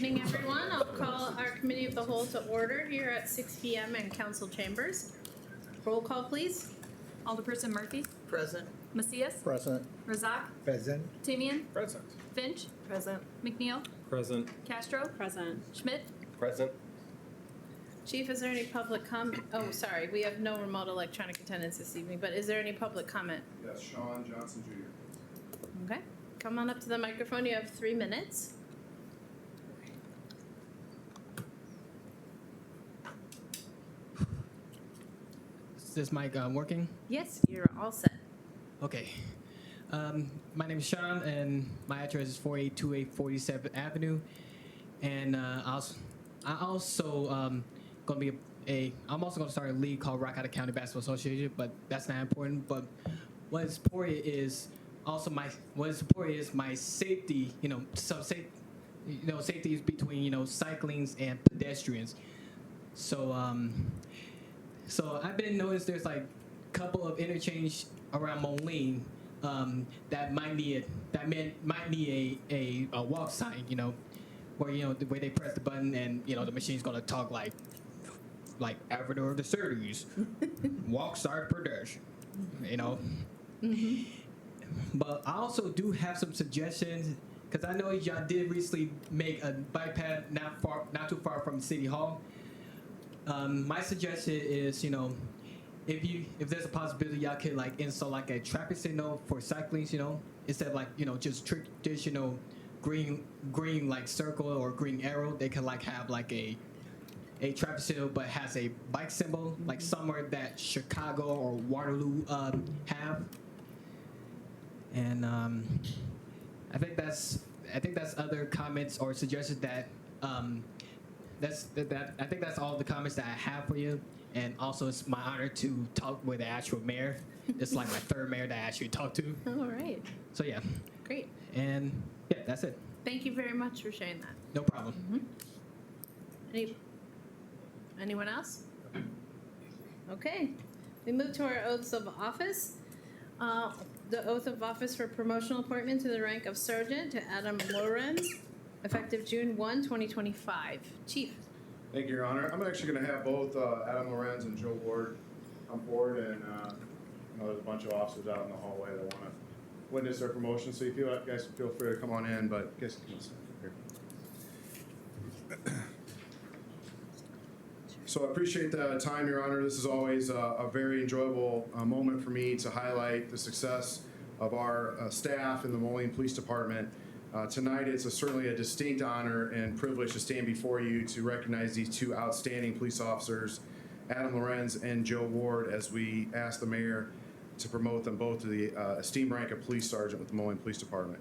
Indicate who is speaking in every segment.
Speaker 1: evening, everyone. I'll call our Committee of the Whole to order here at 6 p.m. in Council Chambers. Roll call, please.
Speaker 2: Alderperson Murphy.
Speaker 3: Present.
Speaker 2: Macias.
Speaker 4: Present.
Speaker 2: Razak.
Speaker 4: Present.
Speaker 2: Timian.
Speaker 4: Present.
Speaker 2: Finch.
Speaker 3: Present.
Speaker 2: McNeil.
Speaker 4: Present.
Speaker 2: Castro.
Speaker 3: Present.
Speaker 2: Schmidt.
Speaker 4: Present.
Speaker 1: Chief, is there any public comment? Oh, sorry, we have no remote electronic attendance this evening, but is there any public comment?
Speaker 5: Yes, Sean Johnson Jr.
Speaker 1: Okay, come on up to the microphone. You have 3 minutes.
Speaker 6: Is this mic working?
Speaker 1: Yes, you're all set.
Speaker 6: Okay. My name is Sean, and my address is 4828 47th Avenue. And I'm also going to start a league called Rockhatter County Basketball Association, but that's not important. But what is important is also my safety. Safety is between cyclists and pedestrians. So I've been noticed there's like a couple of interchange around Moline that might need a walk sign, where they press the button and the machine's gonna talk like Avatar of the Series, walk sign pedestrian,
Speaker 1: Mm-hmm.
Speaker 6: But I also do have some suggestions because I know y'all did recently make a bike path not too far from City Hall. My suggestion is, if there's a possibility, y'all could install a traffic signal for cyclists, instead of just traditional green circle or green arrow. They could have a traffic signal, but has a bike symbol, like somewhere that Chicago or Waterloo have. And I think that's other comments or suggestions that. I think that's all the comments that I have for you. And also, it's my honor to talk with the actual mayor. It's like my third mayor that I actually talked to.
Speaker 1: All right.
Speaker 6: So yeah.
Speaker 1: Great.
Speaker 6: And yeah, that's it.
Speaker 1: Thank you very much for sharing that.
Speaker 6: No problem.
Speaker 1: Mm-hmm. Anyone else? Okay. We move to our oaths of office. The oath of office for promotional appointment to the rank of sergeant to Adam Lorenz, effective June 1, 2025. Chief.
Speaker 5: Thank you, Your Honor. I'm actually going to have both Adam Lorenz and Joe Ward come forward, and there's a bunch of officers out in the hallway that want to witness their promotion. So you guys feel free to come on in, but guys can sit here. So I appreciate the time, Your Honor. This is always a very enjoyable moment for me to highlight the success of our staff in the Moline Police Department. Tonight, it's certainly a distinct honor and privilege to stand before you to recognize these two outstanding police officers, Adam Lorenz and Joe Ward, as we ask the mayor to promote them both to the esteemed rank of police sergeant with the Moline Police Department.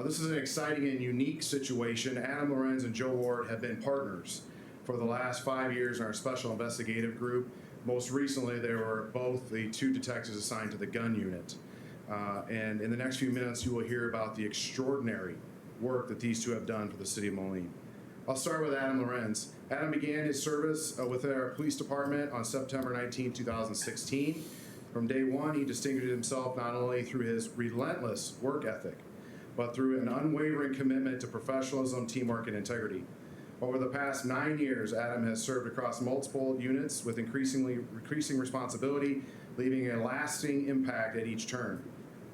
Speaker 5: This is an exciting and unique situation. Adam Lorenz and Joe Ward have been partners for the last 5 years in our special investigative group. Most recently, they were both the two detectives assigned to the gun unit. And in the next few minutes, you will hear about the extraordinary work that these two have done for the city of Moline. I'll start with Adam Lorenz. Adam began his service within our police department on September 19, 2016. From day one, he distinguished himself not only through his relentless work ethic, but through an unwavering commitment to professionalism, teamwork, and integrity. Over the past 9 years, Adam has served across multiple units with increasing responsibility, leaving a lasting impact at each turn.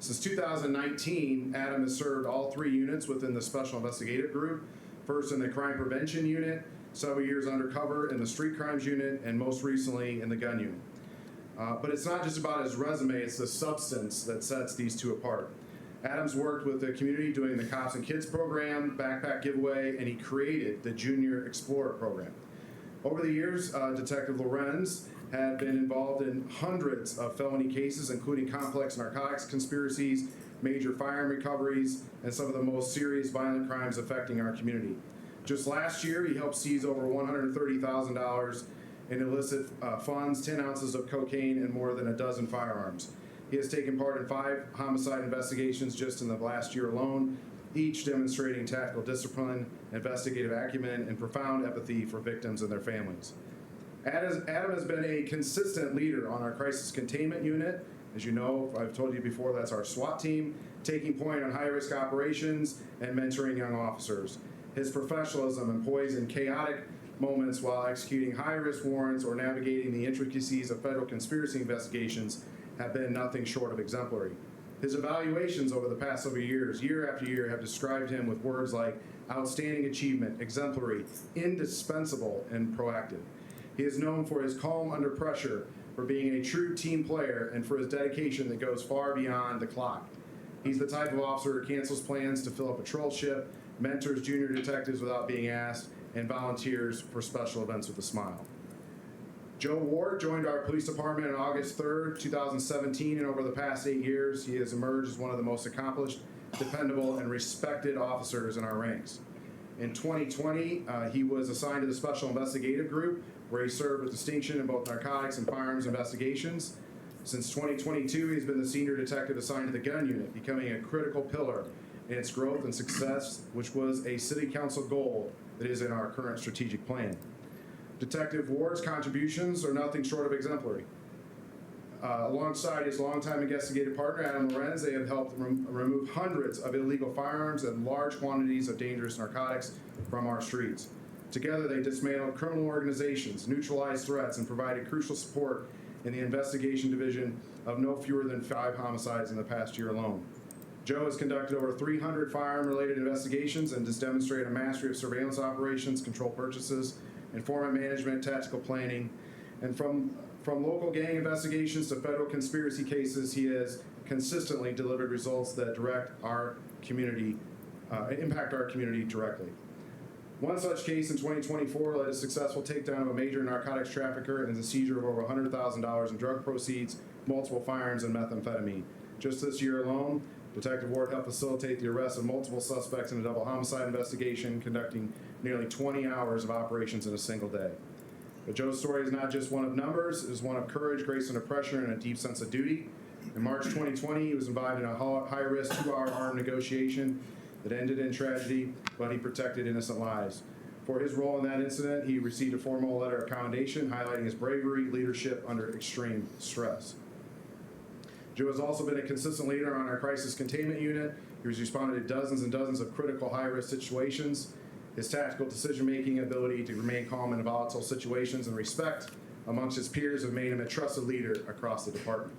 Speaker 5: Since 2019, Adam has served all 3 units within the Special Investigative Group, first in the Crime Prevention Unit, several years undercover in the Street Crimes Unit, and most recently in the Gun Unit. But it's not just about his resume, it's the substance that sets these two apart. Adam's worked with the community doing the Cops and Kids program, backpack giveaway, and he created the Junior Explorer program. Over the years, Detective Lorenz had been involved in hundreds of felony cases, including complex narcotics conspiracies, major firearm recoveries, and some of the most serious violent crimes affecting our community. Just last year, he helped seize over $130,000 in illicit funds, 10 ounces of cocaine, and more than a dozen firearms. He has taken part in 5 homicide investigations just in the last year alone, each demonstrating tactical discipline, investigative acumen, and profound empathy for victims and their families. Adam has been a consistent leader on our crisis containment unit. As you know, I've told you before, that's our SWAT team, taking point on high-risk operations and mentoring young officers. His professionalism and poise in chaotic moments while executing high-risk warrants or navigating the intricacies of federal conspiracy investigations have been nothing short of exemplary. His evaluations over the past several years, year after year, have described him with words like outstanding achievement, exemplary, indispensable, and proactive. He is known for his calm under pressure, for being a true team player, and for his dedication that goes far beyond the clock. He's the type of officer who cancels plans to fill a patrol ship, mentors junior detectives without being asked, and volunteers for special events with a smile. Joe Ward joined our police department on August 3rd, 2017, and over the past 8 years, he has emerged as one of the most accomplished, dependable, and respected officers in our ranks. In 2020, he was assigned to the Special Investigative Group, where he served with distinction in both narcotics and firearms investigations. Since 2022, he's been the senior detective assigned to the gun unit, becoming a critical pillar in its growth and success, which was a city council goal that is in our current strategic plan. Detective Ward's contributions are nothing short of exemplary. Alongside his longtime investigative partner, Adam Lorenz, they have helped remove hundreds of illegal firearms and large quantities of dangerous narcotics from our streets. Together, they dismantled criminal organizations, neutralized threats, and provided crucial support in the investigation division of no fewer than 5 homicides in the past year alone. Joe has conducted over 300 firearm-related investigations and has demonstrated a mastery of surveillance operations, control purchases, informant management, tactical planning, and from local gang investigations to federal conspiracy cases, he has consistently delivered results that impact our community directly. One such case in 2024 led to successful takedown of a major narcotics trafficker and the seizure of over $100,000 in drug proceeds, multiple firearms, and methamphetamine. Just this year alone, Detective Ward helped facilitate the arrest of multiple suspects in a double homicide investigation, conducting nearly 20 hours of operations in a single day. But Joe's story is not just one of numbers, it is one of courage, grace under pressure, and a deep sense of duty. In March 2020, he was involved in a high-risk 2-hour armed negotiation that ended in tragedy, but he protected innocent lives. For his role in that incident, he received a formal letter of commendation highlighting his bravery, leadership under extreme stress. Joe has also been a consistent leader on our crisis containment unit. He has responded to dozens and dozens of critical high-risk situations. His tactical decision-making ability to remain calm in volatile situations and respect amongst his peers have made him a trusted leader across the department.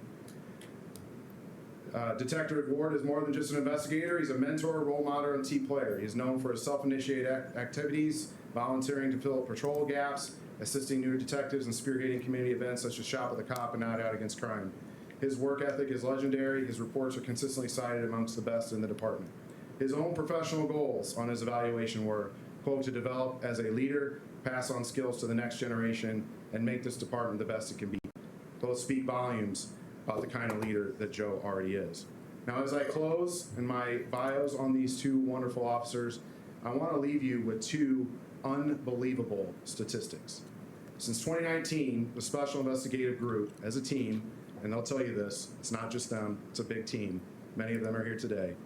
Speaker 5: Detective Ward is more than just an investigator. He's a mentor, role model, and team player. He is known for his self-initiated activities, volunteering to fill patrol gaps, assisting new detectives, and spearheading community events such as Shop with a Cop and Night Out Against Crime. His work ethic is legendary. His reports are consistently cited amongst the best in the department. His own professional goals on his evaluation were, quote, to develop as a leader, pass on skills to the next generation, and make this department the best it can be. Those speak volumes about the kind of leader that Joe already is. Now, as I close in my bios on these 2 wonderful officers, I want to leave you with 2 unbelievable statistics. Since 2019, the Special Investigative Group, as a team, and they'll tell you this, it's not just them, it's a big team. Many of them are here today.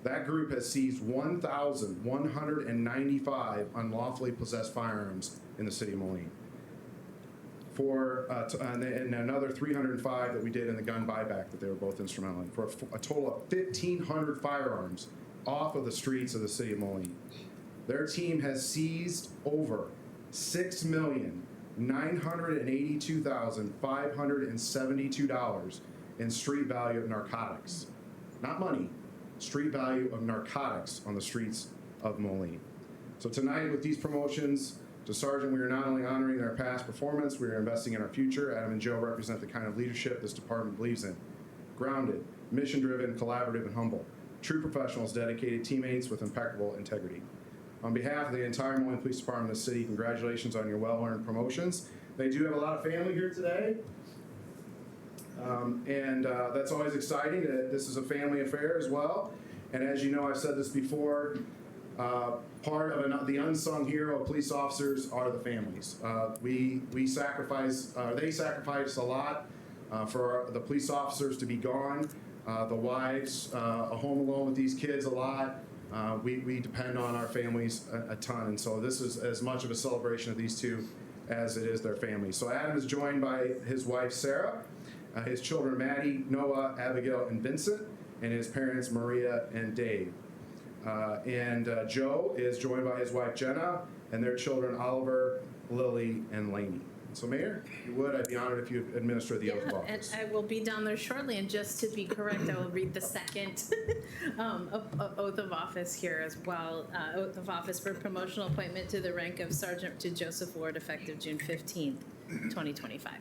Speaker 5: That group has seized 1,195 unlawfully possessed firearms in the city of Moline. And another 305 that we did in the gun buyback that they were both instrumental in, for a total of 1,500 firearms off of the streets of the city of Moline. Their team has seized over $6,982,572 in street value of narcotics. Not money, street value of narcotics on the streets of Moline. So tonight, with these promotions to sergeant, we are not only honoring their past performance, we are investing in our future. Adam and Joe represent the kind of leadership this department believes in. Grounded, mission-driven, collaborative, and humble. True professionals, dedicated teammates with impeccable integrity. On behalf of the entire Moline Police Department of the city, congratulations on your well-earned promotions. They do have a lot of family here today. That's always exciting. This is a family affair as well. And as you know, I've said this before, part of the unsung hero of police officers are the families. They sacrifice a lot for the police officers to be gone. The wives are home alone with these kids a lot. We depend on our families a ton, and so this is as much of a celebration of these 2 as it is their families. So Adam is joined by his wife, Sarah, his children, Maddie, Noah, Abigail, and Vincent, and his parents, Maria and Dave. And Joe is joined by his wife Jenna and their children Oliver, Lily, and Lainey. So Mayor, if you would, I'd be honored if you administer the oath of
Speaker 1: And
Speaker 5: office.
Speaker 1: I will be down there shortly, and just to be correct, I will read the second oath of office here as well. Oath of office for promotional appointment to the rank of Sergeant to Joseph Ward, effective June 15th, 2025.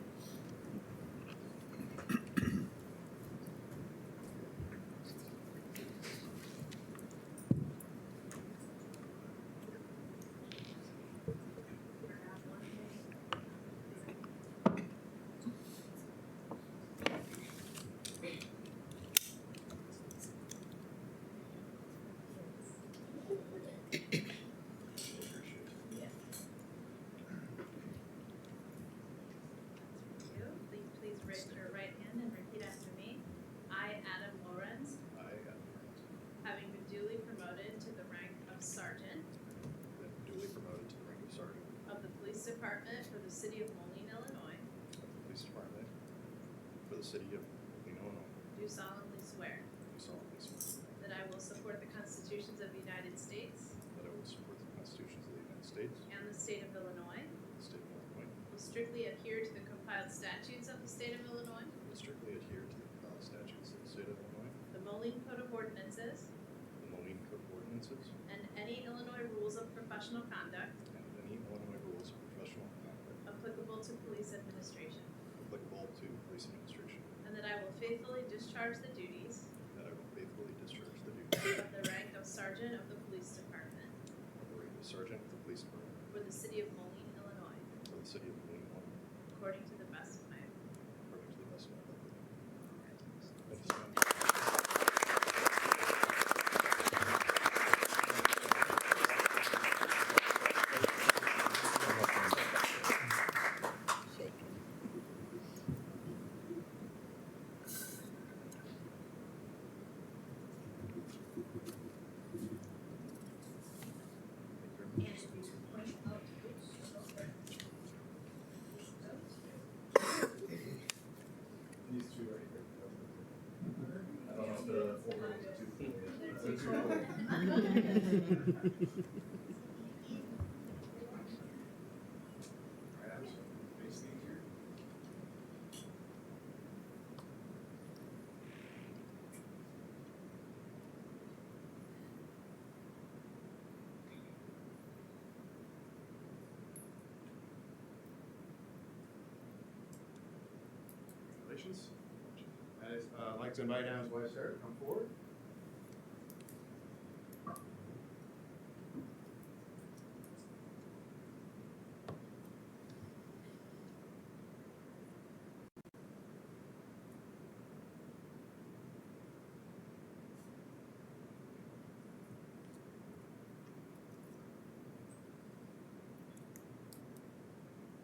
Speaker 1: Please raise your right hand and repeat after me. I, Adam Lorenz, having been duly promoted to the rank of sergeant of the police department for the city of Moline, Illinois, do solemnly swear that I will support the constitutions of the United States and the state of Illinois, will strictly adhere to the compiled statutes of the state of Illinois, the Moline Code of Ordinances, and any Illinois rules of professional conduct applicable to police administration, and that I will faithfully discharge the duties of the rank of sergeant of the police department for the city of Moline, Illinois, according to the best of my
Speaker 5: These two right here. I don't know if the order was too Congratulations. I'd like to invite Adam's wife, Sarah, to come forward.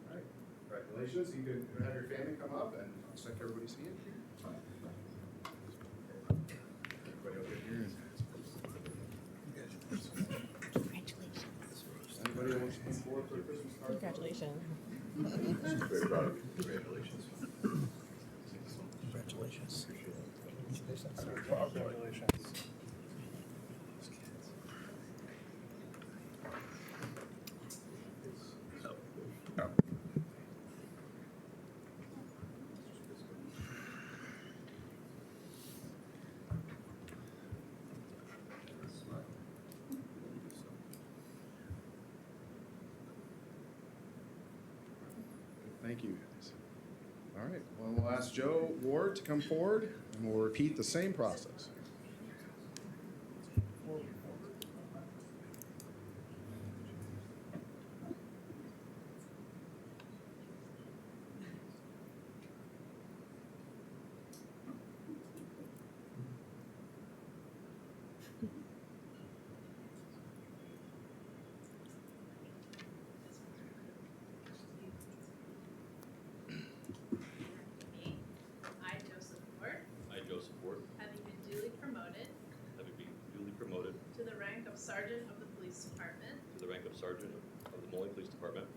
Speaker 5: All right. Congratulations. You can have your family come up and I'll check everybody's hand here. Everybody over here. Anybody wants to come forward for a Christmas card?
Speaker 2: Congratulations.
Speaker 5: Very proud of you. Congratulations.
Speaker 2: Congratulations.
Speaker 5: Congratulations. Thank you, guys. All right, well, we'll ask Joe Ward to come forward, and we'll repeat the same process.
Speaker 1: to the rank of sergeant of the police department
Speaker 3: of the Moline Police Department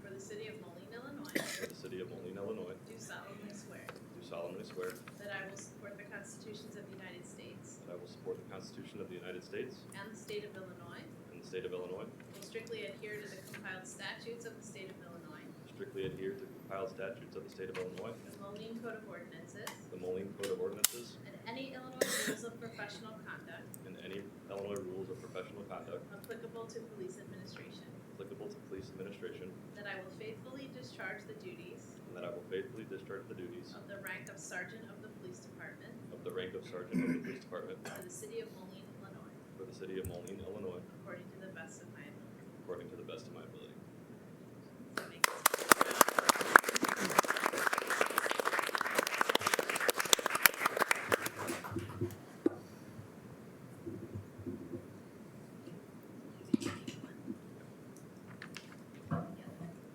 Speaker 1: for the city of Moline, Illinois,
Speaker 3: for the city of Moline, Illinois,
Speaker 1: do solemnly swear
Speaker 3: do solemnly swear
Speaker 1: that I will support the constitutions of the United States
Speaker 3: that I I will support the Constitution of the United States
Speaker 1: and the state of Illinois.
Speaker 3: and the state of Illinois,
Speaker 1: Will strictly adhere to the compiled statutes of the state of Illinois,
Speaker 3: strictly adhere to the compiled statutes of the state of Illinois,
Speaker 1: the Moline Code of Ordinances,
Speaker 3: the Moline Code of Ordinances,
Speaker 1: and any Illinois rules of professional conduct
Speaker 3: and any Illinois rules of professional conduct
Speaker 1: applicable to police administration.
Speaker 3: applicable to police administration,
Speaker 1: That I will faithfully discharge the duties
Speaker 3: and that I will faithfully discharge the duties
Speaker 1: of the rank of Sergeant of the Police Department
Speaker 3: of the rank of Sergeant of the Police Department
Speaker 1: for the city of Moline, Illinois,
Speaker 3: for the city of Moline, Illinois,
Speaker 1: according to the best of my ability.
Speaker 3: according to the best of my ability.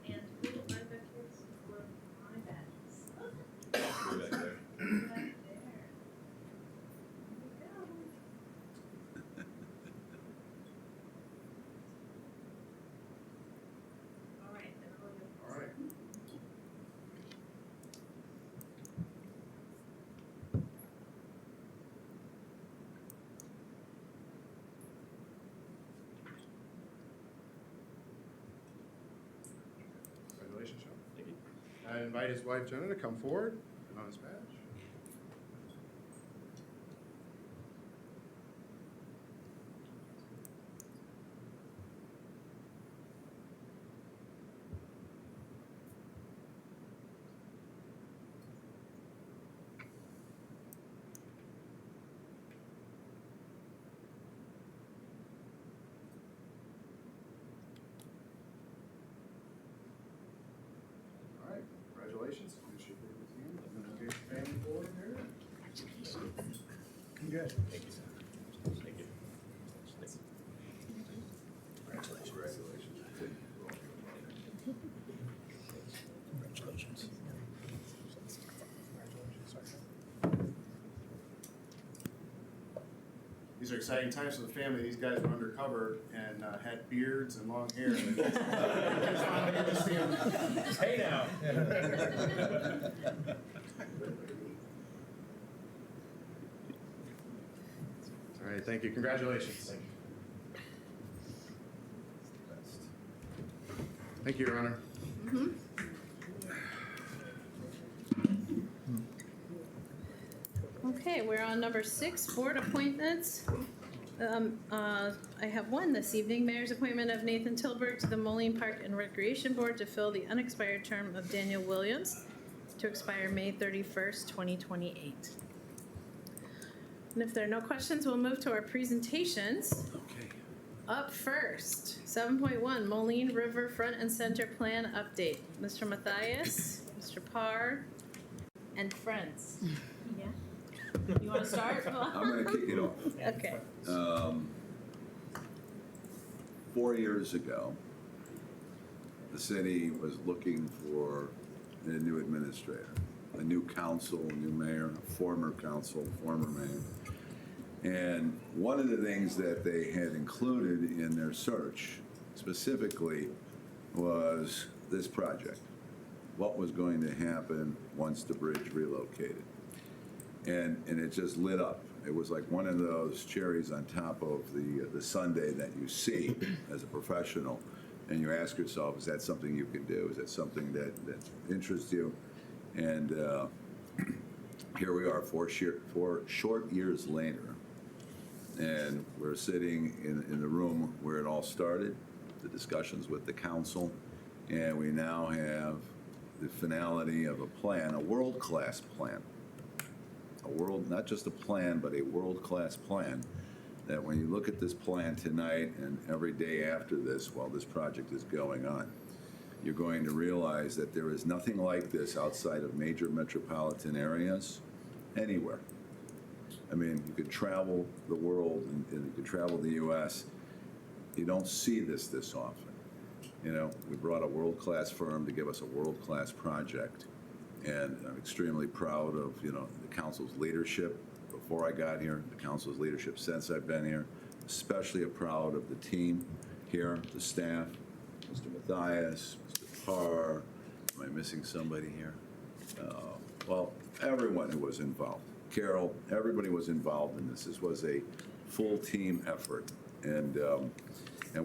Speaker 1: And who are the kids for my badges?
Speaker 3: Three back there.
Speaker 1: Back there. There we go. All right, then I'll go.
Speaker 5: All right. Congratulations, Sean.
Speaker 3: Thank you.
Speaker 5: I invite his wife Jenna to come forward and on his badge. All right, congratulations. You should be with you. I'm gonna get your family forward here. Good.
Speaker 3: Thank you, sir. Thank you.
Speaker 5: Congratulations. These are exciting times for the family. These guys were undercover and had beards and long hair.
Speaker 2: Hey now.
Speaker 5: All right, thank you. Congratulations. Thank you, Your Honor.
Speaker 1: Okay, we're on number 6, board appointments. I have one this evening, mayor's appointment of Nathan Tilburg to the Moline Park and Recreation Board to fill the unexpired term of Daniel Williams to expire May 31st, 2028. And if there are no questions, we'll move to our presentations.
Speaker 2: Okay.
Speaker 1: Up first, 7.1, Moline River Front and Center Plan Update. Mr. Matthias, Mr. Parr, and friends. Yeah? You want to start?
Speaker 4: I'm going to kick it off.
Speaker 1: Okay.
Speaker 4: 4 years ago, the city was looking for a new administrator, a new council, a new mayor, a former council, former mayor. And one of the things that they had included in their search specifically was this project. What was going to happen once the bridge relocated? And it just lit up. It was like one of those cherries on top of the sundae that you see as a professional, and you ask yourself, is that something you can do? Is that something that interests you? And here we are, four short years later, and we're sitting in the room where it all started, the discussions with the council, and we now have the finality of a plan, a world-class plan. Not just a plan, but a world-class plan, that when you look at this plan tonight and every day after this, while this project is going on, you're going to realize that there is nothing like this outside of major metropolitan areas anywhere. I mean, you could travel the world and you could travel the U.S. You don't see this often. You know, we brought a world-class firm to give us a world-class project. And I'm extremely proud of, the council's leadership before I got here, the council's leadership since I've been here, especially proud of the team here, the staff, Mr. Matthias, Mr. Parr. Am I missing somebody here? Well, everyone who was involved. Carol, everybody was involved in this. This was a full team effort. And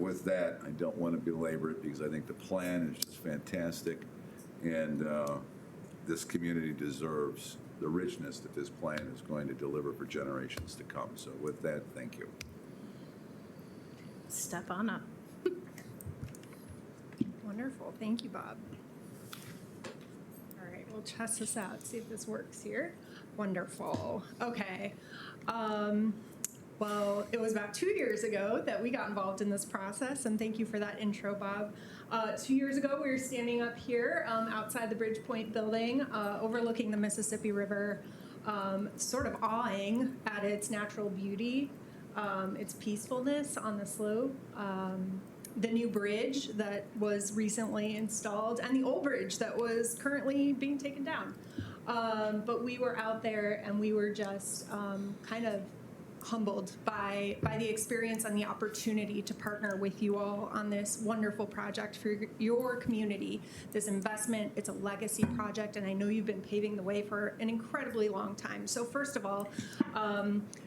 Speaker 4: with that, I don't want to belabor it because I think the plan is just fantastic. And this community deserves the richness that this plan is going to deliver for generations to come. So with that, thank you.
Speaker 1: Step on up.
Speaker 2: Wonderful. Thank you, Bob. All right, we'll test this out, see if this works here. Wonderful. Okay. Well, it was about 2 years ago that we got involved in this process, and thank you for that intro, Bob. 2 years ago, we were standing up here outside the Bridgepoint building, overlooking the Mississippi River, sort of awing at its natural beauty, its peacefulness on the slope, the new bridge that was recently installed, and the old bridge that was currently being taken down. But we were out there, and we were just kind of humbled by the experience and the opportunity to partner with you all on this wonderful project for your community. This investment, it's a legacy project, and I know you've been paving the way for an incredibly long time. So first of all,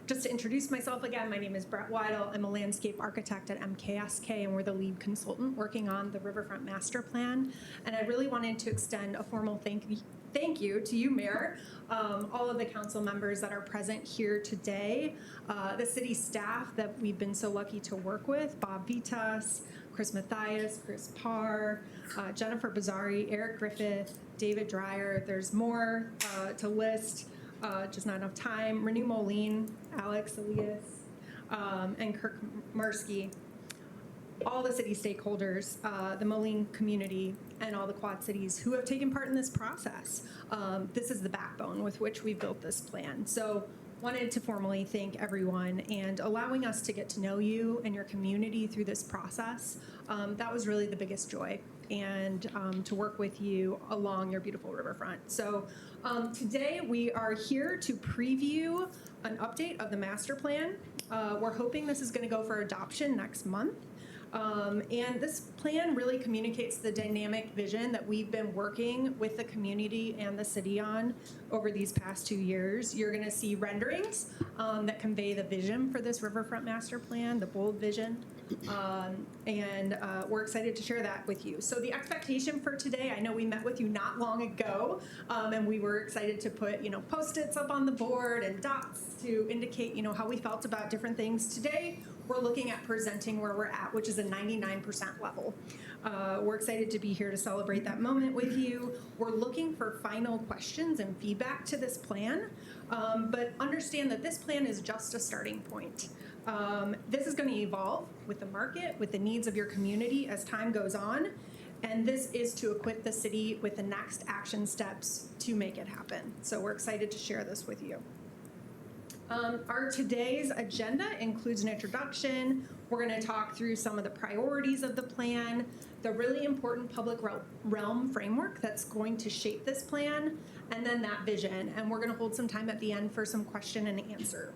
Speaker 2: just to introduce myself again, my name is Brett Weidel. I'm a landscape architect at MKSK, and we're the lead consultant working on the Riverfront Master Plan. And I really wanted to extend a formal thank you to you, Mayor, all of the council members that are present here today, the city staff that we've been so lucky to work with, Bob Vitas, Chris Mathias, Chris Parr, Jennifer Bazzari, Eric Griffith, David Dreyer. There's more to list, just not enough time. Renew Moline, Alex Elias, and Kirk Mursky. All the city stakeholders, the Moline community, and all the Quad Cities who have taken part in this process. This is the backbone with which we built this plan. So wanted to formally thank everyone and allowing us to get to know you and your community through this process. That was really the biggest joy, and to work with you along your beautiful riverfront. So today we are here to preview an update of the master plan. We're hoping this is going to go for adoption next month. And this plan really communicates the dynamic vision that we've been working with the community and the city on over these past 2 years. You're going to see renderings that convey the vision for this Riverfront Master Plan, the bold vision, and we're excited to share that with you. So the expectation for today, I know we met with you not long ago, and we were excited to put, Post-its up on the board and dots to indicate, how we felt about different things. Today, we're looking at presenting where we're at, which is a 99% level. We're excited to be here to celebrate that moment with you. We're looking for final questions and feedback to this plan, but understand that this plan is just a starting point. This is going to evolve with the market, with the needs of your community as time goes on, and this is to equip the city with the next action steps to make it happen. So we're excited to share this with you. Our today's agenda includes an introduction. We're going to talk through some of the priorities of the plan, the really important public realm framework that's going to shape this plan, and then that vision. And we're going to hold some time at the end for some question and answer.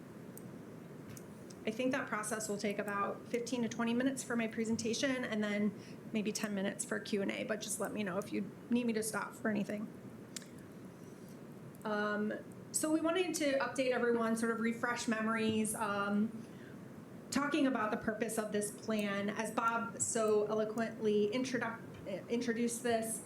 Speaker 2: I think that process will take about 15 to 20 minutes for my presentation, and then maybe 10 minutes for Q&A, but just let me know if you need me to stop for anything. So we wanted to update everyone, sort of refresh memories, talking about the purpose of this plan. As Bob so eloquently introduced this,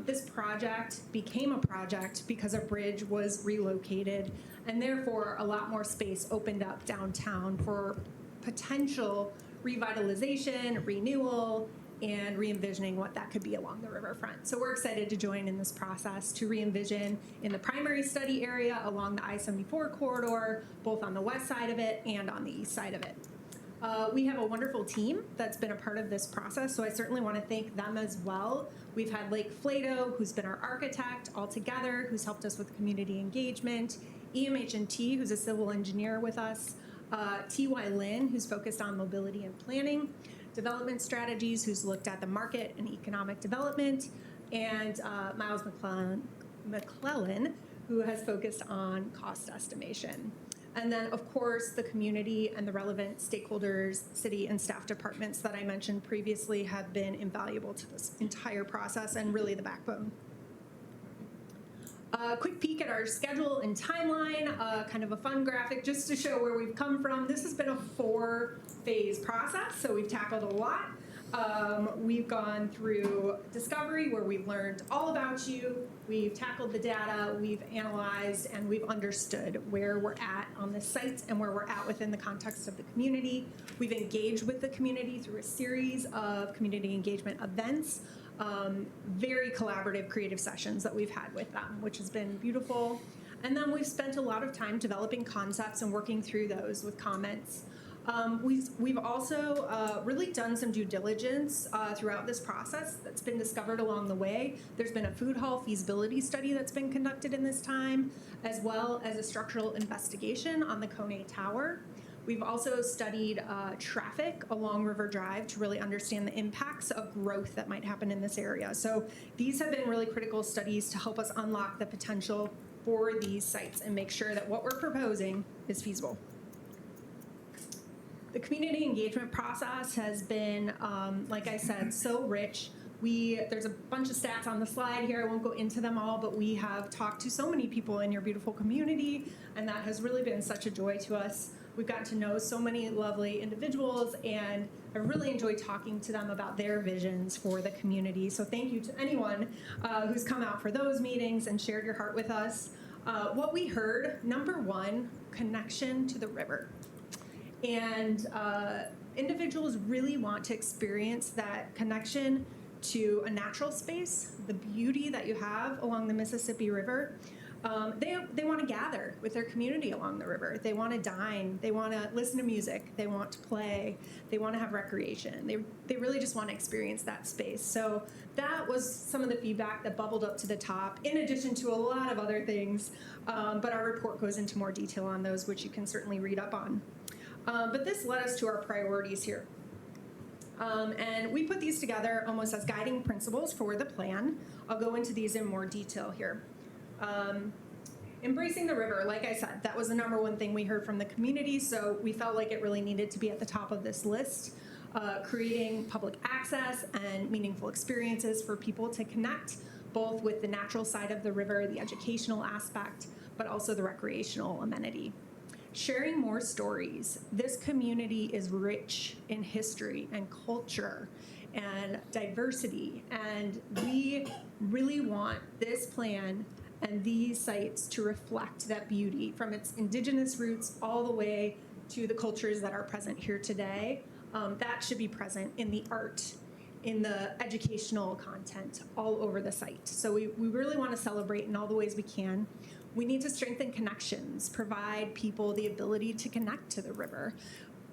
Speaker 2: this project became a project because a bridge was relocated, and therefore a lot more space opened up downtown for potential revitalization, renewal, and re-envisioning what that could be along the riverfront. So we're excited to join in this process to re-envision in the primary study area along the I-74 corridor, both on the west side of it and on the east side of it. We have a wonderful team that's been a part of this process, so I certainly want to thank them as well. We've had Lake Flato, who's been our architect altogether, who's helped us with community engagement, EMH&T, who's a civil engineer with us, T.Y. Lin, who's focused on mobility and planning, development strategies, who's looked at the market and economic development, and Miles McClellan, who has focused on cost estimation. And then, of course, the community and the relevant stakeholders, city and staff departments that I mentioned previously have been invaluable to this entire process and really the backbone. A quick peek at our schedule and timeline, kind of a fun graphic just to show where we've come from. This has been a 4-phase process, so we've tackled a lot. We've gone through discovery, where we've learned all about you. We've tackled the data, we've analyzed, and we've understood where we're at on the site and where we're at within the context of the community. We've engaged with the community through a series of community engagement events, very collaborative, creative sessions that we've had with them, which has been beautiful. And then we've spent a lot of time developing concepts and working through those with comments. We've also really done some due diligence throughout this process that's been discovered along the way. There's been a food hall feasibility study that's been conducted in this time, as well as a structural investigation on the Kone Tower. We've also studied traffic along River Drive to really understand the impacts of growth that might happen in this area. So these have been really critical studies to help us unlock the potential for these sites and make sure that what we're proposing is feasible. The community engagement process has been, like I said, so rich. There's a bunch of stats on the slide here. I won't go into them all, but we have talked to so many people in your beautiful community, and that has really been such a joy to us. We've gotten to know so many lovely individuals, and I really enjoy talking to them about their visions for the community. So thank you to anyone who's come out for those meetings and shared your heart with us. What we heard, number one, connection to the river. And individuals really want to experience that connection to a natural space, the beauty that you have along the Mississippi River. They want to gather with their community along the river. They want to dine. They want to listen to music. They want to play. They want to have recreation. They really just want to experience that space. So that was some of the feedback that bubbled up to the top, in addition to a lot of other things. But our report goes into more detail on those, which you can certainly read up on. But this led us to our priorities here. And we put these together almost as guiding principles for the plan. I'll go into these in more detail here. Embracing the river, like I said, that was the number one thing we heard from the community, so we felt like it really needed to be at the top of this list. Creating public access and meaningful experiences for people to connect, both with the natural side of the river, the educational aspect, but also the recreational amenity. Sharing more stories. This community is rich in history and culture and diversity, and we really want this plan and these sites to reflect that beauty from its indigenous roots all the way to the cultures that are present here today. That should be present in the art, in the educational content, all over the site. So we really want to celebrate in all the ways we can. We need to strengthen connections, provide people the ability to connect to the river.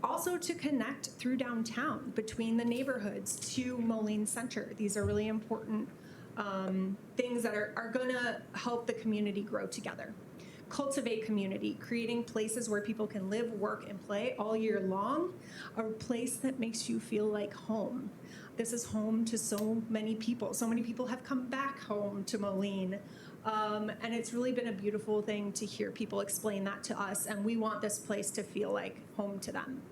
Speaker 2: Also to connect through downtown, between the neighborhoods to Moline Center. These are really important things that are gonna help the community grow together. Cultivate community, creating places where people can live, work, and play all year long. A place that makes you feel like home. This is home to so many people. So many people have come back home to Moline. And it's really been a beautiful thing to hear people explain that to us, and we want this place to feel like home to them.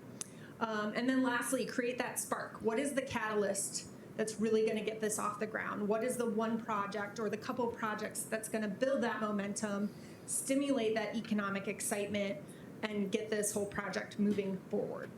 Speaker 2: And then lastly, create that spark. What is the catalyst that's really gonna get this off the ground? What is the one project or the couple projects that's gonna build that momentum, stimulate that economic excitement, and get this whole project moving forward?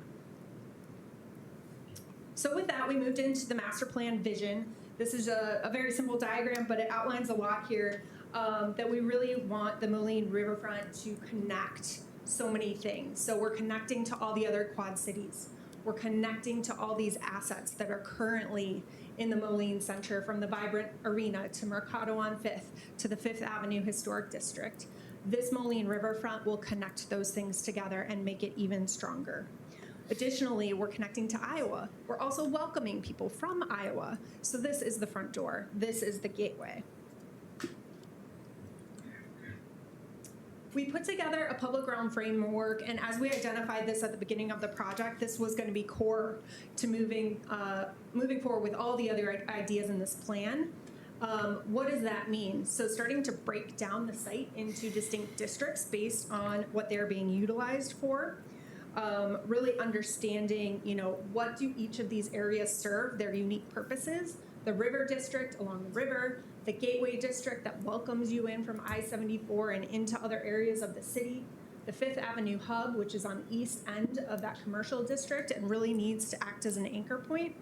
Speaker 2: So with that, we moved into the master plan vision. This is a very simple diagram, but it outlines a lot here. That we really want the Moline riverfront to connect so many things. So we're connecting to all the other quad cities. We're connecting to all these assets that are currently in the Moline Center, from the vibrant arena to Mercado on 5th to the 5th Avenue Historic District. This Moline riverfront will connect those things together and make it even stronger. Additionally, we're connecting to Iowa. We're also welcoming people from Iowa. So this is the front door. This is the gateway. We put together a public realm framework, and as we identified this at the beginning of the project, this was going to be core to moving forward with all the other ideas in this plan. What does that mean? So starting to break down the site into distinct districts based on what they're being utilized for. Really understanding, what do each of these areas serve, their unique purposes, the River District along the river, the Gateway District that welcomes you in from I-74 and into other areas of the city, the Fifth Avenue Hub, which is on the east end of that commercial district and really needs to act as an anchor point,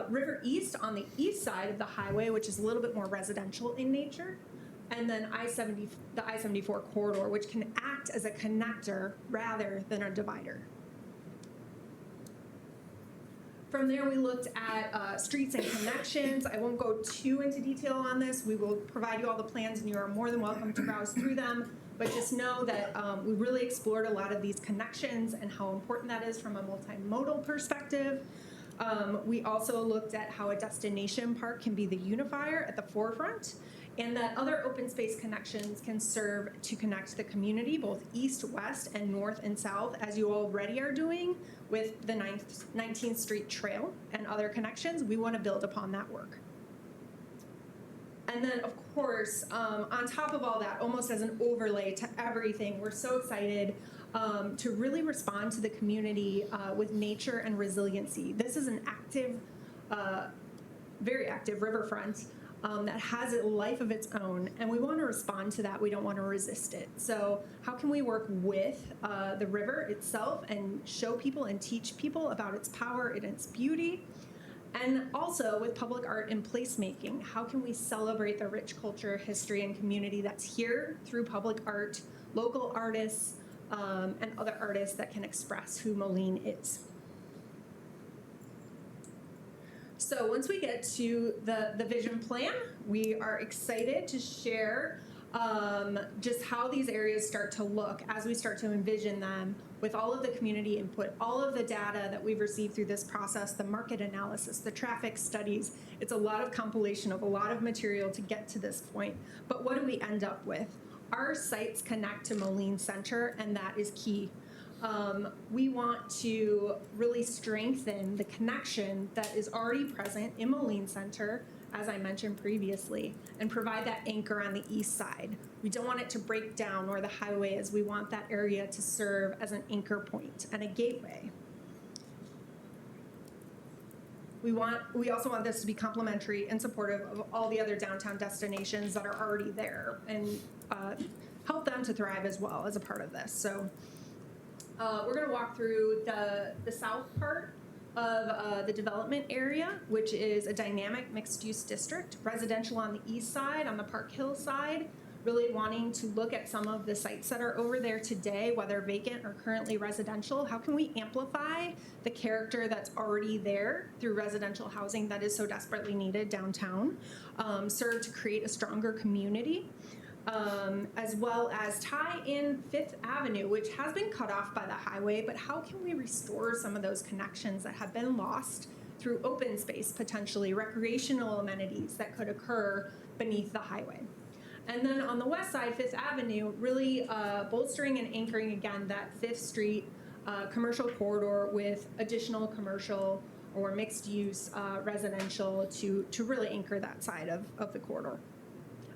Speaker 2: River East on the east side of the highway, which is a little bit more residential in nature, and then the I-74 corridor, which can act as a connector rather than a divider. From there, we looked at streets and connections. I won't go too into detail on this. We will provide you all the plans, and you are more than welcome to browse through them. But just know that we really explored a lot of these connections and how important that is from a multimodal perspective. We also looked at how a destination park can be the unifier at the forefront, and that other open space connections can serve to connect the community, both east, west, and north and south, as you already are doing with the 19th Street Trail and other connections. We want to build upon that work. And then, of course, on top of all that, almost as an overlay to everything, we're so excited to really respond to the community with nature and resiliency. This is an active, very active riverfront that has a life of its own, and we want to respond to that. We don't want to resist it. So how can we work with the river itself and show people and teach people about its power and its beauty? And also with public art and placemaking, how can we celebrate the rich culture, history, and community that's here through public art, local artists, and other artists that can express who Moline is? So once we get to the vision plan, we are excited to share just how these areas start to look as we start to envision them with all of the community input, all of the data that we've received through this process, the market analysis, the traffic studies. It's a lot of compilation of a lot of material to get to this point. But what do we end up with? Our sites connect to Moline Center, and that is key. We want to really strengthen the connection that is already present in Moline Center, as I mentioned previously, and provide that anchor on the east side. We don't want it to break down where the highway is. We want that area to serve as an anchor point and a gateway. We also want this to be complementary and supportive of all the other downtown destinations that are already there, and help them to thrive as well as a part of this. So we're going to walk through the south part of the development area, which is a dynamic mixed-use district, residential on the east side, on the Park Hill side, really wanting to look at some of the sites that are over there today, whether vacant or currently residential. How can we amplify the character that's already there through residential housing that is so desperately needed downtown, serve to create a stronger community, as well as tie in Fifth Avenue, which has been cut off by the highway, but how can we restore some of those connections that have been lost through open space, potentially recreational amenities that could occur beneath the highway? And then on the west side, Fifth Avenue, really bolstering and anchoring again that 5th Street commercial corridor with additional commercial or mixed use residential to really anchor that side of the corridor.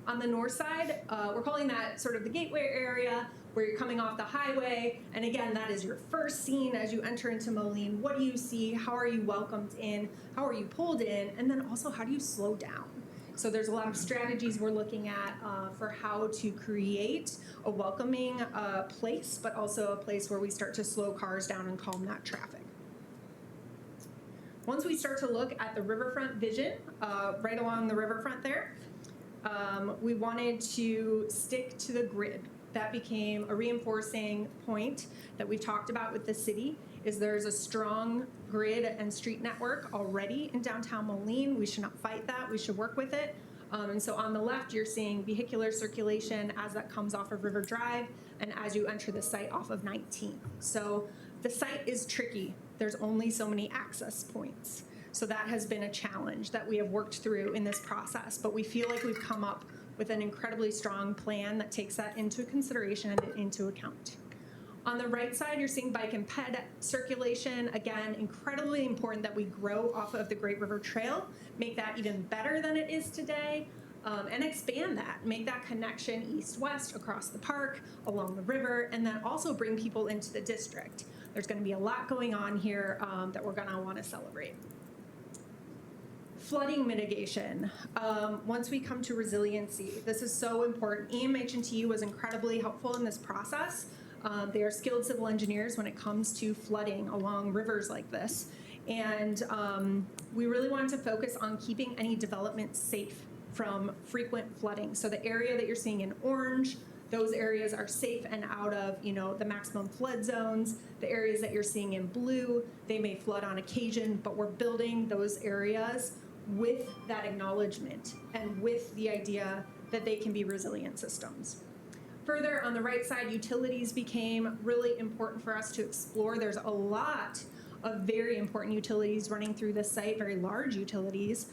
Speaker 2: On the north side, we're calling that sort of the gateway area where you're coming off the highway. And again, that is your first scene as you enter into Moline. What do you see? How are you welcomed in? How are you pulled in? And then also, how do you slow down? So there's a lot of strategies we're looking at for how to create a welcoming place, but also a place where we start to slow cars down and calm that traffic. Once we start to look at the riverfront vision, right along the riverfront there, we wanted to stick to the grid. That became a reinforcing point that we talked about with the city, is there's a strong grid and street network already in downtown Moline. We should not fight that, we should work with it. And so on the left, you're seeing vehicular circulation as that comes off of River Drive and as you enter the site off of 19th. So the site is tricky. There's only so many access points. So that has been a challenge that we have worked through in this process, but we feel like we've come up with an incredibly strong plan that takes that into consideration and into account. On the right side, you're seeing bike and ped circulation. Again, incredibly important that we grow off of the Great River Trail, make that even better than it is today, and expand that, make that connection east-west across the park, along the river, and then also bring people into the district. There's going to be a lot going on here that we're going to want to celebrate. Flooding mitigation. Once we come to resiliency, this is so important. EMH&T was incredibly helpful in this process. They are skilled civil engineers when it comes to flooding along rivers like this. And we really wanted to focus on keeping any development safe from frequent flooding. So the area that you're seeing in orange, those areas are safe and out of, the maximum flood zones. The areas that you're seeing in blue, they may flood on occasion, but we're building those areas with that acknowledgement and with the idea that they can be resilient systems. Further, on the right side, utilities became really important for us to explore. There's a lot of very important utilities running through this site, very large utilities.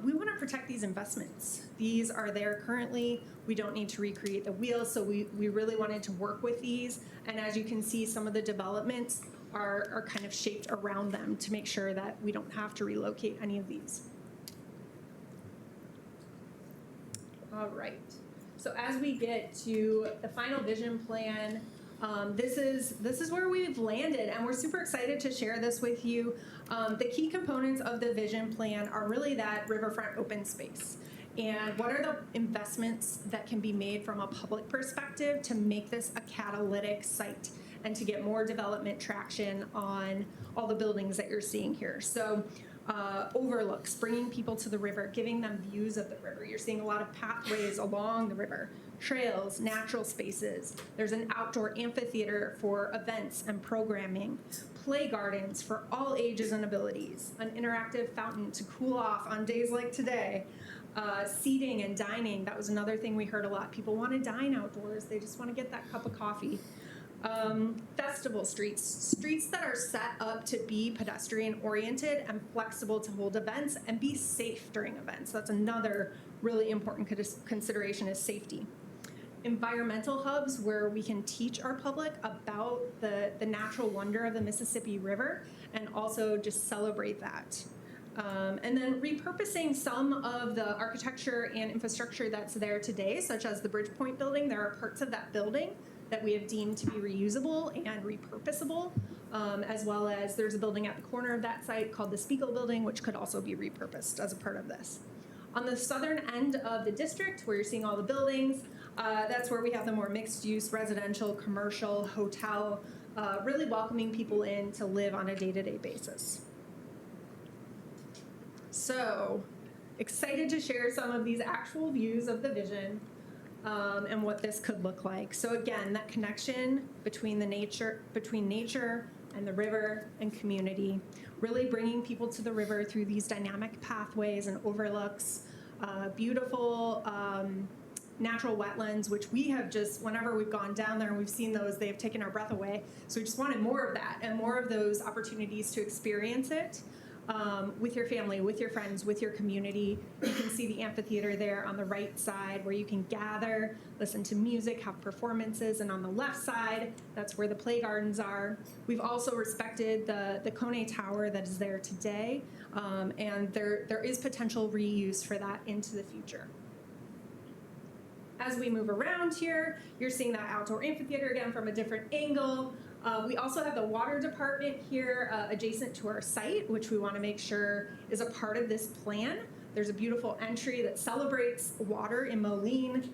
Speaker 2: We want to protect these investments. These are there currently. We don't need to recreate the wheel, so we really wanted to work with these. And as you can see, some of the developments are kind of shaped around them to make sure that we don't have to relocate any of these. All right. So as we get to the final vision plan, this is where we've landed, and we're super excited to share this with you. The key components of the vision plan are really that riverfront open space. And what are the investments that can be made from a public perspective to make this a catalytic site and to get more development traction on all the buildings that you're seeing here? So overlooks, bringing people to the river, giving them views of the river. You're seeing a lot of pathways along the river, trails, natural spaces. There's an outdoor amphitheater for events and programming, play gardens for all ages and abilities, an interactive fountain to cool off on days like today, seating and dining. That was another thing we heard a lot. People want to dine outdoors. They just want to get that cup of coffee. Festival streets that are set up to be pedestrian oriented and flexible to hold events and be safe during events. That's another really important consideration, is safety. Environmental hubs where we can teach our public about the natural wonder of the Mississippi River and also just celebrate that. And then repurposing some of the architecture and infrastructure that's there today, such as the Bridgepoint building. There are parts of that building that we have deemed to be reusable and repurposable, as well as there's a building at the corner of that site called the Spiegel Building, which could also be repurposed as a part of this. On the southern end of the district, where you're seeing all the buildings, that's where we have the more mixed-use residential, commercial, hotel, really welcoming people in to live on a day-to-day basis. So, excited to share some of these actual views of the vision and what this could look like. So again, that connection between nature and the river and community, really bringing people to the river through these dynamic pathways and overlooks, beautiful natural wetlands, which we have just, whenever we've gone down there and we've seen those, they've taken our breath away. So we just wanted more of that and more of those opportunities to experience it. With your family, with your friends, with your community. You can see the amphitheater there on the right side where you can gather, listen to music, have performances, and on the left side, that's where the play gardens are. We've also respected the Kone Tower that is there today, and there is potential reuse for that into the future. As we move around here, you're seeing that outdoor amphitheater again from a different angle. We also have the water department here adjacent to our site, which we want to make sure is a part of this plan. There's a beautiful entry that celebrates water in Moline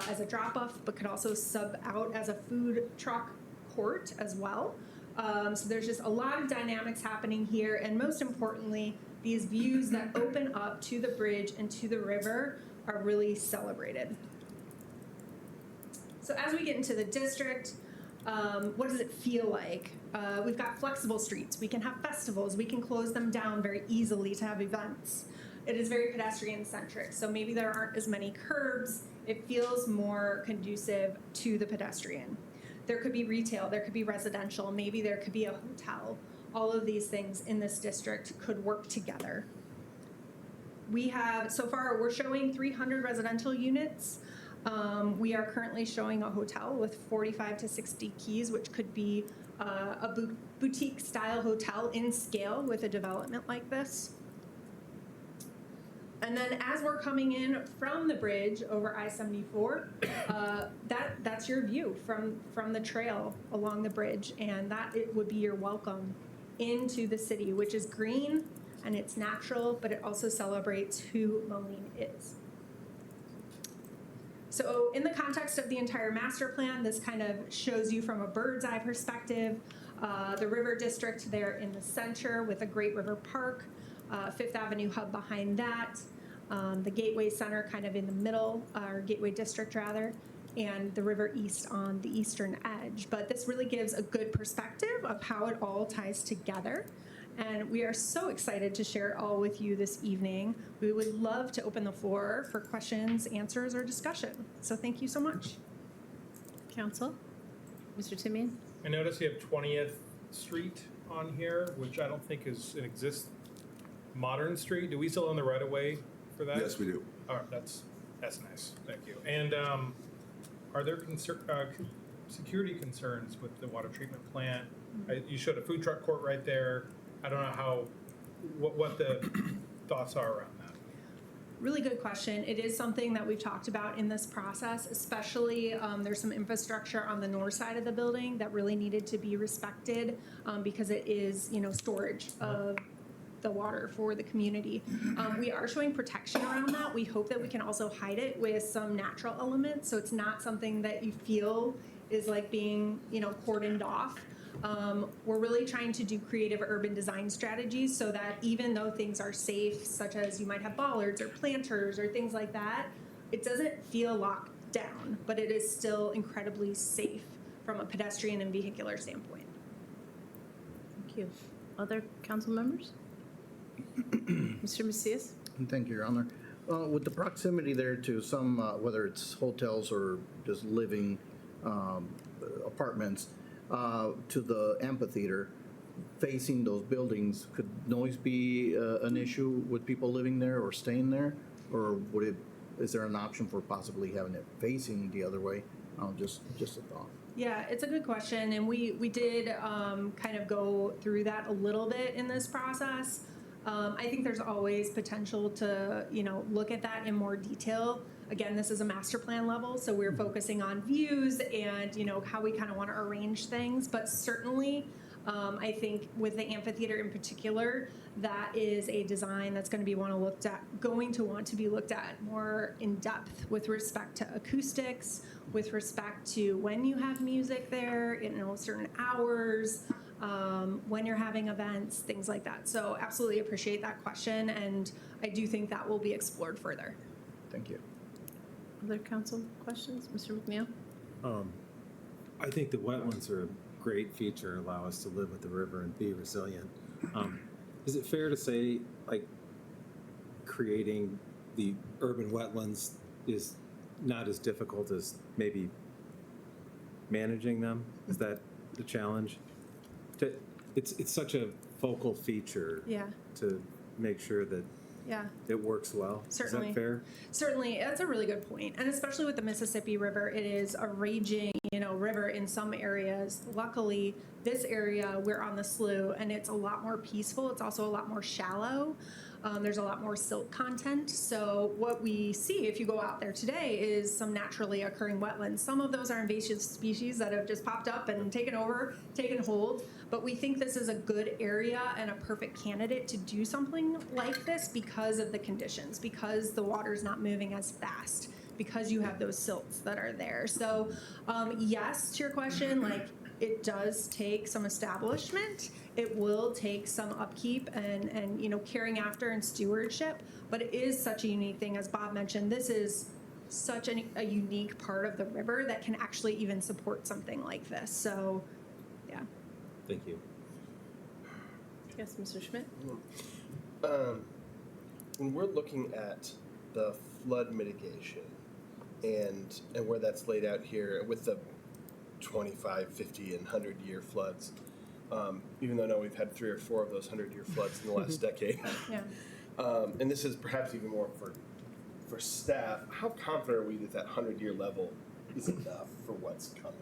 Speaker 2: as a drop-off, but could also sub out as a food truck court as well. So there's just a lot of dynamics happening here, and most importantly, these views that open up to the bridge and to the river are really celebrated. So as we get into the district, what does it feel like? We've got flexible streets. We can have festivals. We can close them down very easily to have events. It is very pedestrian-centric, so maybe there aren't as many curbs. It feels more conducive to the pedestrian. There could be retail. There could be residential. Maybe there could be a hotel. All of these things in this district could work together. We have, so far, we're showing 300 residential units. We are currently showing a hotel with 45 to 60 keys, which could be a boutique-style hotel in scale with a development like this. And then as we're coming in from the bridge over I-74, that's your view from the trail along the bridge, and that it would be your welcome into the city, which is green and it's natural, but it also celebrates who Moline is. So in the context of the entire master plan, this kind of shows you from a bird's eye perspective, the river district there in the center with a Great River Park, Fifth Avenue hub behind that, the Gateway Center kind of in the middle, or Gateway District rather, and the River East on the eastern edge. But this really gives a good perspective of how it all ties together. And we are so excited to share it all with you this evening. We would love to open the floor for questions, answers, or discussion. So thank you so much.
Speaker 1: Council? Mr. Timian?
Speaker 7: I notice you have 20th Street on here, which I don't think is an modern street. Do we still own the right of way for that?
Speaker 4: Yes, we do.
Speaker 7: All right, that's nice. Thank you. And are there security concerns with the water treatment plant? You showed a food truck court right there. I don't know what the thoughts are around that.
Speaker 2: Really good question. It is something that we've talked about in this process, especially there's some infrastructure on the north side of the building that really needed to be respected because it is, storage of the water for the community. We are showing protection around that. We hope that we can also hide it with some natural elements, so it's not something that you feel is like being, cordoned off. We're really trying to do creative urban design strategies so that even though things are safe, such as you might have bollards or planters or things like that, it doesn't feel locked down, but it is still incredibly safe from a pedestrian and vehicular standpoint.
Speaker 1: Thank you. Other council members? Mr. Macias?
Speaker 8: Thank you, Your Honor. With the proximity there to some, whether it's hotels or just living apartments, to the amphitheater, facing those buildings, could noise be an issue with people living there or staying there? Or is there an option for possibly having it facing the other way? Just a thought.
Speaker 2: Yeah, it's a good question, and we did kind of go through that a little bit in this process. I think there's always potential to, look at that in more detail. Again, this is a master plan level, so we're focusing on views and, how we kind of want to arrange things. But certainly, I think with the amphitheater in particular, that is a design that's going to want to be looked at more in depth with respect to acoustics, with respect to when you have music there, certain hours, when you're having events, things like that. So absolutely appreciate that question, and I do think that will be explored further.
Speaker 8: Thank you.
Speaker 1: Other council questions? Mr. McNeil?
Speaker 9: I think the wetlands are a great feature, allow us to live with the river and be resilient. Is it fair to say, creating the urban wetlands is not as difficult as maybe managing them? Is that the challenge? It's such a focal feature to make sure that it works well.
Speaker 2: Certainly.
Speaker 9: Is that fair?
Speaker 2: Certainly, that's a really good point. And especially with the Mississippi River, it is a raging, river in some areas. Luckily, this area, we're on the slough, and it's a lot more peaceful. It's also a lot more shallow. There's a lot more silt content. So what we see if you go out there today is some naturally occurring wetlands. Some of those are invasive species that have just popped up and taken hold. But we think this is a good area and a perfect candidate to do something like this because of the conditions, because the water's not moving as fast, because you have those silts that are there. So yes, to your question, it does take some establishment. It will take some upkeep and caring after and stewardship, but it is such a unique thing. As Bob mentioned, this is such a unique part of the river that can actually even support something like this. So, yeah.
Speaker 9: Thank you.
Speaker 1: Yes, Mr. Schmidt?
Speaker 10: When we're looking at the flood mitigation and where that's laid out here with the 25, 50, and 100-year floods, even though I know we've had 3 or 4 of those 100-year floods in the last decade.
Speaker 2: Yeah.
Speaker 10: And this is perhaps even more for staff. How confident are we that that 100-year level is enough for what's coming?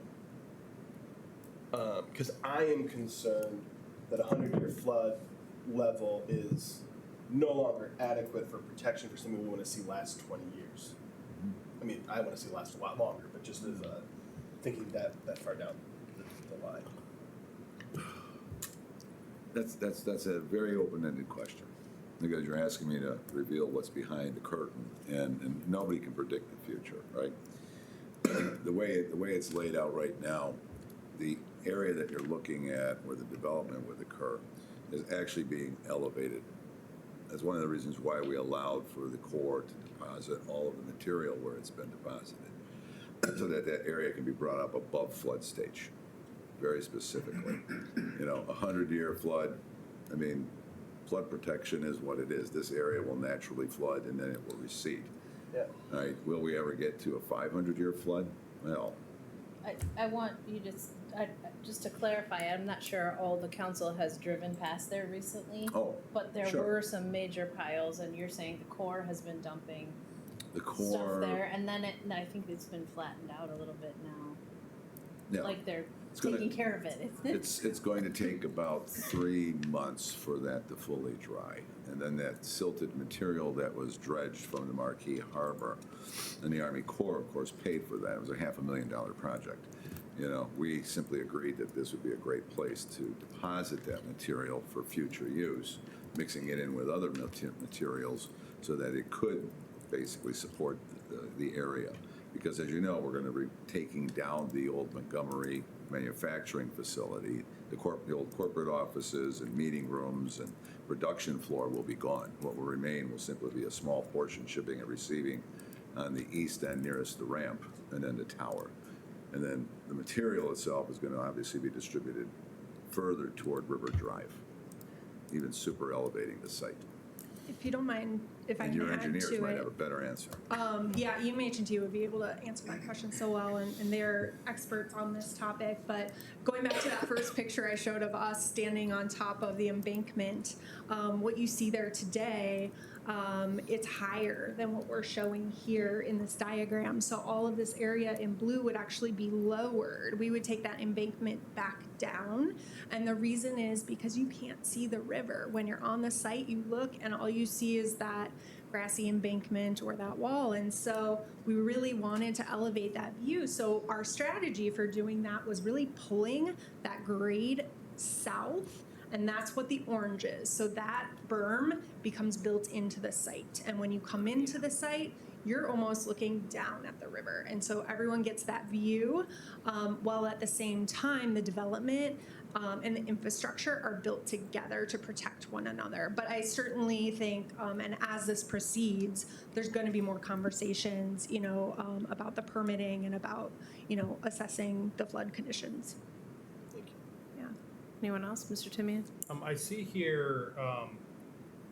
Speaker 10: Because I am concerned that a 100-year flood level is no longer adequate for protection for something we want to see last 20 years. I mean, I want to see it last a lot longer, but just as thinking that far down the line.
Speaker 4: That's a very open-ended question. because you're asking me to reveal what's behind the curtain, and nobody can predict the future, right? The way it's laid out right now, the area that you're looking at where the development would occur is actually being elevated. That's one of the reasons why we allowed for the Corps to deposit all of the material where it's been deposited, so that that area can be brought up above flood stage, very specifically. You know, 100-year flood, I mean, flood protection is what it is. This area will naturally flood and then it will recede.
Speaker 10: Yeah.
Speaker 4: All right, will we ever get to a 500-year flood? Well,
Speaker 1: I want you to, just to clarify, I'm not sure all the council has driven past there recently.
Speaker 4: oh,
Speaker 1: But there
Speaker 4: sure.
Speaker 1: were some major piles, and you're saying the Corps has been dumping
Speaker 4: The
Speaker 1: stuff
Speaker 4: Corps,
Speaker 1: there, and then I think it's been flattened out a little bit now.
Speaker 4: yeah,
Speaker 1: Like they're
Speaker 4: It's gonna-
Speaker 1: taking care of it.
Speaker 4: it's going to take about 3 months for that to fully dry. And then that silted material that was dredged from the Marquee Harbor, and the Army Corps, of course, paid for that. It was a $500,000 project. You know, we simply agreed that this would be a great place to deposit that material for future use, mixing it in with other materials so that it could basically support the area. Because as you know, we're going to be taking down the old Montgomery manufacturing facility. The old corporate offices and meeting rooms and production floor will be gone. What will remain will simply be a small portion shipping and receiving on the east end nearest the ramp, and then the tower. And then the material itself is going to obviously be distributed further toward River Drive, even super elevating the site.
Speaker 2: If you don't mind, if I
Speaker 4: And
Speaker 2: can
Speaker 4: your
Speaker 2: add
Speaker 4: engineers
Speaker 2: to
Speaker 4: might
Speaker 2: it.
Speaker 4: have a better answer.
Speaker 2: Yeah, EMH&T would be able to answer that question so well, and they're experts on this topic. But going back to that first picture I showed of us standing on top of the embankment, what you see there today, it's higher than what we're showing here in this diagram. So all of this area in blue would actually be lowered. We would take that embankment back down. And the reason is because you can't see the river. When you're on the site, you look and all you see is that grassy embankment or that wall. And so we really wanted to elevate that view. So our strategy for doing that was really pulling that grade south, and that's what the orange is. So that berm becomes built into the site. And when you come into the site, you're almost looking down at the river. And so everyone gets that view, while at the same time, the development and the infrastructure are built together to protect one another. But I certainly think, and as this proceeds, there's going to be more conversations, about the permitting and about, assessing the flood conditions.
Speaker 10: Thank you.
Speaker 2: Yeah.
Speaker 1: Anyone else? Mr. Timian?
Speaker 7: I see here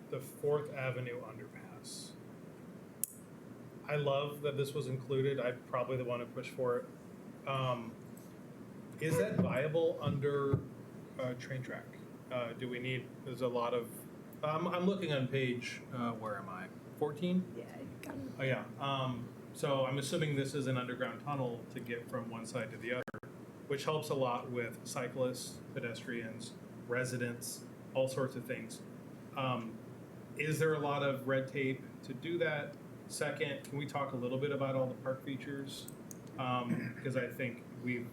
Speaker 7: the 4th Avenue underpass. I love that this was included. I'm probably the one who pushed for it. Is that viable under train track? Do we need, there's a lot of, I'm looking on page, where am I? 14?
Speaker 2: Yeah, got it.
Speaker 7: Oh, yeah. So I'm assuming this is an underground tunnel to get from one side to the other, which helps a lot with cyclists, pedestrians, residents, all sorts of things. Is there a lot of red tape to do that? Second, can we talk a little bit about all the park features? Because I think we've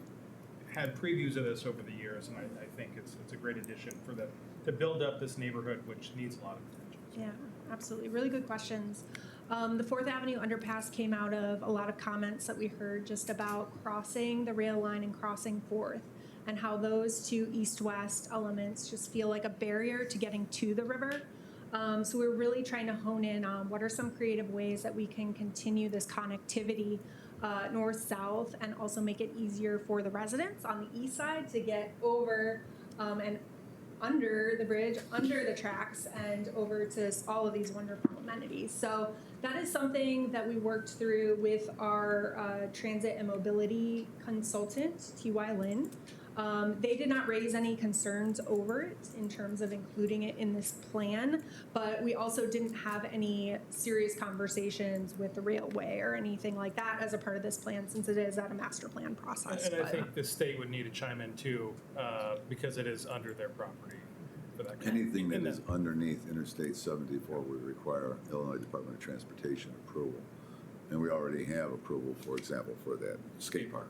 Speaker 7: had previews of this over the years, and I think it's a great addition to build up this neighborhood, which needs a lot of attention.
Speaker 2: Yeah, absolutely. Really good questions. The 4th Avenue underpass came out of a lot of comments that we heard just about crossing the rail line and crossing 4th, and how those two east-west elements just feel like a barrier to getting to the river. So we're really trying to hone in on what are some creative ways that we can continue this connectivity north-south, and also make it easier for the residents on the east side to get over and under the bridge, under the tracks, and over to all of these wonderful amenities. So that is something that we worked through with our transit and mobility consultant, T.Y. Lin. They did not raise any concerns over it in terms of including it in this plan, but we also didn't have any serious conversations with the railway or anything like that as a part of this plan, since it is at a master plan process.
Speaker 7: And I
Speaker 2: But,
Speaker 7: think the state would need to chime in too, because it is under their property for that.
Speaker 4: Anything that
Speaker 7: And
Speaker 4: is underneath Interstate 74 would require Illinois Department of Transportation approval. And we already have approval, for example, for that skate park.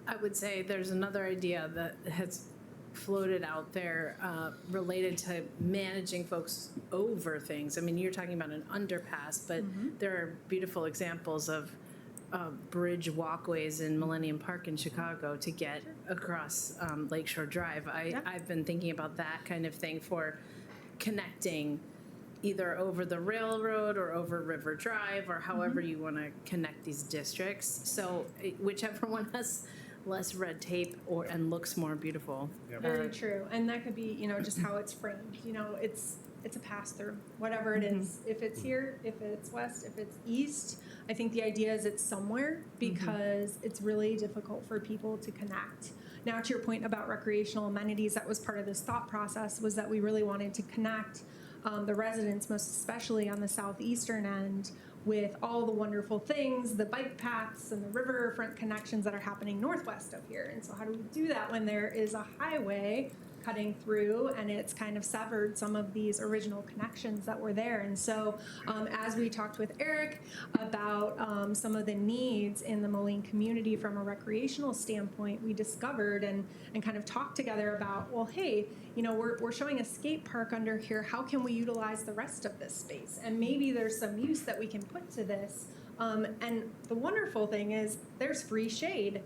Speaker 1: I would say there's another idea that has floated out there related to managing folks over things. I mean, you're talking about an underpass, but there are beautiful examples of bridge walkways in Millennium Park in Chicago to get across Lakeshore Drive. I've been thinking about that kind of thing for connecting either over the railroad or over River Drive or however you want to connect these districts. So whichever one has less red tape and looks more beautiful.
Speaker 2: Very true. And that could be, just how it's framed. It's a pass through, whatever it is. If it's here, if it's west, if it's east, I think the idea is it's somewhere because it's really difficult for people to connect. Now, to your point about recreational amenities, that was part of this thought process, was that we really wanted to connect the residents, most especially on the southeastern end, with all the wonderful things, the bike paths and the riverfront connections that are happening northwest of here. And so how do we do that when there is a highway cutting through and it's kind of severed some of these original connections that were there? And so as we talked with Eric about some of the needs in the Moline community from a recreational standpoint, we discovered and kind of talked together about, well, hey, we're showing a skate park under here. How can we utilize the rest of this space? And maybe there's some use that we can put to this. And the wonderful thing is there's free shade,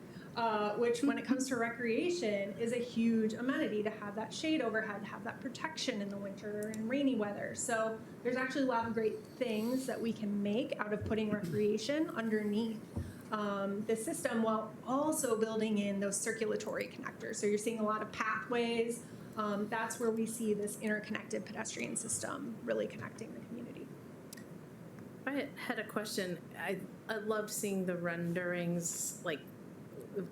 Speaker 2: which when it comes to recreation is a huge amenity to have that shade overhead, have that protection in the winter and rainy weather. So there's actually a lot of great things that we can make out of putting recreation underneath the system while also building in those circulatory connectors. So you're seeing a lot of pathways. That's where we see this interconnected pedestrian system really connecting the community.
Speaker 1: I had a question. I loved seeing the renderings,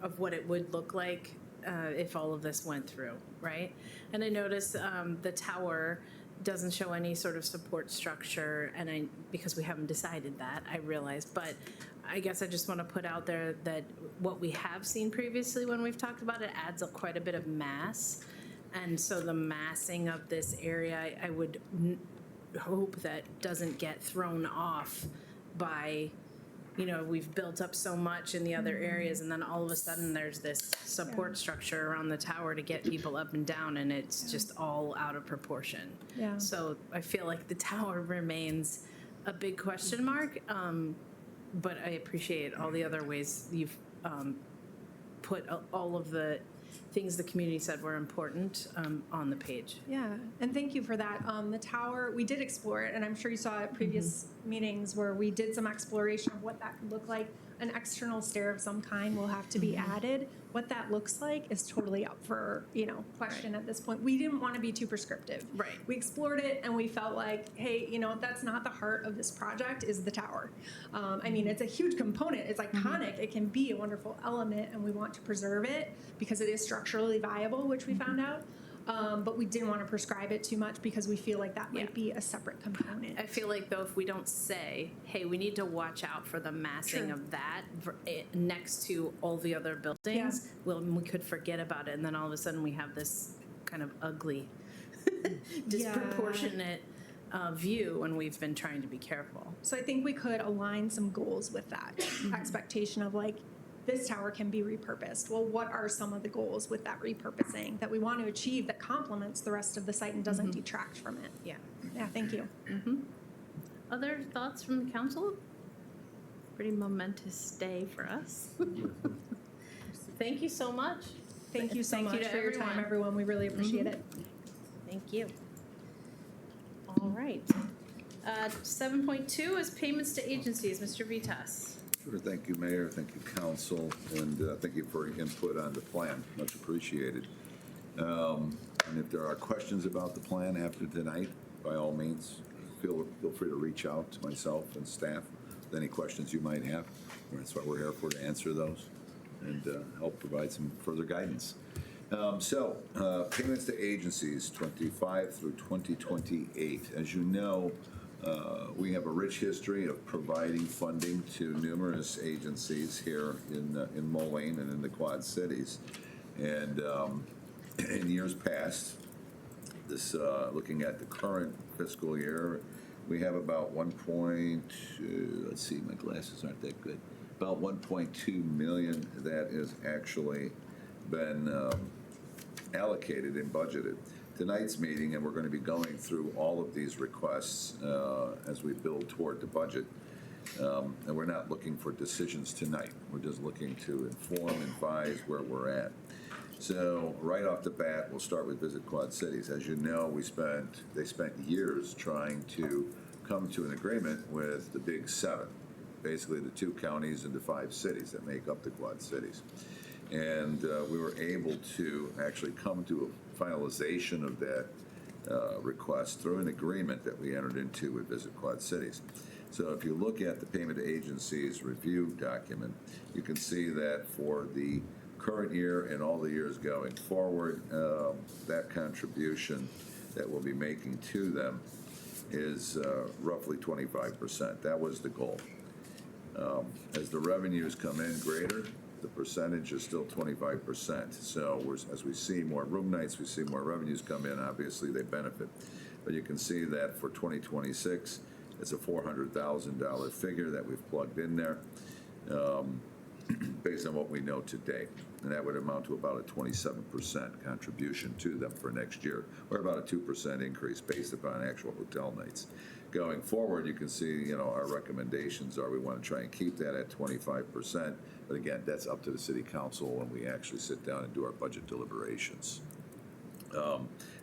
Speaker 1: of what it would look like if all of this went through, right? And I noticed the tower doesn't show any sort of support structure, and because we haven't decided that, I realized. But I guess I just want to put out there that what we have seen previously when we've talked about it adds up quite a bit of mass. And so the massing of this area, I would hope that doesn't get thrown off by, we've built up so much in the other areas, and then all of a sudden there's this support structure around the tower to get people up and down, and it's just all out of proportion.
Speaker 2: Yeah.
Speaker 1: So I feel like the tower remains a big question mark, but I appreciate all the other ways you've put all of the things the community said were important on the page.
Speaker 2: Yeah, and thank you for that. The tower, we did explore it, and I'm sure you saw at previous meetings where we did some exploration of what that could look like. An external stair of some kind will have to be added. What that looks like is totally up for, question at this point. We didn't want to be too prescriptive.
Speaker 1: Right.
Speaker 2: We explored it and we felt like, hey, that's not the heart of this project, is the tower. It's a huge component. It's iconic. It can be a wonderful element, and we want to preserve it because it is structurally viable, which we found out. But we didn't want to prescribe it too much because we feel like that might be a separate component.
Speaker 1: I feel like, though, if we don't say, hey, we need to watch out for the massing of that next to all the other buildings, we could forget about it, and then all of a sudden we have this kind of ugly, disproportionate view when we've been trying to be careful.
Speaker 2: So I think we could align some goals with that expectation of this tower can be repurposed. Well, what are some of the goals with that repurposing that we want to achieve that complements the rest of the site and doesn't detract from it?
Speaker 1: Yeah.
Speaker 2: Yeah, thank you.
Speaker 1: Other thoughts from the council? Pretty momentous day for us. Thank you so much.
Speaker 2: Thank you so
Speaker 1: Thank you
Speaker 2: much
Speaker 1: to
Speaker 2: for your time,
Speaker 1: everyone.
Speaker 2: everyone. We really appreciate it.
Speaker 1: Thank you. All right. 7.2 is payments to agencies. Mr. Vitas.
Speaker 4: Sure, thank you, Mayor, thank you, Council, and thank you for your input on the plan, much appreciated. And if there are questions about the plan after tonight, by all means, feel free to reach out to myself and staff with any questions you might have. That's what we're here for, to answer those and help provide some further guidance. Payments to agencies, 25 through 2028. As you know, we have a rich history of providing funding to numerous agencies here in Moline and in the Quad Cities. And in years past, looking at the current fiscal year, we have about let's see, my glasses aren't that good, about 1.2 million that has actually been allocated and budgeted. Tonight's meeting, and we're going to be going through all of these requests as we build toward the budget. And we're not looking for decisions tonight. We're just looking to inform, advise where we're at. So right off the bat, we'll start with Visit Quad Cities. As you know, they spent years trying to come to an agreement with the Big Seven, basically the 2 counties and the 5 cities that make up the Quad Cities. And we were able to actually come to a finalization of that request through an agreement that we entered into with Visit Quad Cities. So if you look at the payment to agencies review document, you can see that for the current year and all the years going forward, that contribution that we'll be making to them is roughly 25%. That was the goal. As the revenues come in greater, the percentage is still 25%. So as we see more room nights, we see more revenues come in, obviously they benefit. But you can see that for 2026, it's a $400,000 figure that we've plugged in there based on what we know today. And that would amount to about a 27% contribution to them for next year, or about a 2% increase based upon actual hotel nights. Going forward, you can see, our recommendations are we want to try and keep that at 25%. But again, that's up to the city council when we actually sit down and do our budget deliberations.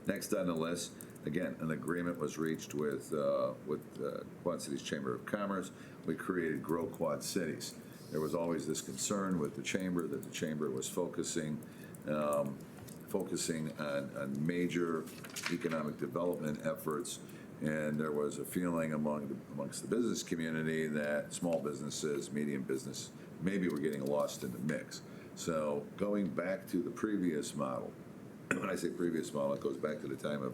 Speaker 4: Next on the list, again, an agreement was reached with Quad Cities Chamber of Commerce. We created Grow Quad Cities. There was always this concern with the chamber that the chamber was focusing on major economic development efforts, and there was a feeling amongst the business community that small businesses, medium business, maybe were getting lost in the mix. So going back to the previous model, when I say previous model, it goes back to the time of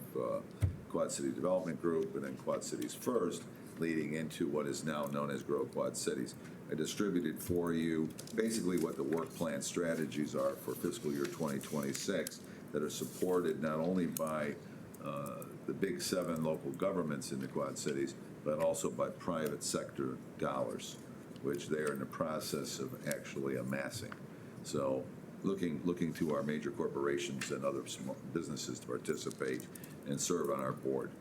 Speaker 4: Quad City Development Group and then Quad Cities First, leading into what is now known as Grow Quad Cities. I distributed for you basically what the work plan strategies are for fiscal year 2026 that are supported not only by the Big Seven local governments in the Quad Cities, but also by private sector dollars, which they are in the process of actually amassing. So looking to our major corporations and other small businesses to participate and serve on our board.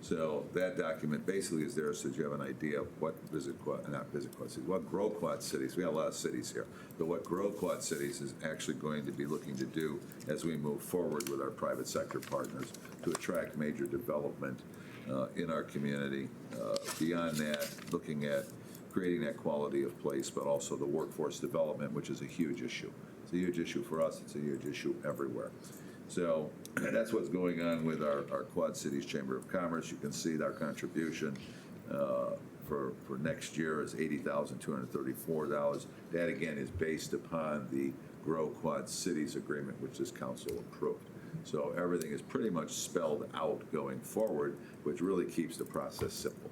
Speaker 4: So that document basically is there so that you have an idea of what what Grow Quad Cities, we have a lot of cities here, but what Grow Quad Cities is actually going to be looking to do as we move forward with our private sector partners to attract major development in our community. Beyond that, looking at creating that quality of place, but also the workforce development, which is a huge issue. It's a huge issue for us, it's a huge issue everywhere. So that's what's going on with our Quad Cities Chamber of Commerce. You can see our contribution for next year is $80,234. That again is based upon the Grow Quad Cities agreement, which this council approved. So everything is pretty much spelled out going forward, which really keeps the process simple.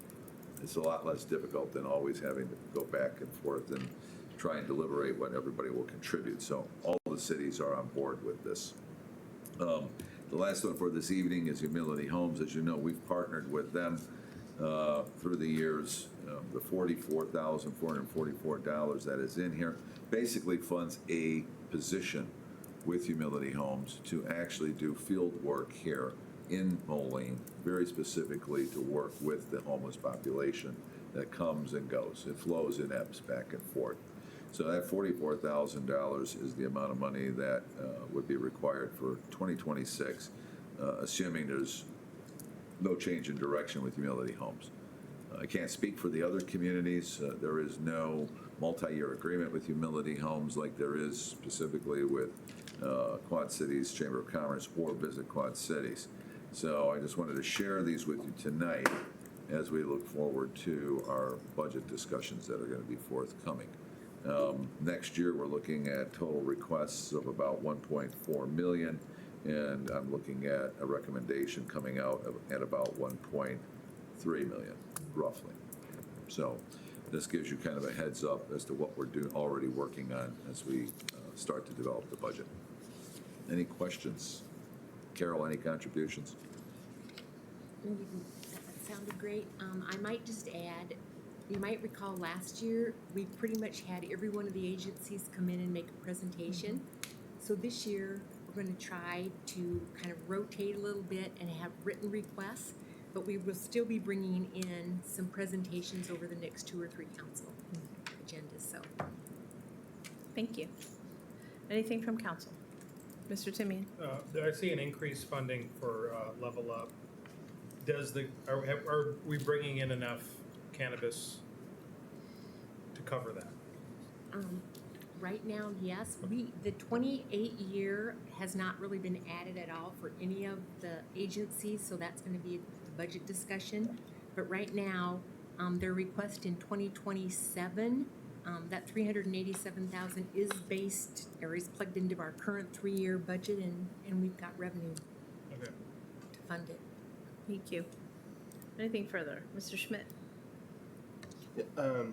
Speaker 4: It's a lot less difficult than always having to go back and forth and try and deliberate what everybody will contribute. So all the cities are on board with this. The last one for this evening is Humility Homes. As you know, we've partnered with them through the years. The $44,444 that is in here basically funds a position with Humility Homes to actually do field work here in Moline, very specifically to work with the homeless population that comes and goes. It flows and ebbs back and forth. So that $44,000 is the amount of money that would be required for 2026, assuming there's no change in direction with Humility Homes. I can't speak for the other communities. There is no multi-year agreement with Humility Homes like there is specifically with Quad Cities Chamber of Commerce or Visit Quad Cities. So I just wanted to share these with you tonight as we look forward to our budget discussions that are going to be forthcoming. Next year, we're looking at total requests of about 1.4 million, and I'm looking at a recommendation coming out at about 1.3 million, roughly. So this gives you kind of a heads up as to what we're already working on as we start to develop the budget. Any questions? Carol, any contributions?
Speaker 11: That sounded great. I might just add, you might recall last year, we pretty much had every one of the agencies come in and make a presentation. So this year, we're gonna try to kind of rotate a little bit and have written requests, but we will still be bringing in some presentations over the next 2 or 3 council agendas, so.
Speaker 1: Thank you. Anything from council? Mr. Timian?
Speaker 7: I see an increased funding for Level Up. Are we bringing in enough cannabis to cover that?
Speaker 11: Right now, yes, the 28 year has not really been added at all for any of the agencies, so that's gonna be a budget discussion. But right now, their request in 2027, that 387,000 is based, or is plugged into our current 3-year budget, and we've got revenue
Speaker 7: Okay.
Speaker 11: to fund it.
Speaker 1: Thank you. Anything further? Mr. Schmidt?
Speaker 10: Yeah,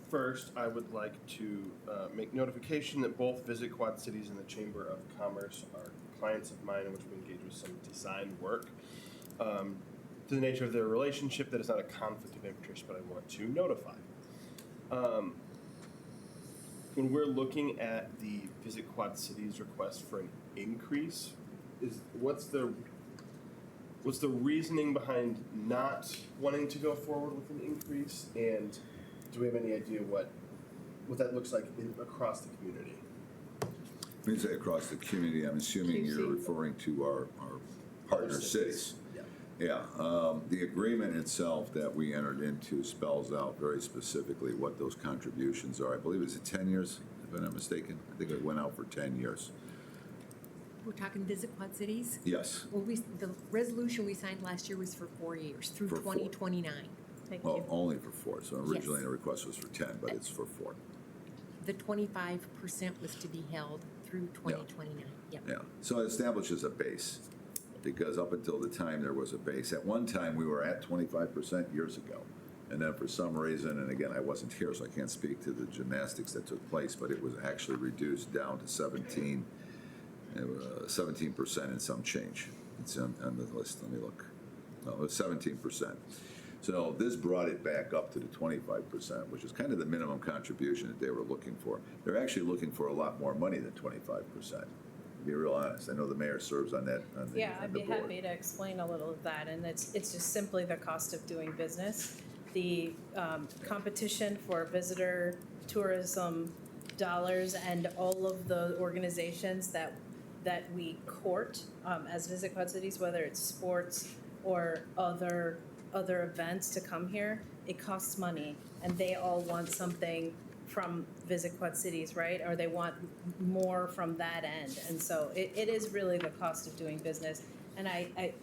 Speaker 10: first, I would like to make notification that both Visit Quad Cities and the Chamber of Commerce are clients of mine in which we engage with some design work. To the nature of their relationship, that is not a conflict of interest, but I want to notify. When we're looking at the Visit Quad Cities request for an increase, what's the reasoning behind not wanting to go forward with an increase, and do we have any idea what that looks like across the community?
Speaker 4: When you say across the community, I'm assuming you're
Speaker 1: QC.
Speaker 4: referring to our partner cities.
Speaker 10: Yeah.
Speaker 4: Yeah, the agreement itself that we entered into spells out very specifically what those contributions are. I believe it's 10 years, if I'm not mistaken. I think it went out for 10 years.
Speaker 11: We're talking Visit Quad Cities?
Speaker 4: Yes.
Speaker 11: Well, the resolution we signed last year was for 4 years, through
Speaker 4: For 4.
Speaker 11: 2029.
Speaker 1: Thank
Speaker 4: Well,
Speaker 1: you.
Speaker 4: only for 4. So originally
Speaker 11: Yes.
Speaker 4: the request was for 10, but it's for 4.
Speaker 11: The 25% was to be held through 2029. Yep.
Speaker 4: Yeah. So it establishes a base, because up until the time there was a base. At one time, we were at 25% years ago. And then for some reason, and again, I wasn't here, so I can't speak to the gymnastics that took place, but it was actually reduced down to 17% and some change. It's on the list. Let me look. No, it was 17%. So this brought it back up to the 25%, which is kind of the minimum contribution that they were looking for. They're actually looking for a lot more money than 25%. To be real honest, I know the mayor serves on that.
Speaker 1: Yeah, I'd be
Speaker 4: board.
Speaker 1: happy to explain a little of that, and it's just simply the cost of doing business. The competition for visitor tourism dollars and all of the organizations that we court as Visit Quad Cities, whether it's sports or other events to come here, it costs money, and they all want something from Visit Quad Cities, right? Or they want more from that end. And so it is really the cost of doing business. And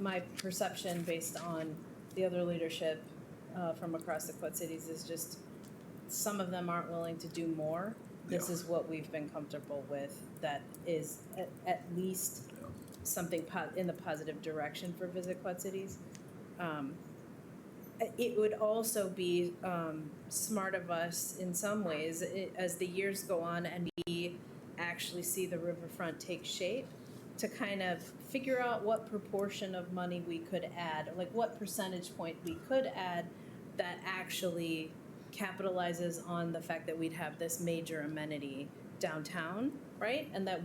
Speaker 1: my perception based on the other leadership from across the Quad Cities is just some of them aren't willing to do more. This
Speaker 4: Yeah.
Speaker 1: is what we've been comfortable with, that is at least something in the positive direction for Visit Quad Cities. It would also be smart of us in some ways, as the years go on and we actually see the riverfront take shape, to kind of figure out what proportion of money we could add, like what percentage point we could add that actually capitalizes on the fact that we'd have this major amenity downtown, right? And that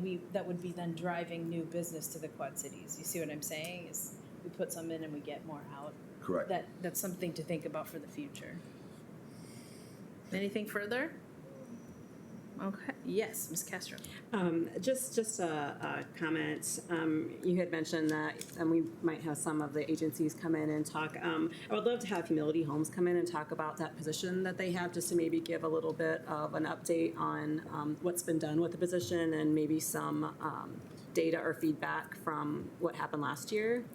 Speaker 1: would be then driving new business to the Quad Cities. You see what I'm saying? Is we put some in and we get more out.
Speaker 4: Correct.
Speaker 1: That's something to think about for the future. Anything further? Okay, yes, Ms. Castro.
Speaker 12: Just a comment. You had mentioned that we might have some of the agencies come in and talk. I would love to have Humility Homes come in and talk about that position that they have, just to maybe give a little bit of an update on what's been done with the position and maybe some data or feedback from what happened last year.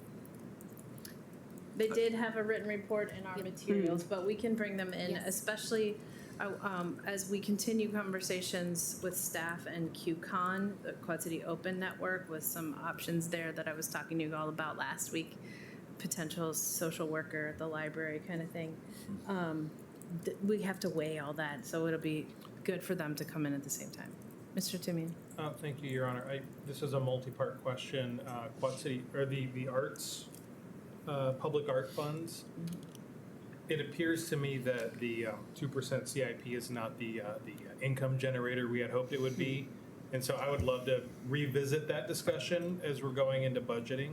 Speaker 1: They did have a written report in our materials, but we can bring them in,
Speaker 11: Yes.
Speaker 1: especially as we continue conversations with staff and QCon, the Quad City Open Network, with some options there that I was talking to you all about last week, potential social worker at the library kind of thing. We have to weigh all that, so it'll be good for them to come in at the same time. Mr. Timian.
Speaker 7: Thank you, Your Honor. This is a multi-part question. Quad City, or the arts, public art funds. It appears to me that the 2% CIP is not the income generator we had hoped it would be. And so I would love to revisit that discussion as we're going into budgeting.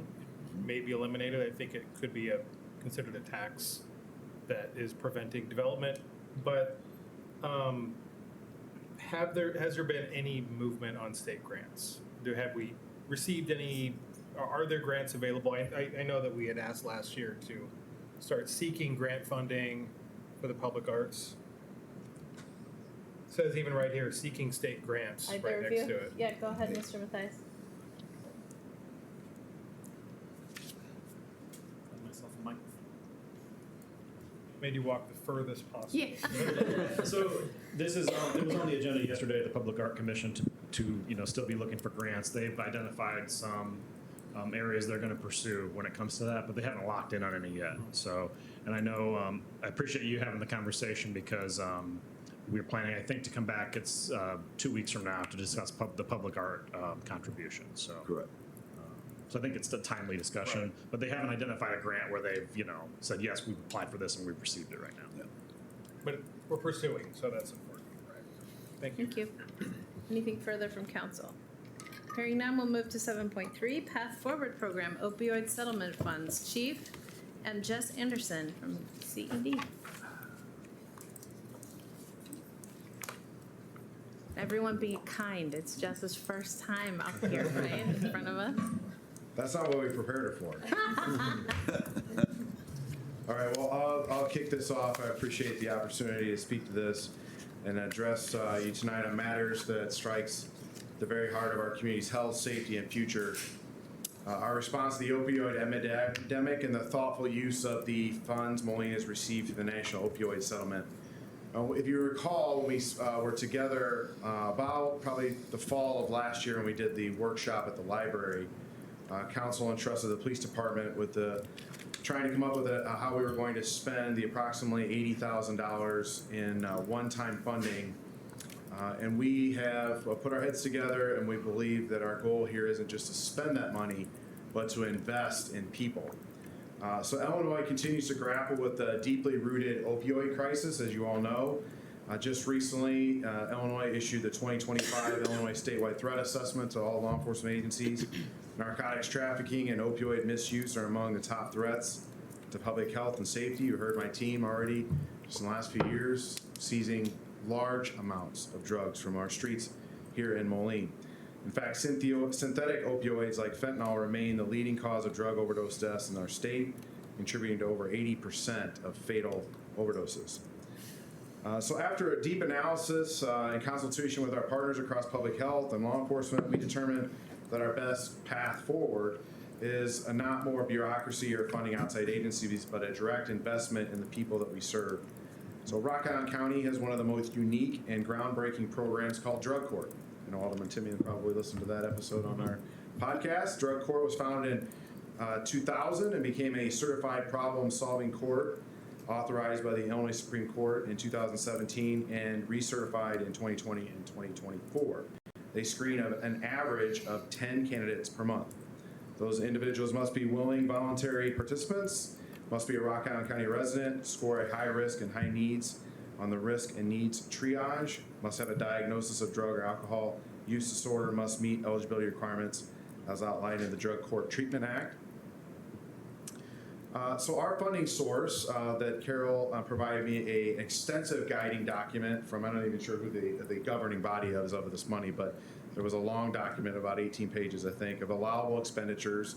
Speaker 7: Maybe eliminate it. I think it could be considered a tax that is preventing development. But has there been any movement on state grants? Have we received any? Are there grants available? I know that we had asked last year to start seeking grant funding for the public arts. It says even right here, seeking state grants
Speaker 1: Either
Speaker 7: right
Speaker 1: of
Speaker 7: next
Speaker 1: you?
Speaker 7: to it.
Speaker 1: Yeah, go ahead, Mr. Mathias.
Speaker 13: Myself and Mike.
Speaker 7: Made you walk the furthest possible.
Speaker 1: Yeah.
Speaker 13: So this is it was on the agenda yesterday at the Public Art Commission to still be looking for grants. They've identified some areas they're going to pursue when it comes to that, but they haven't locked in on any yet. So, and I know I appreciate you having the conversation because we're planning, I think, to come back. It's 2 weeks from now to discuss the public art contribution. So
Speaker 4: Correct.
Speaker 13: So I think it's a timely discussion,
Speaker 7: Right.
Speaker 13: but they haven't identified a grant where they've said yes, we've applied for this and we've received it right now.
Speaker 4: Yeah.
Speaker 7: But we're pursuing, so that's important. Right. Thank you.
Speaker 1: Thank you. Anything further from council? Hearing none, we'll move to 7.3, Path Forward Program, Opioid Settlement Funds. Chief and Jess Anderson from CED. Everyone be kind. It's Jess's first time up here, right, in front of us.
Speaker 5: That's not what we prepared her for. All right, well, I'll kick this off. I appreciate the opportunity to speak to this and address you tonight on matters that strikes the very heart of our community's health, safety, and future. Our response to the opioid epidemic and the thoughtful use of the funds Moline has received through the National Opioid Settlement. If you recall, when we were together about probably the fall of last year when we did the workshop at the library, council entrusted the police department with trying to come up with how we were going to spend the approximately $80,000 in one-time funding. And we have put our heads together, and we believe that our goal here isn't just to spend that money, but to invest in people. So Illinois continues to grapple with the deeply rooted opioid crisis, as you all know. Just recently, Illinois issued the 2025 Illinois Statewide Threat Assessment to all law enforcement agencies. Narcotics trafficking and opioid misuse are among the top threats to public health and safety. You heard my team already, just in the last few years, seizing large amounts of drugs from our streets here in Moline. In fact, synthetic opioids like fentanyl remain the leading cause of drug overdose deaths in our state, contributing to over 80% of fatal overdoses. So after a deep analysis in consultation with our partners across public health and law enforcement, we determined that our best path forward is not more bureaucracy or funding outside agencies, but a direct investment in the people that we serve. So Rock Island County has one of the most unique and groundbreaking programs called Drug Court. I know Alderman Timian probably listened to that episode on our podcast. Drug Court was founded in 2000 and became a certified problem-solving court authorized by the Illinois Supreme Court in 2017 and recertified in 2020 and 2024. They screen an average of 10 candidates per month. Those individuals must be willing, voluntary participants, must be a Rock Island County resident, score a high risk and high needs on the risk and needs triage, must have a diagnosis of drug or alcohol use disorder, must meet eligibility requirements as outlined in the Drug Court Treatment Act. So our funding source that Carol provided me an extensive guiding document from, I'm not even sure who the governing body is of this money, but there was a long document, about 18 pages, I think, of allowable expenditures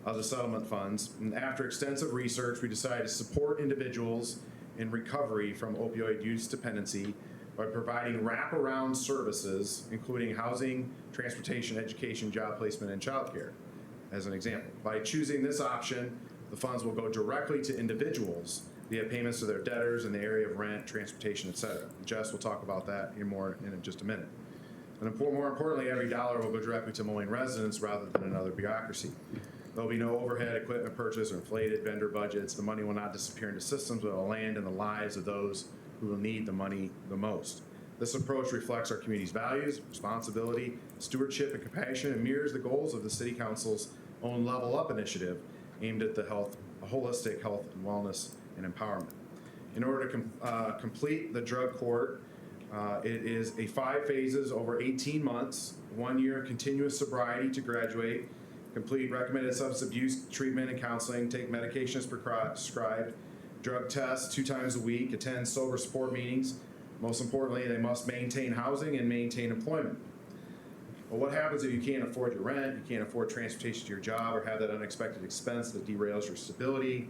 Speaker 5: of the settlement funds. And after extensive research, we decided to support individuals in recovery from opioid use dependency by providing wraparound services, including housing, transportation, education, job placement, and childcare, as an example. By choosing this option, the funds will go directly to individuals via payments to their debtors in the area of rent, transportation, et cetera. Jess will talk about that here more in just a minute. And more importantly, every dollar will go directly to Moline residents rather than another bureaucracy. There'll be no overhead equipment purchase or inflated vendor budgets. The money will not disappear into systems, but it will land in the lives of those who will need the money the most. This approach reflects our community's values, responsibility, stewardship, and compassion, and mirrors the goals of the City Council's own Level Up initiative aimed at the holistic health and wellness and empowerment. In order to complete the drug court, It is a 5 phases over 18 months, 1 year continuous sobriety to graduate, complete recommended substance abuse treatment and counseling, take medication as prescribed, drug tests 2 times a week, attend sober support meetings. Most importantly, they must maintain housing and maintain employment. Well, what happens if you can't afford your rent, you can't afford transportation to your job, or have that unexpected expense that derails your stability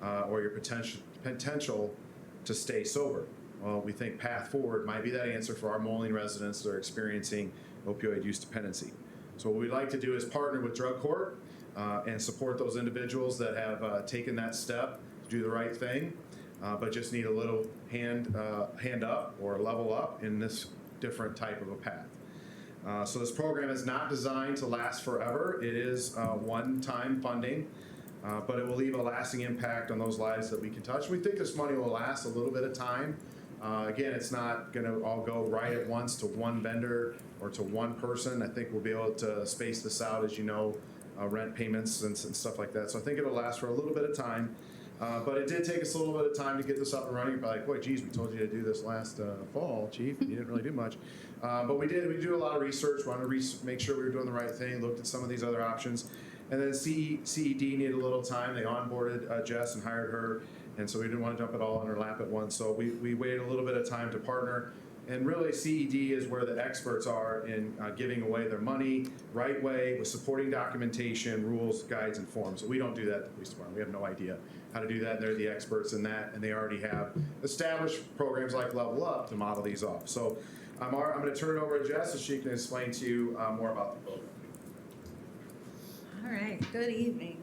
Speaker 5: or your potential to stay sober? Well, we think Path Forward might be that answer for our Moline residents that are experiencing opioid use dependency. So what we'd like to do is partner with Drug Court and support those individuals that have taken that step to do the right thing, but just need a little hand up or level up in this different type of a path. So this program is not designed to last forever. It is one-time funding, but it will leave a lasting impact on those lives that we can touch. We think this money will last a little bit of time. Again, it's not going to all go right at once to one vendor or to one person. I think we'll be able to space this out, as you know, rent payments and stuff like that. So I think it'll last for a little bit of time. But it did take us a little bit of time to get this up and running. You're probably like, boy, geez, we told you to do this last fall, Chief. You didn't really do much. But we did. We do a lot of research. We wanted to make sure we were doing the right thing, looked at some of these other options. And then CED needed a little time. They onboarded Jess and hired her. And so we didn't want to jump it all in her lap at once. So we waited a little bit of time to partner. And really, CED is where the experts are in giving away their money right way with supporting documentation, rules, guides, and forms. So we don't do that at the police department. We have no idea how to do that. They're the experts in that, and they already have established programs like Level Up to model these off. So I'm going to turn it over to Jess so she can explain to you more about the program.
Speaker 14: All right, good evening.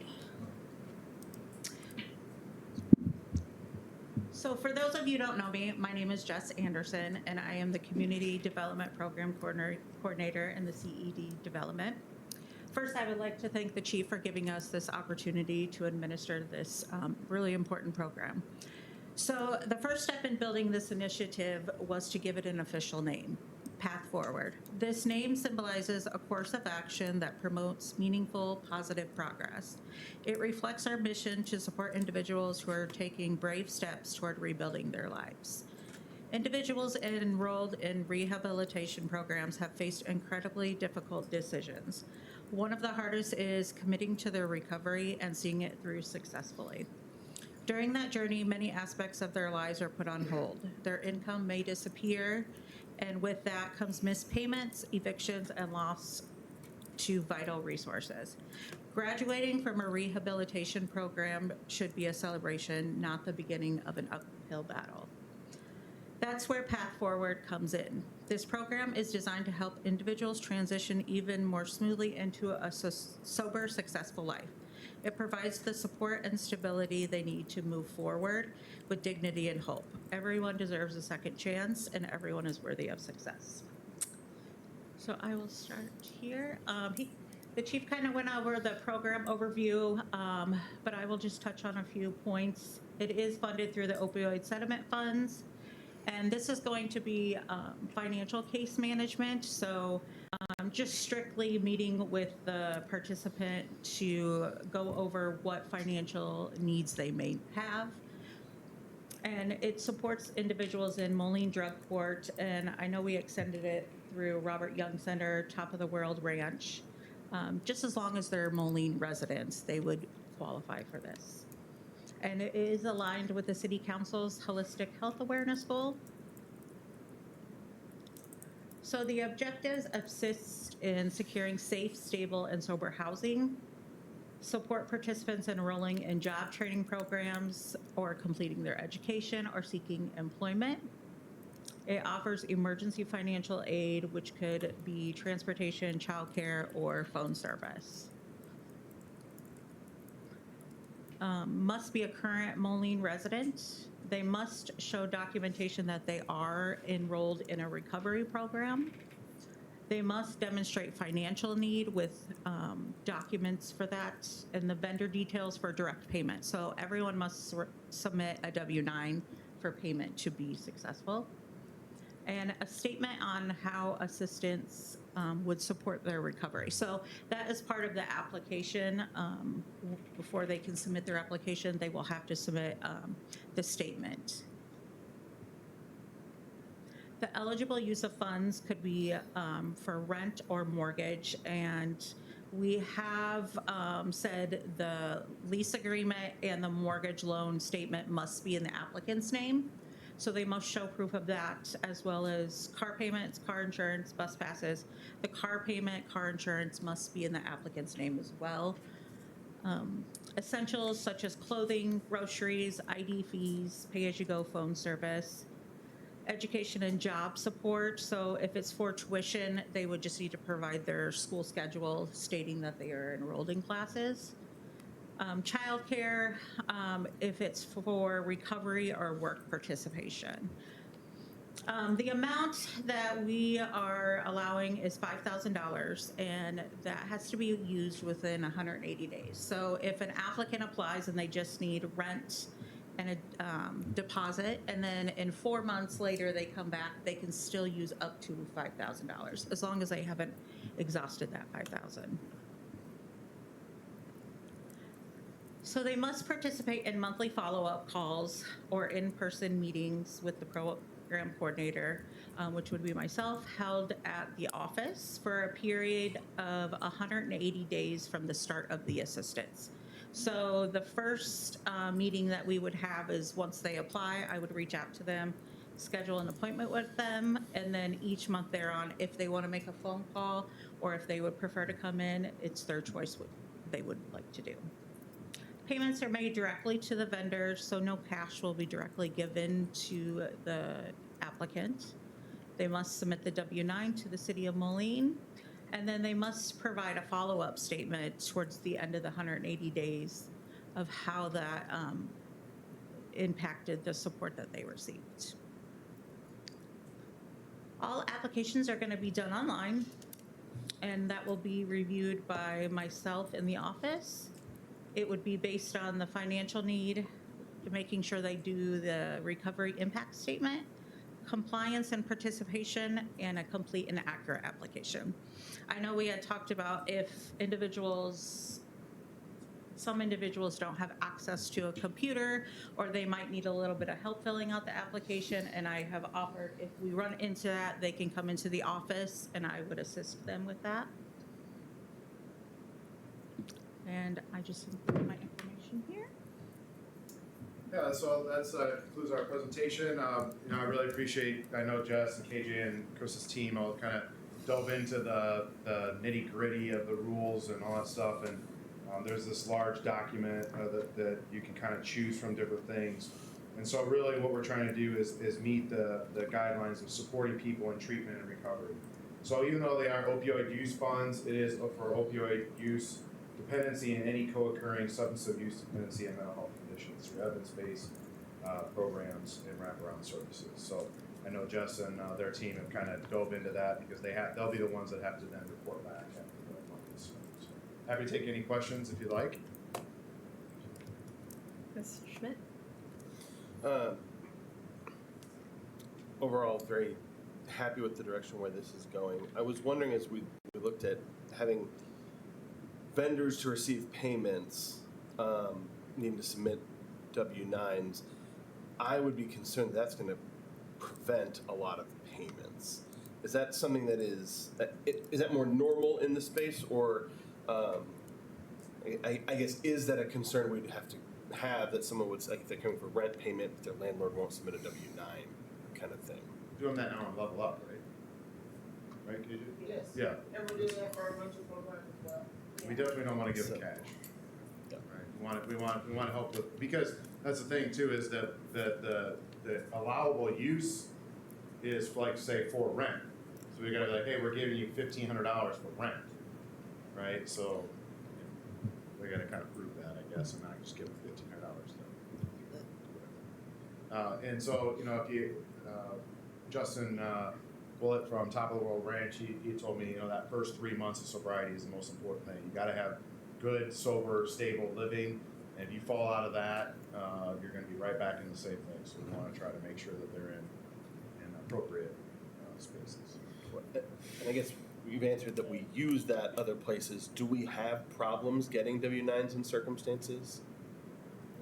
Speaker 14: So for those of you who don't know me, my name is Jess Anderson, and I am the Community Development Program Coordinator in the CED Development. First, I would like to thank the Chief for giving us this opportunity to administer this really important program. So the first step in building this initiative was to give it an official name, Path Forward. This name symbolizes a course of action that promotes meaningful, positive progress. It reflects our mission to support individuals who are taking brave steps toward rebuilding their lives. Individuals enrolled in rehabilitation programs have faced incredibly difficult decisions. One of the hardest is committing to their recovery and seeing it through successfully. During that journey, many aspects of their lives are put on hold. Their income may disappear, and with that comes missed payments, evictions, and loss to vital resources. Graduating from a rehabilitation program should be a celebration, not the beginning of an uphill battle. That's where Path Forward comes in. This program is designed to help individuals transition even more smoothly into a sober, successful life. It provides the support and stability they need to move forward with dignity and hope. Everyone deserves a second chance, and everyone is worthy of success. So I will start here. The Chief kind of went over the program overview, but I will just touch on a few points. It is funded through the opioid settlement funds, and this is going to be financial case management. So just strictly meeting with the participant to go over what financial needs they may have. And it supports individuals in Moline Drug Court, and I know we extended it through Robert Young Center, Top of the World Ranch. Just as long as they're Moline residents, they would qualify for this. And it is aligned with the City Council's Holistic Health Awareness Goal. So the objectives assist in securing safe, stable, and sober housing, support participants enrolling in job training programs or completing their education or seeking employment. It offers emergency financial aid, which could be transportation, childcare, or phone service. Must be a current Moline resident. They must show documentation that they are enrolled in a recovery program. They must demonstrate financial need with documents for that and the vendor details for direct payment. So everyone must submit a W-9 for payment to be successful. And a statement on how assistance would support their recovery. So that is part of the application. Before they can submit their application, they will have to submit the statement. The eligible use of funds could be for rent or mortgage, and we have said the lease agreement and the mortgage loan statement must be in the applicant's name. So they must show proof of that, as well as car payments, car insurance, bus passes. The car payment, car insurance must be in the applicant's name as well. Essentials such as clothing, groceries, ID fees, pay-as-you-go phone service, education and job support. So if it's for tuition, they would just need to provide their school schedule stating that they are enrolled in classes. Childcare, if it's for recovery or work participation. The amount that we are allowing is $5,000, and that has to be used within 180 days. So if an applicant applies and they just need rent and a deposit, and then in 4 months later they come back, they can still use up to $5,000 as long as they haven't exhausted that $5,000. So they must participate in monthly follow-up calls or in-person meetings with the program coordinator, which would be myself, held at the office for a period of 180 days from the start of the assistance. So the first meeting that we would have is once they apply, I would reach out to them, schedule an appointment with them, and then each month thereon, if they want to make a phone call or if they would prefer to come in, it's their choice what they would like to do. Payments are made directly to the vendors, so no cash will be directly given to the applicant. They must submit the W-9 to the city of Moline, and then they must provide a follow-up statement towards the end of the 180 days of how that impacted the support that they received. All applications are going to be done online, and that will be reviewed by myself in the office. It would be based on the financial need, making sure they do the recovery impact statement, compliance and participation, and a complete and accurate application. I know we had talked about if some individuals don't have access to a computer, or they might need a little bit of help filling out the application, and I have offered if we run into that, they can come into the office and I would assist them with that. And I just included my information here.
Speaker 5: Yeah, so that concludes our presentation. I really appreciate, I know Jess and KJ and Chris's team all kind of dove into the nitty gritty of the rules and all that stuff. And there's this large document that you can kind of choose from different things. And so really what we're trying to do is meet the guidelines of supporting people in treatment and recovery. So even though they are opioid use funds, it is for opioid use, dependency, and any co-occurring substance abuse dependency and mental health conditions through evidence-based programs and wraparound services. So I know Jess and their team have kind of dove into that because they'll be the ones that have to then report back after the months. So happy to take any questions if you'd like.
Speaker 1: Ms. Schmidt?
Speaker 10: Overall, very happy with the direction where this is going. I was wondering, as we looked at having vendors to receive payments needing to submit W-9s, I would be concerned that's going to prevent a lot of payments. Is that something that is that more normal in the space, or I guess is that a concern we'd have to have, that someone would, like if they're coming for rent payment, but their landlord won't submit a W-9 kind of thing?
Speaker 5: Doing that now on Level Up, right? Right, KJ?
Speaker 15: Yes.
Speaker 5: Yeah.
Speaker 15: And we're doing that for our rental program as well.
Speaker 5: We definitely don't want to give them cash.
Speaker 10: Yeah.
Speaker 5: Right. We want to help with, because that's the thing too, is that the allowable use is like, say, for rent. So we gotta be like, hey, we're giving you $1,500 for rent, right? So we gotta kind of prove that, I guess, and not just give them $1,500. And so, if you, Justin Bullitt from Top of the World Ranch, he told me, that first 3 months of sobriety is the most important thing. You got to have good, sober, stable living. And if you fall out of that, you're going to be right back in the same thing. So we want to try to make sure that they're in appropriate spaces.
Speaker 10: And I guess you've answered that we use that other places. Do we have problems getting W-9s in circumstances?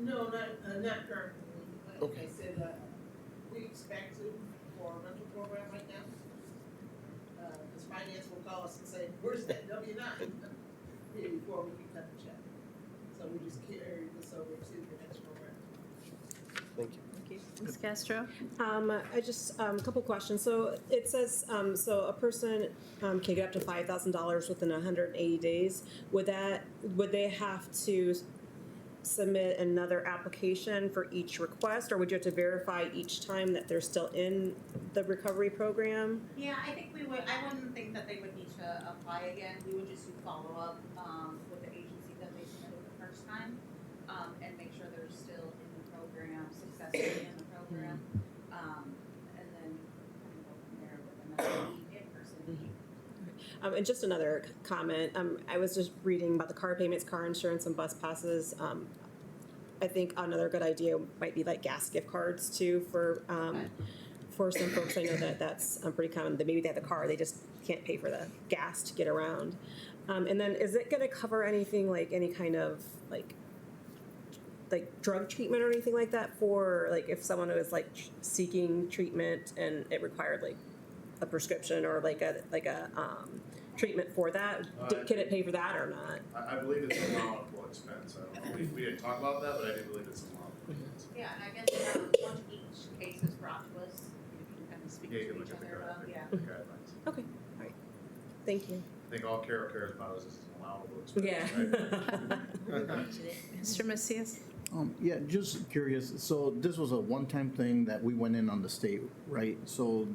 Speaker 15: No, not currently. Like
Speaker 10: Okay.
Speaker 15: I said, we expect to for a rental program right now. Cause finance will call us and say, where's that W-9? Before we can cut the check. So we just carry this over to the next program.
Speaker 10: Thank you.
Speaker 1: Ms. Castro?
Speaker 12: I just, a couple questions. So it says, so a person can get up to $5,000 within 180 days. Would they have to submit another application for each request, or would you have to verify each time that they're still in the recovery program?
Speaker 14: Yeah, I think we would, I wouldn't think that they would need to apply again. We would just do follow-up, with the agency that they submitted the first time, and make sure they're still in the program, successfully in the program. And then kind of go from there with another in-person.
Speaker 12: And just another comment, I was just reading about the car payments, car insurance, and bus passes. I think another good idea might be like gas gift cards too for some folks. I know that that's pretty common, that maybe they have the car, they just can't pay for the gas to get around. And then is it gonna cover anything like any kind of like drug treatment or anything like that for like if someone was like seeking treatment and it required like a prescription or like a treatment for that? Can it pay for that or not?
Speaker 5: I believe it's a allowable expense. I don't know, we didn't talk about that, but I do believe it's a allowable expense.
Speaker 14: Yeah, and I guess once each case is brought to us, we can kind of speak
Speaker 5: Yeah,
Speaker 14: to
Speaker 5: you can
Speaker 14: each
Speaker 5: look at the
Speaker 14: other about, yeah.
Speaker 5: guidelines.
Speaker 12: Okay, all right, thank you.
Speaker 5: I think all Carol cares about is an allowable expense, right?
Speaker 1: Mr. Macias?
Speaker 8: Yeah, just curious, so this was a one-time thing that we went in on the state, right? So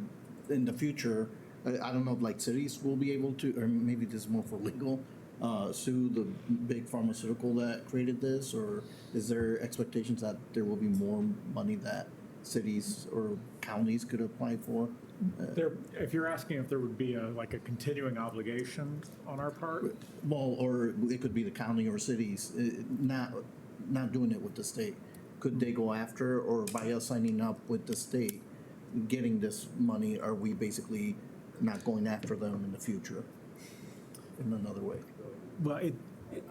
Speaker 8: in the future, I don't know if like cities will be able to, or maybe this is more for legal, sue the big pharmaceutical that created this, or is there expectations that there will be more money that cities or counties could apply for?
Speaker 16: If you're asking if there would be like a continuing obligation on our part?
Speaker 8: Well, or it could be the county or cities, not doing it with the state. Could they go after, or by us signing up with the state, getting this money, are we basically not going after them in the future in another way?
Speaker 16: Well,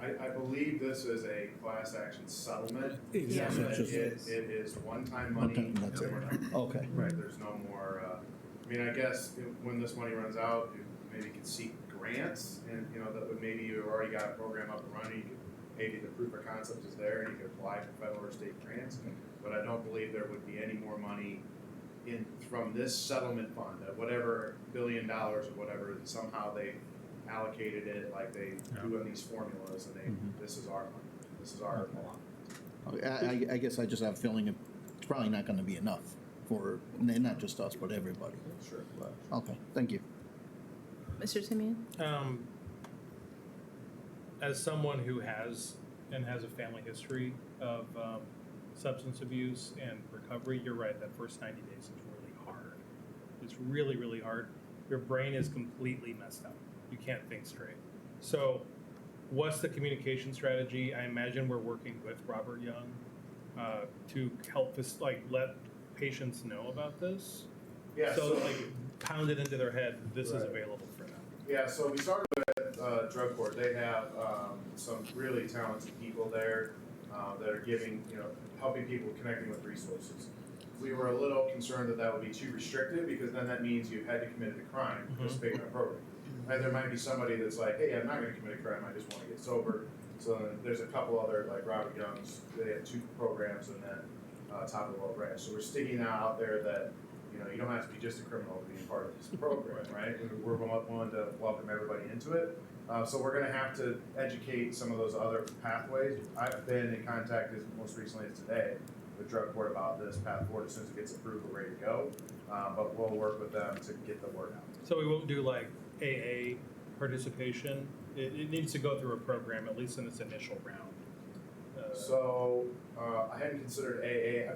Speaker 5: I believe this is a class action settlement.
Speaker 16: Exactly.
Speaker 5: So that it is one-time money.
Speaker 8: One-time, that's
Speaker 5: and
Speaker 8: it.
Speaker 5: we're done.
Speaker 8: Okay.
Speaker 5: Right, there's no more, I mean, I guess when this money runs out, you maybe could seek grants and, that would maybe you've already got a program up and running, you could, maybe the proof of concept is there and you could apply for federal or state grants. But I don't believe there would be any more money from this settlement fund, whatever $1 billion or whatever, somehow they allocated it like they do in these formulas, and this is our money, this is our allotment.
Speaker 8: I guess I just have a feeling it's probably not gonna be enough for, not just us, but everybody.
Speaker 5: Sure.
Speaker 8: Okay, thank you.
Speaker 1: Mr. Timian?
Speaker 7: As someone who has a family history of substance abuse and recovery, you're right, that first 90 days is really hard. It's really, really hard. Your brain is completely messed up. You can't think straight. So what's the communication strategy? I imagine we're working with Robert Young to help us, let patients know about this.
Speaker 5: Yeah,
Speaker 7: So pound it into their head, this is available for them.
Speaker 5: Yeah, so we started with drug court. They have some really talented people there that are giving, helping people connecting with resources. We were a little concerned that would be too restrictive, because then that means you've had to commit a crime to participate in a program. And there might be somebody that's like, hey, I'm not going to commit a crime, I just want to get sober. So then there's a couple other, like Robert Young's, they have 2 programs, and then Top of the World Ranch. So we're sticking out there that, you don't have to be just a criminal to be a part of this program, right? We're willing to welcome everybody into it. So we're going to have to educate some of those other pathways. I've been in contact as most recently as today with drug court about this path forward. As soon as it gets approved, we're ready to go. But we'll work with them to get the word out.
Speaker 7: So we won't do AA participation. It needs to go through a program, at least in its initial round.
Speaker 5: I hadn't considered AA.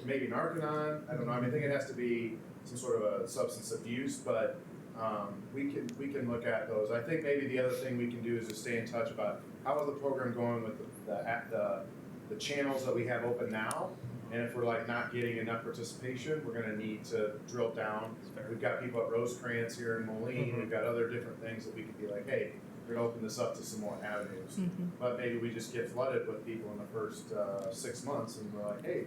Speaker 5: Maybe Narconon. I don't know. I mean, I think it has to be some sort of a substance abuse, but we can look at those. I think maybe the other thing we can do is just stay in touch about how is the program going with the channels that we have open now. And if we're not getting enough participation, we're going to need to drill down. We've got people at Rosecrans here in Moline. We've got other different things that we could be like, hey, we're going to open this up to some more avenues. But maybe we just get flooded with people in the first 6 months, and we're like, hey,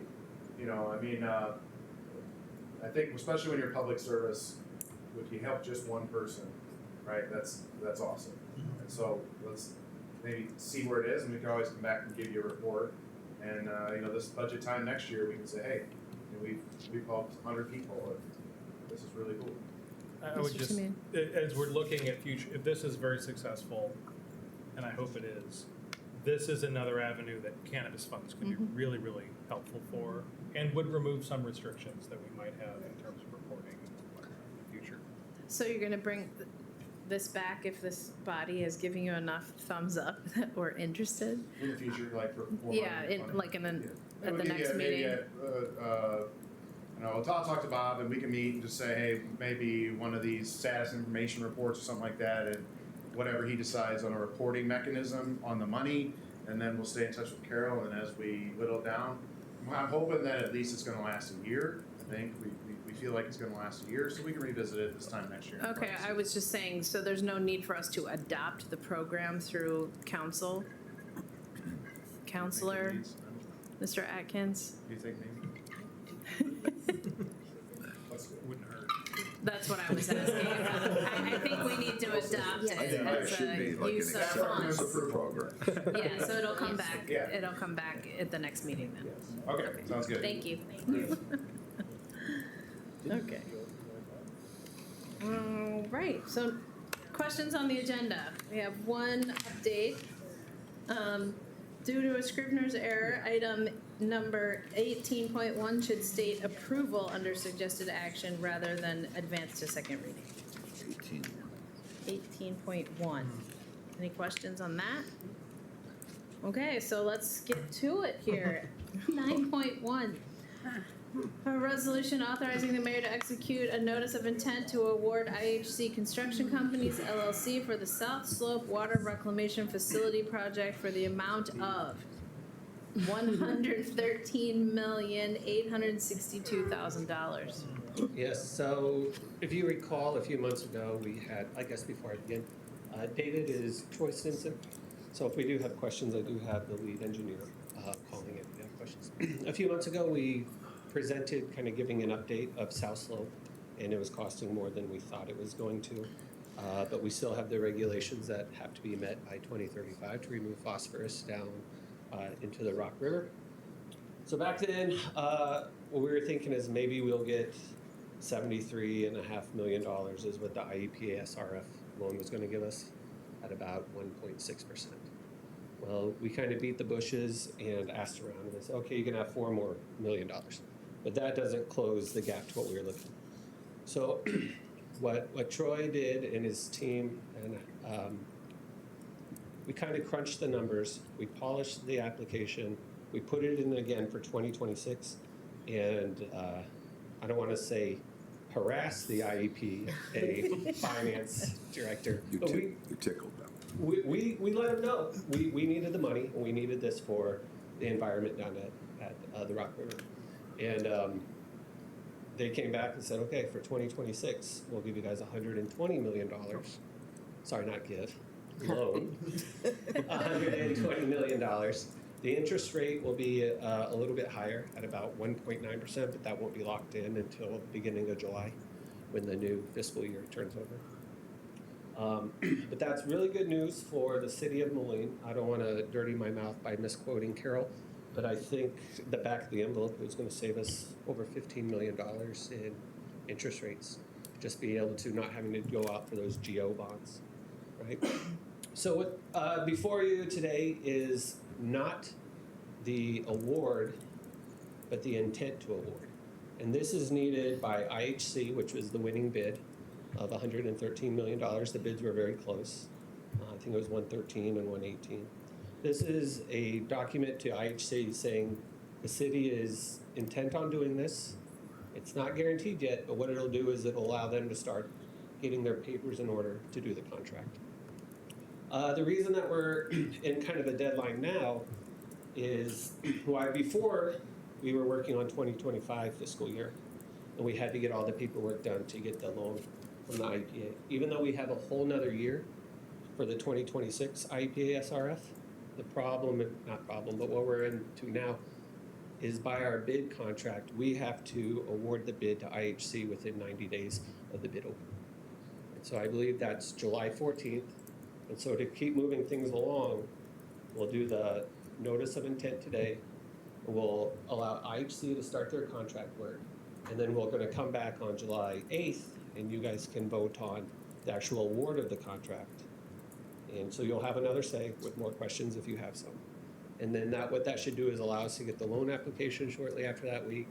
Speaker 5: I think especially when you're public service, if you help just one person, right, that's awesome. And so let's maybe see where it is, and we can always come back and give you a report. And, you know, this budget time next year, we can say, hey, you know, we've helped 100 people, and this is really cool.
Speaker 7: I would
Speaker 1: Mr.
Speaker 7: just,
Speaker 1: Simeon.
Speaker 7: as we're looking at future, if this is very successful, and I hope it is, this is another avenue that cannabis funds could be really, really helpful for, and would remove some restrictions that we might have in terms of reporting in the future.
Speaker 1: So you're gonna bring this back if this body is giving you enough thumbs up or interested?
Speaker 5: In the future, like for more
Speaker 1: Yeah,
Speaker 5: money.
Speaker 1: like in the,
Speaker 5: Yeah.
Speaker 1: at the
Speaker 5: Maybe
Speaker 1: next
Speaker 5: maybe
Speaker 1: meeting?
Speaker 5: You know, I'll talk to Bob, and we can meet and just say, hey, maybe one of these status information reports or something like that, and whatever he decides on a reporting mechanism on the money, and then we'll stay in touch with Carol, and as we whittle it down, I'm hoping that at least it's gonna last a year. I think we feel like it's gonna last a year, so we can revisit it this time next year.
Speaker 1: Okay, I was just saying, so there's no need for us to adopt the program through council? Counselor, Mr. Atkins?
Speaker 5: Do you think maybe?
Speaker 7: Wouldn't hurt.
Speaker 1: That's what I was asking. I think we need to adopt it
Speaker 4: I think there
Speaker 1: as
Speaker 4: should be
Speaker 1: a
Speaker 4: like an
Speaker 1: use of
Speaker 4: acceptance
Speaker 1: funds.
Speaker 4: of the program.
Speaker 1: Yeah, so it'll come back,
Speaker 5: Yeah.
Speaker 1: it'll come back at the next meeting then.
Speaker 5: Okay, sounds good.
Speaker 1: Thank you. Okay. All right, so questions on the agenda. We have one update. Due to a Scrivener's error, item number 18.1 should state approval under suggested action rather than advance to second reading. 18.1. Any questions on that? Okay, so let's get to it here. 9.1. A resolution authorizing the mayor to execute a notice of intent to award IHC Construction Companies LLC for the South Slope Water Reclamation Facility project for the amount of $113,862,000.
Speaker 17: Yes, so if you recall, a few months ago, we had, I guess before I begin, David is Troy Simpson. So if we do have questions, I do have the lead engineer calling if we have questions. A few months ago, we presented, kind of giving an update of South Slope, and it was costing more than we thought it was going to. But we still have the regulations that have to be met by 2035 to remove phosphorus down into the Rock River. So back then, what we were thinking is maybe we'll get $73.5 million is what the IEPA SRF loan was going to give us at about 1.6%. Well, we kind of beat the bushes and asked around, and they said, okay, you can have $4 more million. But that doesn't close the gap to what we were looking. So what Troy did and his team, and we kind of crunched the numbers, we polished the application, we put it in again for 2026, and I don't want to say harass the IEPA finance director, but
Speaker 4: You tickled them.
Speaker 17: we let them know we needed the money, and we needed this for the environment down at the Rock River. And they came back and said, okay, for 2026, we'll give you guys $120 million. Sorry, not give, loan. $120 million. The interest rate will be a little bit higher at about 1.9%, but that won't be locked in until the beginning of July when the new fiscal year turns over. But that's really good news for the city of Moline. I don't want to dirty my mouth by misquoting Carol, but I think the back of the envelope is going to save us over $15 million in interest rates. Just be able to not having to go out for those GO bonds, right? So what before you today is not the award, but the intent to award. And this is needed by IHC, which was the winning bid of $113 million. The bids were very close. I think it was 113 and 118. This is a document to IHC saying the city is intent on doing this. It's not guaranteed yet, but what it'll do is it'll allow them to start getting their papers in order to do the contract. The reason that we're in kind of a deadline now is why before we were working on 2025 fiscal year, and we had to get all the paperwork done to get the loan from the IEPA. Even though we have a whole nother year for the 2026 IEPA SRF, the problem, not problem, but what we're into now, is by our bid contract, we have to award the bid to IHC within 90 days of the bid opening. And so I believe that's July 14th. And so to keep moving things along, we'll do the notice of intent today. We'll allow IHC to start their contract work. And then we're gonna come back on July 8th and you guys can vote on the actual award of the contract. And so you'll have another say with more questions if you have some. And then what that should do is allow us to get the loan application shortly after that week,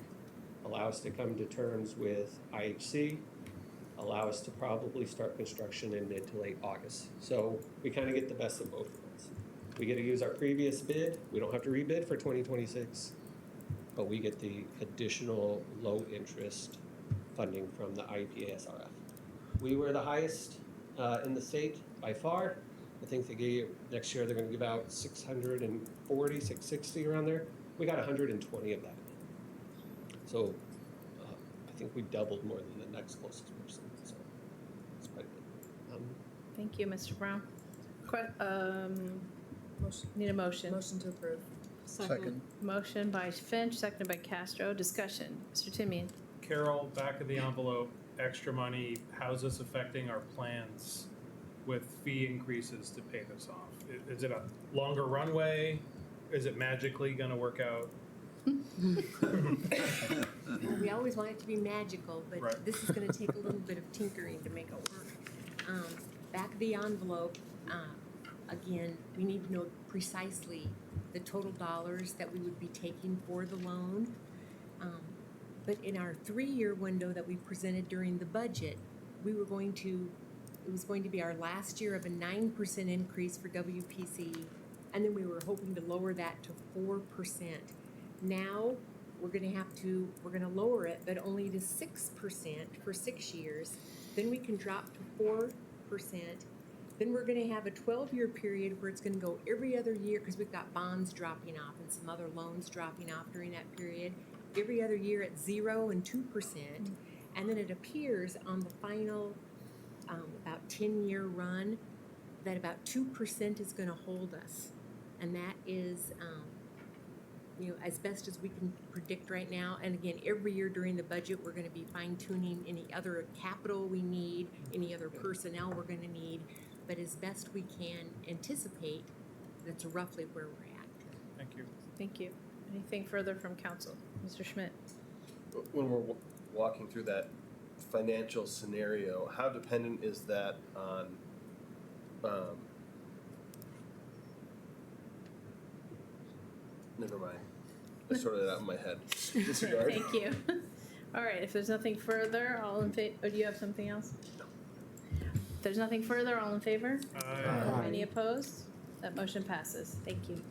Speaker 17: allow us to come to terms with IHC, allow us to probably start construction in mid to late August. So we kind of get the best of both worlds. We get to use our previous bid. We don't have to rebid for 2026, but we get the additional low interest funding from the IPASRF. We were the highest in the state by far. I think next year they're gonna give out 640, 660 around there. We got 120 of that. So I think we doubled more than the next closest person, so it's quite good.
Speaker 1: Thank you, Mr. Brown. Need a motion.
Speaker 15: Motion to approve.
Speaker 8: Second.
Speaker 1: Motion by Finch, seconded by Castro. Discussion. Mr. Timian.
Speaker 7: Carol, back of the envelope, extra money, how's this affecting our plans with fee increases to pay this off? Is it a longer runway? Is it magically gonna work out?
Speaker 11: Well, we always want it to be magical, but
Speaker 7: Right.
Speaker 11: this is gonna take a little bit of tinkering to make it work. Back of the envelope, again, we need to know precisely the total dollars that we would be taking for the loan. But in our 3-year window that we presented during the budget, it was going to be our last year of a 9% increase for WPC, and then we were hoping to lower that to 4%. Now, we're gonna lower it, but only to 6% for 6 years. Then we can drop to 4%. Then we're gonna have a 12-year period where it's gonna go every other year, because we've got bonds dropping off and some other loans dropping off during that period. Every other year at 0 and 2%. And then it appears on the final about 10-year run that about 2% is gonna hold us. And that is, as best as we can predict right now. And again, every year during the budget, we're gonna be fine tuning any other capital we need, any other personnel we're gonna need. But as best we can anticipate, that's roughly where we're at.
Speaker 7: Thank you.
Speaker 1: Thank you. Anything further from council? Mr. Schmidt.
Speaker 10: When we're walking through that financial scenario, how dependent is that on never mind. I sorted it out in my head. Disregard.
Speaker 1: Thank you. All right, if there's nothing further, all in favor, do you have something else?
Speaker 10: No.
Speaker 1: If there's nothing further, all in favor?
Speaker 7: Aye.
Speaker 1: Any opposed? That motion passes. Thank you.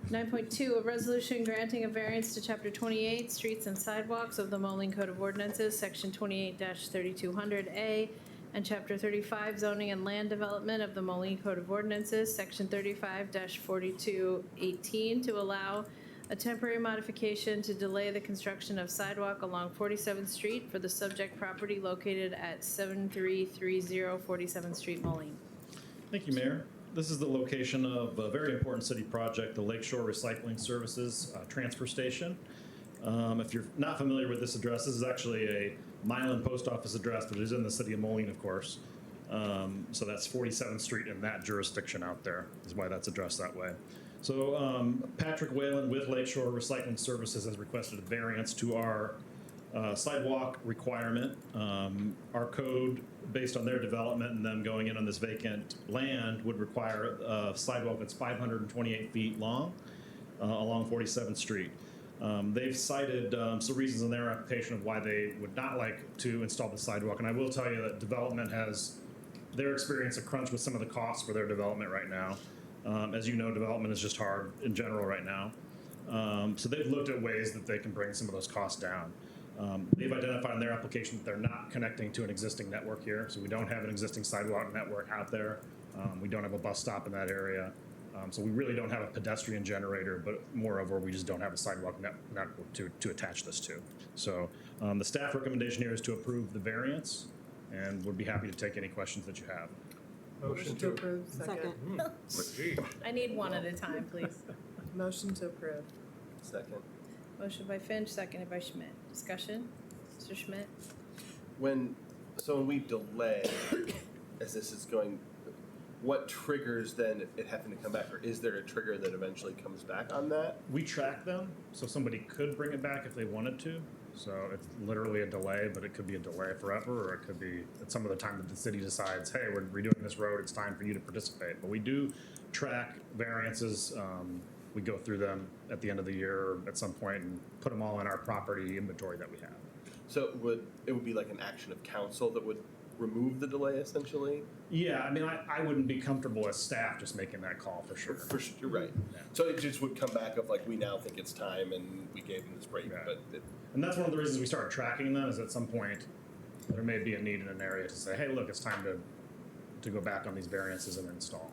Speaker 1: 9.2, a resolution granting a variance to Chapter 28, Streets and Sidewalks of the Moline Code of Ordinances, Section 28-3200A, and Chapter 35, Zoning and Land Development of the Moline Code of Ordinances, Section 35-4218, to allow a temporary modification to delay the construction of sidewalk along 47th Street for the subject property located at 7330 47th Street, Moline.
Speaker 13: Thank you, Mayor. This is the location of a very important city project, the Lakeshore Recycling Services Transfer Station. If you're not familiar with this address, this is actually a Moline post office address, but it is in the city of Moline, of course. So that's 47th Street in that jurisdiction out there, is why that's addressed that way. So Patrick Whalen with Lakeshore Recycling Services has requested a variance to our sidewalk requirement. Our code, based on their development and them going in on this vacant land, would require a sidewalk that's 528 feet long along 47th Street. They've cited some reasons in their application of why they would not like to install the sidewalk. And I will tell you that development has their experience a crunch with some of the costs for their development right now. As you know, development is just hard in general right now. So they've looked at ways that they can bring some of those costs down. They've identified in their application that they're not connecting to an existing network here. So we don't have an existing sidewalk network out there. We don't have a bus stop in that area. So we really don't have a pedestrian generator, but moreover, we just don't have a sidewalk network to attach this to. So the staff recommendation here is to approve the variance, and would be happy to take any questions that you have.
Speaker 7: Motion to approve.
Speaker 15: Second.
Speaker 7: Gee.
Speaker 1: I need one at a time, please.
Speaker 15: Motion to approve.
Speaker 10: Second.
Speaker 1: Motion by Finch, seconded by Schmidt. Discussion? Mr. Schmidt?
Speaker 10: When we delay, as this is going, what triggers then it having to come back, or is there a trigger that eventually comes back on that?
Speaker 13: We track them, so somebody could bring it back if they wanted to. So it's literally a delay, but it could be a delay forever, or it could be at some of the time that the city decides, hey, we're redoing this road, it's time for you to participate. But we do track variances. We go through them at the end of the year at some point and put them all in our property inventory that we have.
Speaker 10: So it would be like an action of council that would remove the delay essentially?
Speaker 13: Yeah, I mean, I wouldn't be comfortable as staff just making that call for sure.
Speaker 10: For sure, you're right. So it just would come back of like, we now think it's time and we gave them this break,
Speaker 13: Yeah.
Speaker 10: but
Speaker 13: And that's one of the reasons we started tracking them, is at some point there may be a need in an area to say, hey, look, it's time to go back on these variances and install.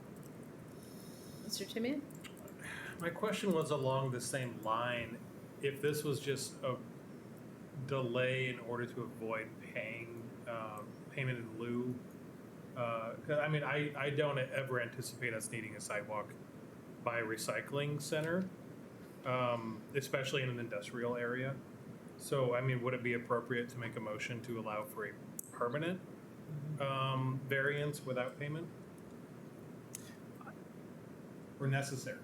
Speaker 1: Mr. Timian?
Speaker 7: My question was along the same line. If this was just a delay in order to avoid paying payment in lieu, 'cause I mean, I don't ever anticipate us needing a sidewalk by a recycling center, especially in an industrial area. So, I mean, would it be appropriate to make a motion to allow for a permanent variance without payment? Or necessary?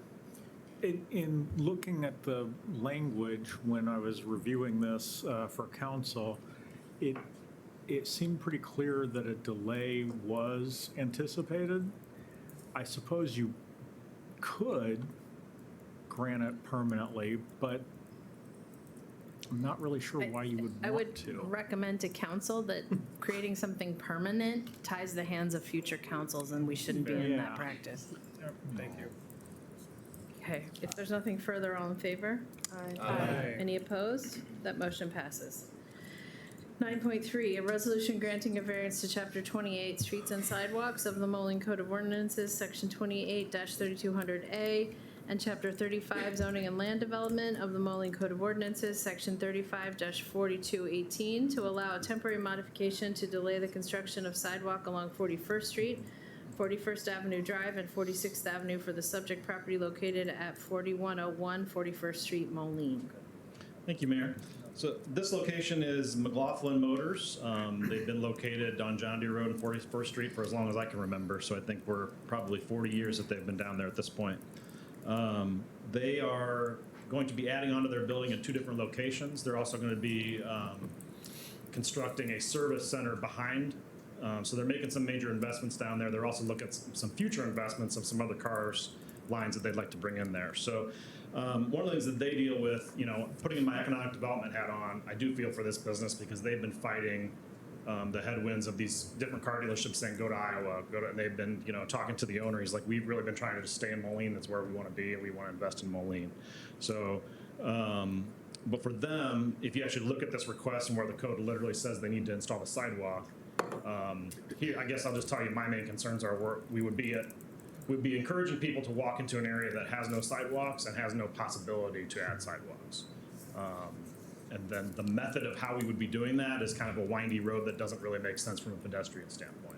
Speaker 16: In looking at the language when I was reviewing this for council, it seemed pretty clear that a delay was anticipated. I suppose you could grant it permanently, but I'm not really sure why you would
Speaker 1: I
Speaker 16: want
Speaker 1: would
Speaker 16: to.
Speaker 1: recommend to council that creating something permanent ties the hands of future councils, and we shouldn't be in that
Speaker 16: Yeah.
Speaker 1: practice.
Speaker 7: Thank you.
Speaker 1: Okay, if there's nothing further, all in favor?
Speaker 7: Aye.
Speaker 1: Any opposed? That motion passes. 9.3, a resolution granting a variance to Chapter 28, Streets and Sidewalks of the Moline Code of Ordinances, Section 28-3200A, and Chapter 35, Zoning and Land Development of the Moline Code of Ordinances, Section 35-4218, to allow a temporary modification to delay the construction of sidewalk along 41st Street, 41st Avenue Drive, and 46th Avenue for the subject property located at 4101 41st Street, Moline.
Speaker 13: Thank you, Mayor. So this location is McLaughlin Motors. They've been located on John Deere Road and 41st Street for as long as I can remember, so I think we're probably 40 years that they've been down there at this point. They are going to be adding onto their building in two different locations. They're also going to be constructing a service center behind. So they're making some major investments down there. They're also looking at some future investments of some other cars lines that they'd like to bring in there. So one of the things that they deal with, putting my economic development hat on, I do feel for this business because they've been fighting the headwinds of these different car dealerships saying, go to Iowa, and they've been, talking to the owner. He's like, we've really been trying to just stay in Moline. That's where we want to be, and we want to invest in Moline. So, but for them, if you actually look at this request and where the code literally says they need to install the sidewalk, here, I guess I'll just tell you my main concerns are we'd be encouraging people to walk into an area that has no sidewalks and has no possibility to add sidewalks. And then the method of how we would be doing that is kind of a windy road that doesn't really make sense from a pedestrian standpoint.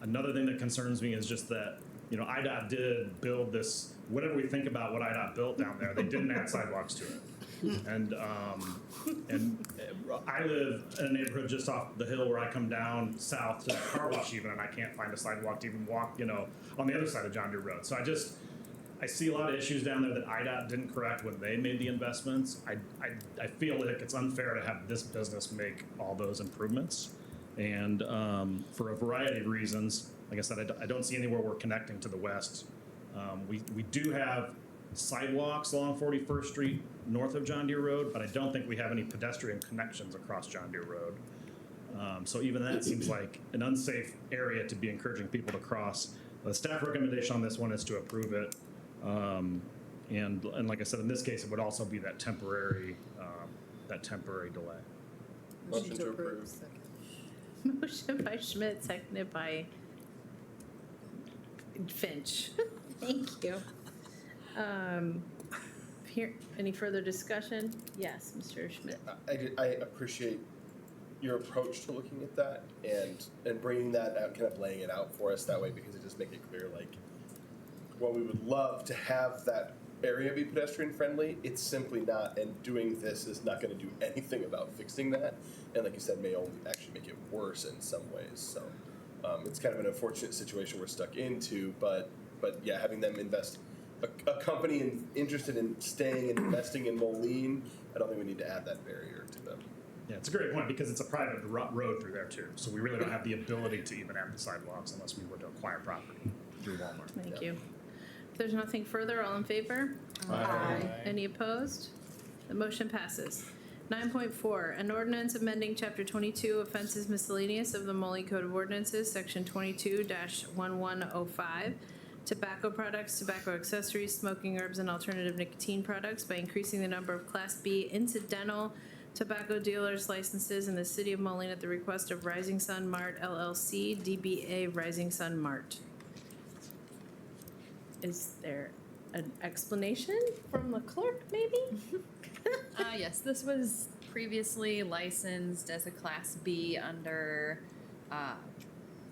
Speaker 13: Another thing that concerns me is just that, IDOT did build this, whatever we think about what IDOT built down there, they didn't add sidewalks to it. And I live in a neighborhood just off the hill where I come down south to the car wash even, and I can't find a sidewalk to even walk, on the other side of John Deere Road. So I see a lot of issues down there that IDOT didn't correct when they made the investments. I feel like it's unfair to have this business make all those improvements. And for a variety of reasons, like I said, I don't see anywhere we're connecting to the west. We do have sidewalks along 41st Street north of John Deere Road, but I don't think we have any pedestrian connections across John Deere Road. So even that seems like an unsafe area to be encouraging people to cross. The staff recommendation on this one is to approve it. And like I said, in this case, it would also be that temporary delay.
Speaker 10: Motion to approve.
Speaker 1: Motion by Schmidt, seconded by Finch. Thank you. Here, any further discussion? Yes, Mr. Schmidt.
Speaker 10: I appreciate your approach to looking at that and bringing that out, kind of laying it out for us that way, because it just makes it clear, like, well, we would love to have that area be pedestrian friendly. It's simply not, and doing this is not going to do anything about fixing that. And like you said, may only actually make it worse in some ways. So it's kind of an unfortunate situation we're stuck into. But yeah, having them invest, a company interested in staying and investing in Moline, I don't think we need to add that barrier to them.
Speaker 13: Yeah, it's a great point because it's a private road through there too. So we really don't have the ability to even have the sidewalks unless we were to acquire property through Walmart.
Speaker 1: Thank you. If there's nothing further, all in favor?
Speaker 7: Aye.
Speaker 1: Any opposed? The motion passes. 9.4, an ordinance amending Chapter 22 offenses miscellaneous of the Moline Code of Ordinances, Section 22-1105, tobacco products, tobacco accessories, smoking herbs, and alternative nicotine products by increasing the number of Class B incidental tobacco dealers licenses in the city of Moline at the request of Rising Sun Mart LLC, DBA Rising Sun Mart. Is there an explanation from the clerk, maybe?
Speaker 18: Yes, this was previously licensed as a Class B under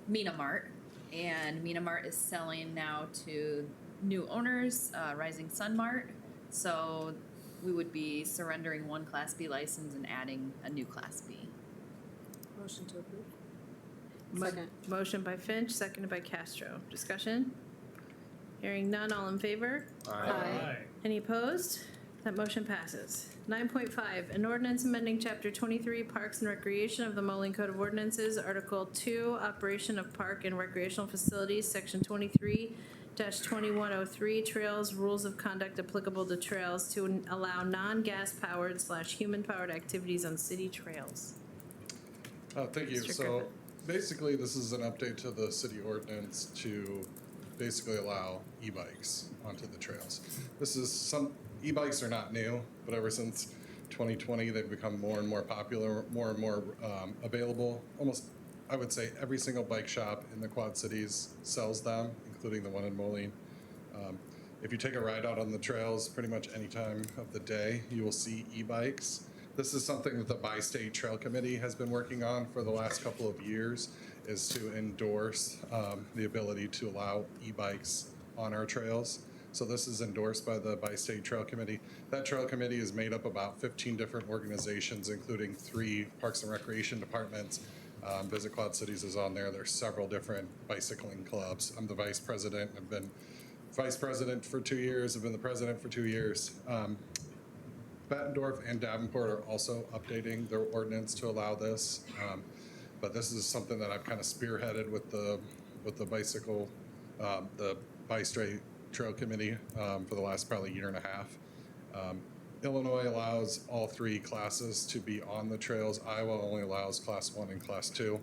Speaker 18: Mina Mart, and Mina Mart is selling now to new owners, Rising Sun Mart. So we would be surrendering one Class B license and adding a new Class B.
Speaker 12: Motion to approve.
Speaker 1: Second. Motion by Finch, seconded by Castro. Discussion? Hearing none, all in favor?
Speaker 7: Aye.
Speaker 1: Any opposed? That motion passes. 9.5, an ordinance amending Chapter 23 Parks and Recreation of the Moline Code of Ordinances, Article 2, Operation of Park and Recreational Facilities, Section 23-2103, Trails, Rules of Conduct applicable to trails to allow non-gas powered / human powered activities on city trails.
Speaker 19: Thank you.
Speaker 1: Mr.
Speaker 19: So
Speaker 1: Griffin.
Speaker 19: basically, this is an update to the city ordinance to basically allow e-bikes onto the trails. E-bikes are not new, but ever since 2020, they've become more and more popular, more and more available. Almost, I would say, every single bike shop in the Quad Cities sells them, including the one in Moline. If you take a ride out on the trails, pretty much any time of the day, you will see e-bikes. This is something that the Bi-State Trail Committee has been working on for the last couple of years, is to endorse the ability to allow e-bikes on our trails. So this is endorsed by the Bi-State Trail Committee. That trail committee is made up about 15 different organizations, including 3 Parks and Recreation departments. Visit Quad Cities is on there. There's several different bicycling clubs. I'm the vice president. I've been vice president for 2 years. I've been the president for 2 years. Bettendorf and Davenport are also updating their ordinance to allow this. But this is something that I've kind of spearheaded with the bicycle, the Bi-State Trail Committee for the last probably year and a half. Illinois allows all 3 classes to be on the trails. Iowa only allows Class 1 and Class 2.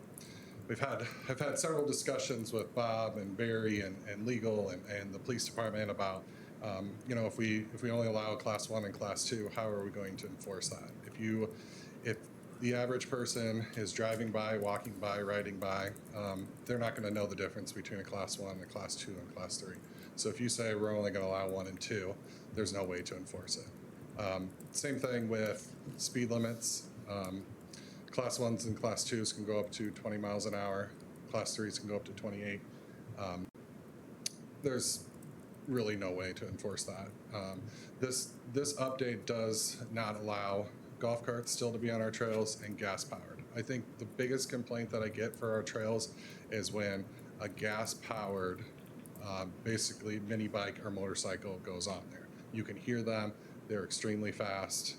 Speaker 19: I've had several discussions with Bob and Barry and legal and the police department about, if we only allow Class 1 and Class 2, how are we going to enforce that? If the average person is driving by, walking by, riding by, they're not going to know the difference between a Class 1, a Class 2, and Class 3. So if you say we're only going to allow 1 and 2, there's no way to enforce it. Same thing with speed limits. Class 1s and Class 2s can go up to 20 miles an hour. Class 3s can go up to 28. There's really no way to enforce that. This update does not allow golf carts still to be on our trails and gas powered. I think the biggest complaint that I get for our trails is when a gas powered basically mini bike or motorcycle goes on there. You can hear them. They're extremely fast,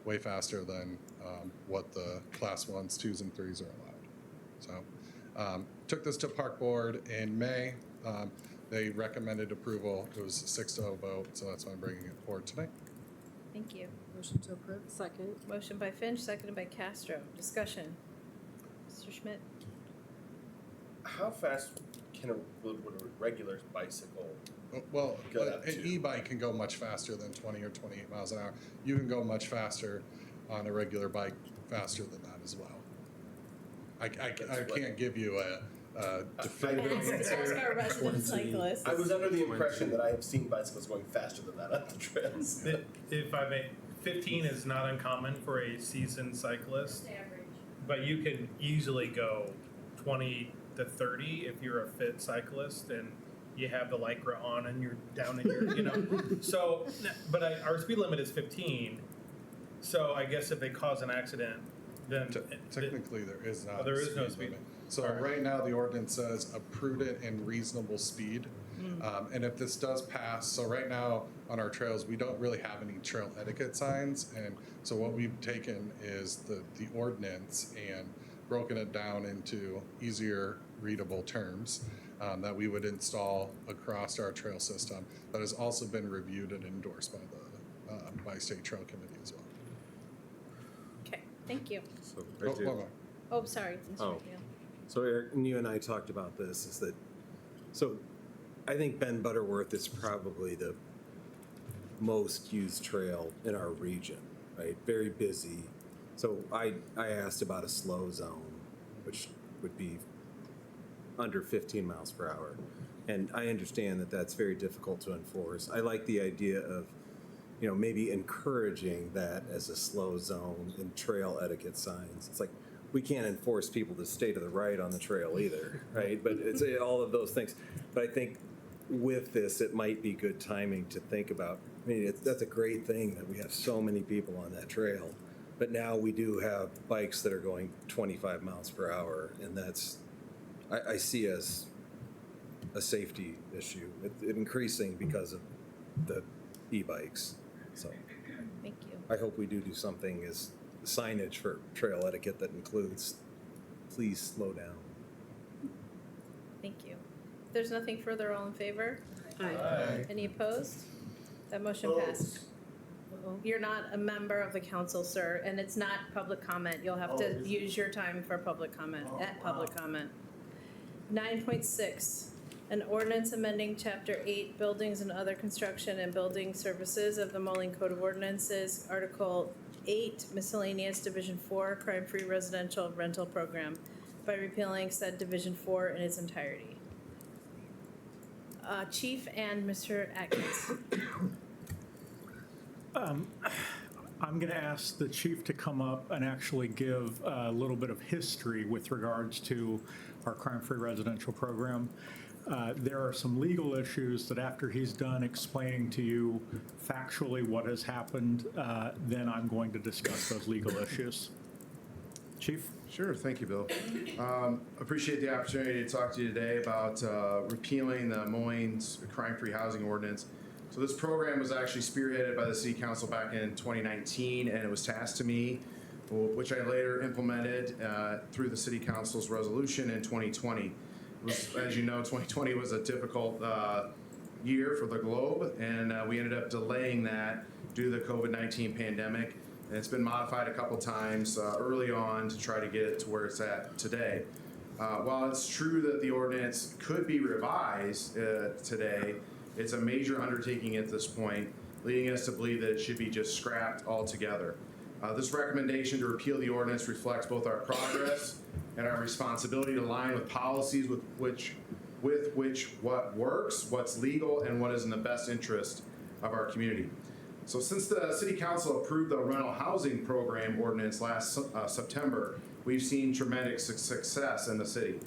Speaker 19: way faster than what the Class 1s, 2s, and 3s are allowed. So took this to Park Board in May. They recommended approval. It was a 6-0 vote, so that's why I'm bringing it forward tonight.
Speaker 1: Thank you.
Speaker 12: Motion to approve. Second.
Speaker 1: Motion by Finch, seconded by Castro. Discussion. Mr. Schmidt?
Speaker 10: How fast would a regular bicycle
Speaker 19: Well,
Speaker 10: go up
Speaker 19: an
Speaker 10: to?
Speaker 19: e-bike can go much faster than 20 or 28 miles an hour. You can go much faster on a regular bike, faster than that as well. I can't give you a definitive
Speaker 1: Ask our resident cyclist.
Speaker 10: I was under the impression that I have seen bicycles going faster than that on the trails.
Speaker 7: If I may, 15 is not uncommon for a seasoned cyclist, but you can easily go 20 to 30 if you're a fit cyclist, and you have the Lycra on and you're down in your, you know. So, but our speed limit is 15. So I guess if they cause an accident, then
Speaker 19: Technically, there is not.
Speaker 7: there
Speaker 19: a
Speaker 7: is no speed.
Speaker 19: limit. So
Speaker 7: All right.
Speaker 19: right now, the ordinance says a prudent and reasonable speed. And if this does pass, so right now on our trails, we don't really have any trail etiquette signs. And so what we've taken is the ordinance and broken it down into easier readable terms that we would install across our trail system. That has also been reviewed and endorsed by the by State Trail Committee as well.
Speaker 1: Okay, thank you.
Speaker 9: So,
Speaker 19: Oh, hold on.
Speaker 1: Oh, sorry, Mr.
Speaker 9: Oh.
Speaker 1: McNeil.
Speaker 9: So Eric, and you and I talked about this, is that, so I think Ben Butterworth is probably the most used trail in our region, right? Very busy. So I asked about a slow zone, which would be under 15 miles per hour. And I understand that that's very difficult to enforce. I like the idea of, you know, maybe encouraging that as a slow zone and trail etiquette signs. It's like, we can't enforce people to stay to the right on the trail either, right? But it's all of those things. But I think with this, it might be good timing to think about. I mean, that's a great thing that we have so many people on that trail. But now we do have bikes that are going 25 miles per hour, and that's, I see as a safety issue. It increasing because of the e-bikes. So
Speaker 1: Thank you.
Speaker 9: I hope we do something as signage for trail etiquette that includes, please slow down.
Speaker 1: Thank you. If there's nothing further, all in favor?
Speaker 7: Aye.
Speaker 1: Any opposed? That motion passed. You're not a member of the council, sir, and it's not public comment. You'll have to use your time for public comment, public comment. 9.6, an ordinance amending Chapter 8, Buildings and Other Construction and Building Services of the Moline Code of Ordinances, Article 8, Miscellaneous Division 4, Crime-Free Residential Rental Program, by repealing said Division 4 in its entirety. Chief and Mr. Atkins.
Speaker 16: I'm going to ask the chief to come up and actually give a little bit of history with regards to our crime-free residential program. There are some legal issues that after he's done explaining to you factually what has happened, then I'm going to discuss those legal issues. Chief?
Speaker 5: Sure, thank you, Bill. Appreciate the opportunity to talk to you today about repealing the Moline's crime-free housing ordinance. So this program was actually spearheaded by the City Council back in 2019, and it was tasked to me, which I later implemented through the City Council's resolution in 2020. It was, as you know, 2020 was a difficult year for the globe, and we ended up delaying that due to the COVID-19 pandemic. And it's been modified a couple times early on to try to get it to where it's at today. While it's true that the ordinance could be revised today, it's a major undertaking at this point, leading us to believe that it should be just scrapped altogether. This recommendation to repeal the ordinance reflects both our progress and our responsibility to align with policies with which what works, what's legal, and what is in the best interest of our community. So since the City Council approved the rental housing program ordinance last September, we've seen tremendous success in the city.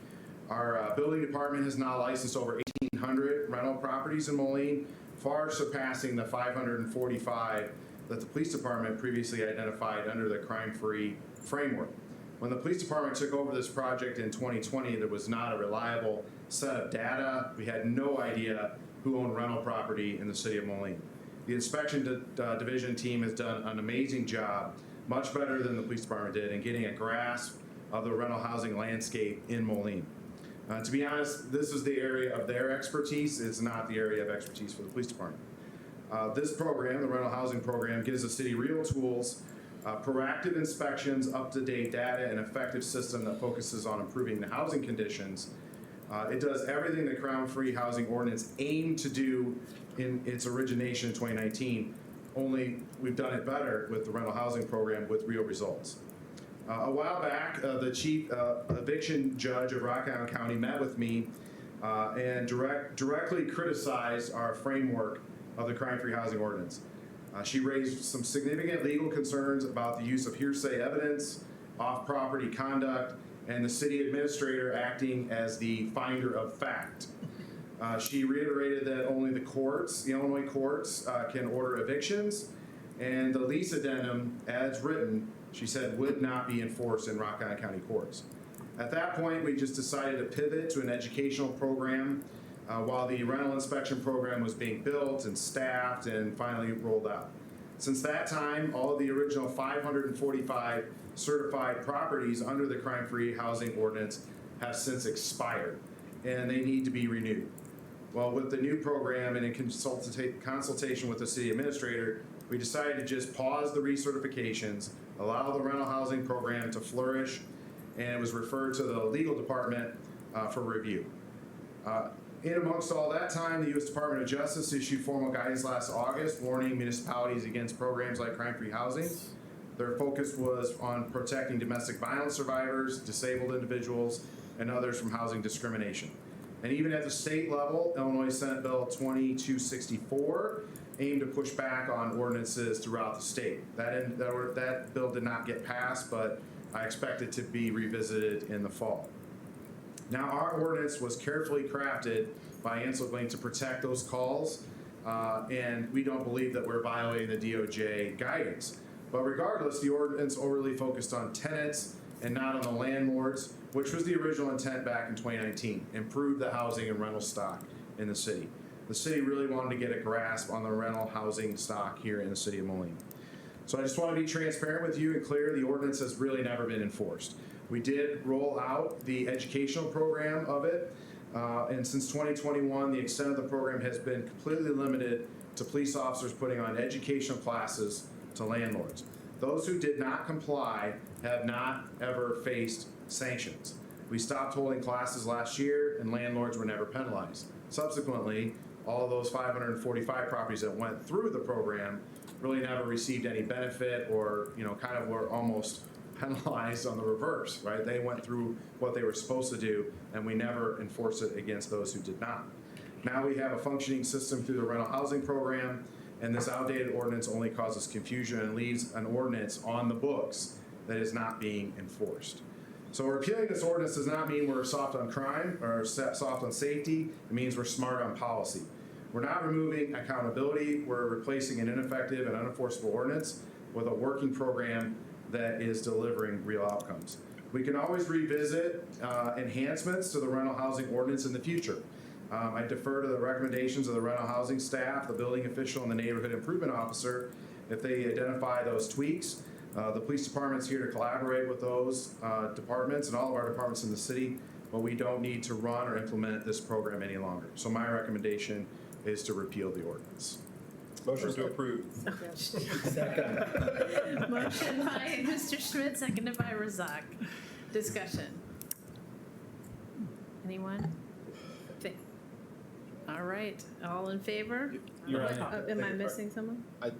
Speaker 5: Our building department has now licensed over 1,800 rental properties in Moline, far surpassing the 545 that the police department previously identified under the crime-free framework. When the police department took over this project in 2020, there was not a reliable set of data. We had no idea who owned rental property in the city of Moline. The inspection division team has done an amazing job, much better than the police department did, in getting a grasp of the rental housing landscape in Moline. To be honest, this is the area of their expertise. It's not the area of expertise for the police department. This program, the rental housing program, gives the city real tools, proactive inspections, up-to-date data, and effective system that focuses on improving the housing conditions. It does everything the crime-free housing ordinance aimed to do in its origination in 2019, only we've done it better with the rental housing program with real results. A while back, the chief eviction judge of Rock Island County met with me and directly criticized our framework of the crime-free housing ordinance. She raised some significant legal concerns about the use of hearsay evidence, off-property conduct, and the city administrator acting as the finder of fact. She reiterated that only the courts, the Illinois courts, can order evictions, and the lease addendum, as written, she said, would not be enforced in Rock Island County courts. At that point, we just decided to pivot to an educational program while the rental inspection program was being built and staffed and finally rolled out. Since that time, all of the original 545 certified properties under the crime-free housing ordinance have since expired, and they need to be renewed. Well, with the new program and in consultation with the city administrator, we decided to just pause the recertifications, allow the rental housing program to flourish, and it was referred to the legal department for review. In amongst all that time, the U.S. Department of Justice issued formal guidance last August warning municipalities against programs like crime-free housing. Their focus was on protecting domestic violence survivors, disabled individuals, and others from housing discrimination. And even at the state level, Illinois Senate Bill 2264 aimed to push back on ordinances throughout the state. That bill did not get passed, but I expect it to be revisited in the fall. Now, our ordinance was carefully crafted by Anselling to protect those calls, and we don't believe that we're violating the DOJ guidance. But regardless, the ordinance overly focused on tenants and not on the landlords, which was the original intent back in 2019, improve the housing and rental stock in the city. The city really wanted to get a grasp on the rental housing stock here in the city of Moline. So I just want to be transparent with you and clear, the ordinance has really never been enforced. We did roll out the educational program of it, and since 2021, the extent of the program has been completely limited to police officers putting on educational classes to landlords. Those who did not comply have not ever faced sanctions. We stopped holding classes last year, and landlords were never penalized. Subsequently, all of those 545 properties that went through the program really never received any benefit, or kind of were almost penalized on the reverse, right? They went through what they were supposed to do, and we never enforced it against those who did not. Now we have a functioning system through the rental housing program, and this outdated ordinance only causes confusion and leaves an ordinance on the books that is not being enforced. So repealing this ordinance does not mean we're soft on crime or soft on safety. It means we're smart on policy. We're not removing accountability. We're replacing an ineffective and unenforceable ordinance with a working program that is delivering real outcomes. We can always revisit enhancements to the rental housing ordinance in the future. I defer to the recommendations of the rental housing staff, the building official, and the neighborhood improvement officer if they identify those tweaks. The police department's here to collaborate with those departments and all of our departments in the city, but we don't need to run or implement this program any longer. So my recommendation is to repeal the ordinance.
Speaker 10: Motion to approve.
Speaker 1: Second. Motion by Mr. Schmidt, seconded by Razak. Discussion. Anyone? All right, all in favor?
Speaker 16: You're right.
Speaker 1: Am I missing someone? Oh,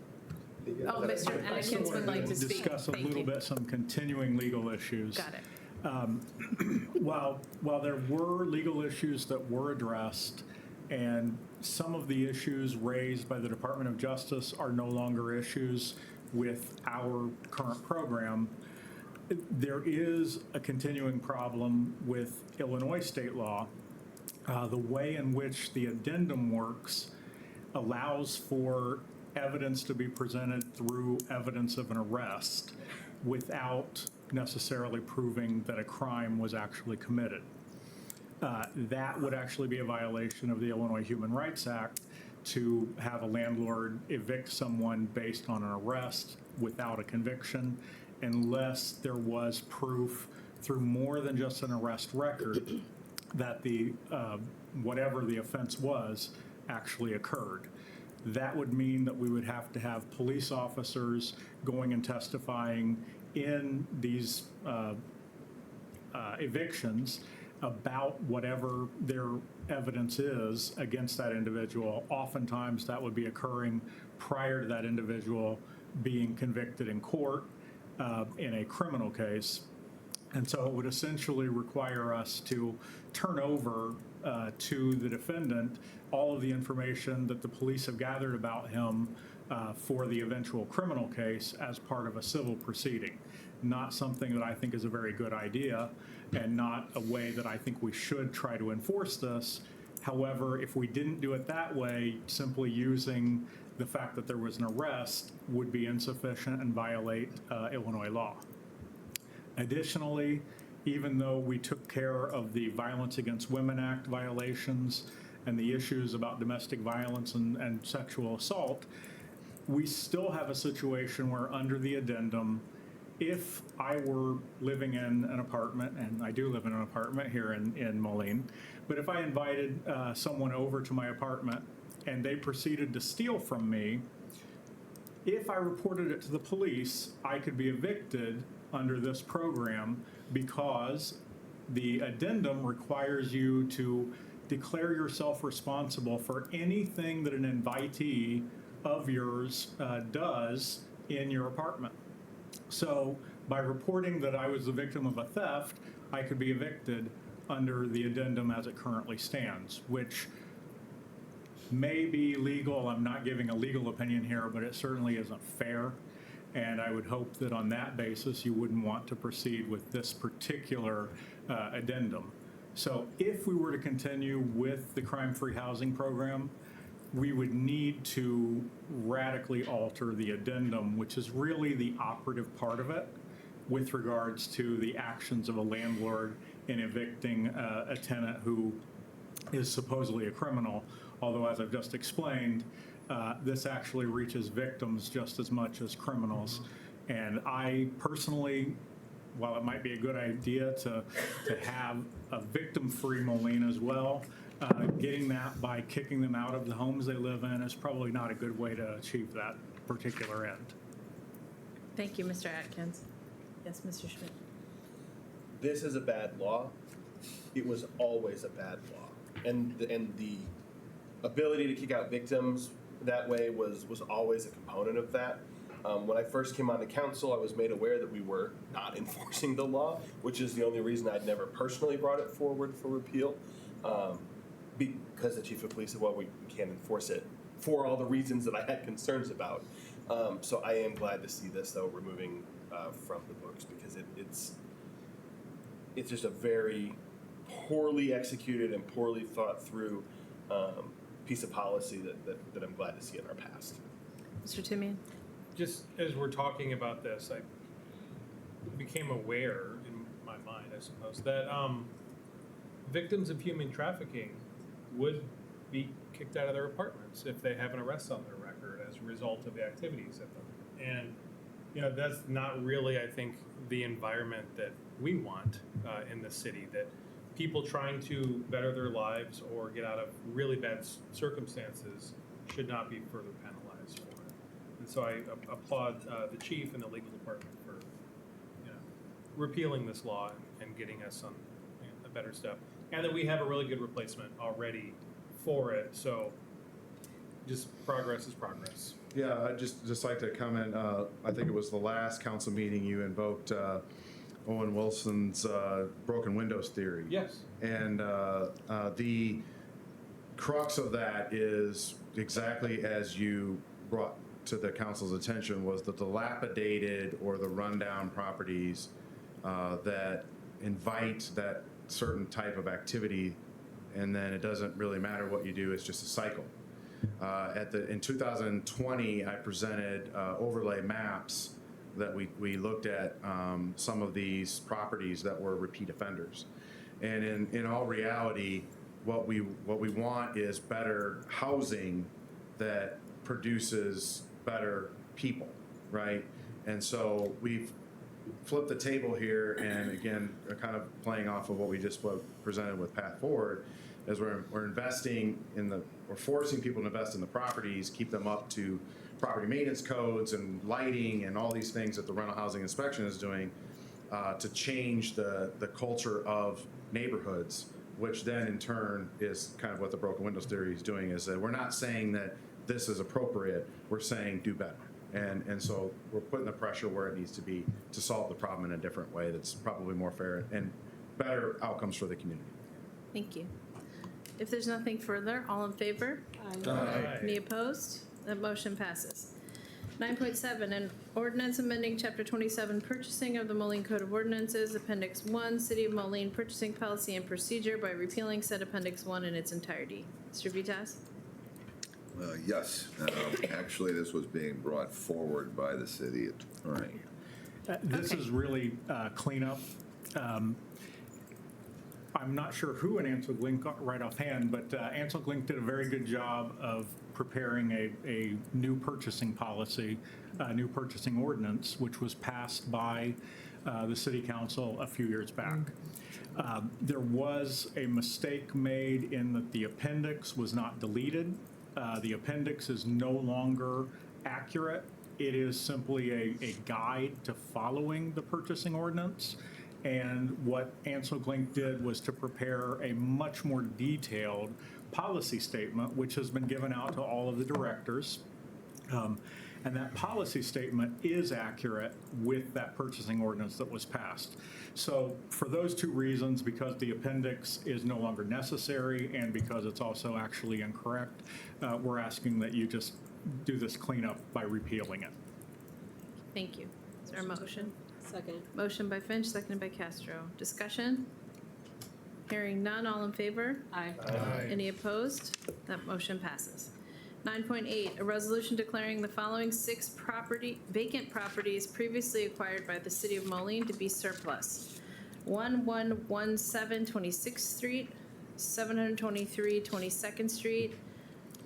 Speaker 1: Mr.
Speaker 16: I
Speaker 1: Atkins would like to speak.
Speaker 16: Discuss a
Speaker 1: Thank
Speaker 16: little
Speaker 1: you.
Speaker 16: bit some continuing legal issues.
Speaker 1: Got it.
Speaker 16: While there were legal issues that were addressed, and some of the issues raised by the Department of Justice are no longer issues with our current program, there is a continuing problem with Illinois state law. The way in which the addendum works allows for evidence to be presented through evidence of an arrest without necessarily proving that a crime was actually committed. That would actually be a violation of the Illinois Human Rights Act to have a landlord evict someone based on an arrest without a conviction, unless there was proof through more than just an arrest record that the whatever the offense was actually occurred. That would mean that we would have to have police officers going and testifying in these evictions about whatever their evidence is against that individual. Oftentimes that would be occurring prior to that individual being convicted in court in a criminal case. And so it would essentially require us to turn over to the defendant all of the information that the police have gathered about him for the eventual criminal case as part of a civil proceeding. Not something that I think is a very good idea, and not a way that I think we should try to enforce this, However, if we didn't do it that way, simply using the fact that there was an arrest would be insufficient and violate Illinois law. Additionally, even though we took care of the Violence Against Women Act violations and the issues about domestic violence and sexual assault, we still have a situation where under the addendum, if I were living in an apartment, and I do live in an apartment here in Moline, but if I invited someone over to my apartment and they proceeded to steal from me, if I reported it to the police, I could be evicted under this program because the addendum requires you to declare yourself responsible for anything that an invitee of yours does in your apartment. So by reporting that I was the victim of a theft, I could be evicted under the addendum as it currently stands, which may be legal. I'm not giving a legal opinion here, but it certainly isn't fair. And I would hope that on that basis, you wouldn't want to proceed with this particular addendum. So if we were to continue with the crime-free housing program, we would need to radically alter the addendum, which is really the operative part of it with regards to the actions of a landlord in evicting a tenant who is supposedly a criminal. Although, as I've just explained, this actually reaches victims just as much as criminals. And I personally, while it might be a good idea to have a victim-free Moline as well, getting that by kicking them out of the homes they live in is probably not a good way to achieve that particular end.
Speaker 1: Thank you, Mr. Atkins. Yes, Mr. Schmidt.
Speaker 10: This is a bad law. It was always a bad law. And the ability to kick out victims that way was always a component of that. When I first came on the council, I was made aware that we were not enforcing the law, which is the only reason I'd never personally brought it forward for repeal. Because the chief of police said, well, we can't enforce it for all the reasons that I had concerns about. So I am glad to see this, though, removing from the books, because it's just a very poorly executed and poorly thought through piece of policy that I'm glad to see in our past.
Speaker 1: Mr. Timian?
Speaker 7: Just as we're talking about this, I became aware in my mind, I suppose, that victims of human trafficking would be kicked out of their apartments if they have an arrest on their record as a result of the activities of them. And, you know, that's not really, I think, the environment that we want in the city, that people trying to better their lives or get out of really bad circumstances should not be further penalized for it. And so I applaud the chief and the legal department for, you know, repealing this law and getting us on a better step. And that we have a really good replacement already for it. So just progress is progress.
Speaker 5: Yeah, I'd just like to comment, I think it was the last council meeting you invoked Owen Wilson's broken windows theory.
Speaker 7: Yes.
Speaker 5: And the crux of that is exactly as you brought to the council's attention, was the dilapidated or the rundown properties that invite that certain type of activity, and then it doesn't really matter what you do, it's just a cycle. In 2020, I presented overlay maps that we looked at some of these properties that were repeat offenders. And in all reality, what we want is better housing that produces better people, right? And so we've flipped the table here, and again, kind of playing off of what we just presented with Path Forward, is we're investing we're forcing people to invest in the properties, keep them up to property maintenance codes and lighting and all these things that the rental housing inspection is doing to change the culture of neighborhoods, which then in turn is kind of what the broken windows theory is doing, is that we're not saying that this is appropriate, we're saying do better. And so we're putting the pressure where it needs to be to solve the problem in a different way that's probably more fair and better outcomes for the community.
Speaker 1: Thank you. If there's nothing further, all in favor?
Speaker 5: Aye.
Speaker 1: Any opposed? That motion passes. 9.7, an ordinance amending Chapter 27, purchasing of the Moline Code of Ordinances, Appendix 1, City of Moline Purchasing Policy and Procedure by repealing said Appendix 1 in its entirety. Mr. Vitas?
Speaker 4: Yes, actually, this was being brought forward by the city attorney.
Speaker 16: This is really cleanup. I'm not sure who in Ansel Glink got right offhand, but Ansel Glink did a very good job of preparing a new purchasing policy, a new purchasing ordinance, which was passed by the city council a few years back. There was a mistake made in that the appendix was not deleted. The appendix is no longer accurate. It is simply a guide to following the purchasing ordinance. And what Ansel Glink did was to prepare a much more detailed policy statement, which has been given out to all of the directors. And that policy statement is accurate with that purchasing ordinance that was passed. So for those two reasons, because the appendix is no longer necessary and because it's also actually incorrect, we're asking that you just do this cleanup by repealing it.
Speaker 1: Thank you. Is there a motion?
Speaker 12: Second.
Speaker 1: Motion by Finch, seconded by Castro. Discussion? Hearing none, all in favor?
Speaker 12: Aye.
Speaker 1: Any opposed? That motion passes. 9.8, a resolution declaring the following 6 vacant properties previously acquired by the City of Moline to be surplus. 1117 26th Street, 723 22nd Street,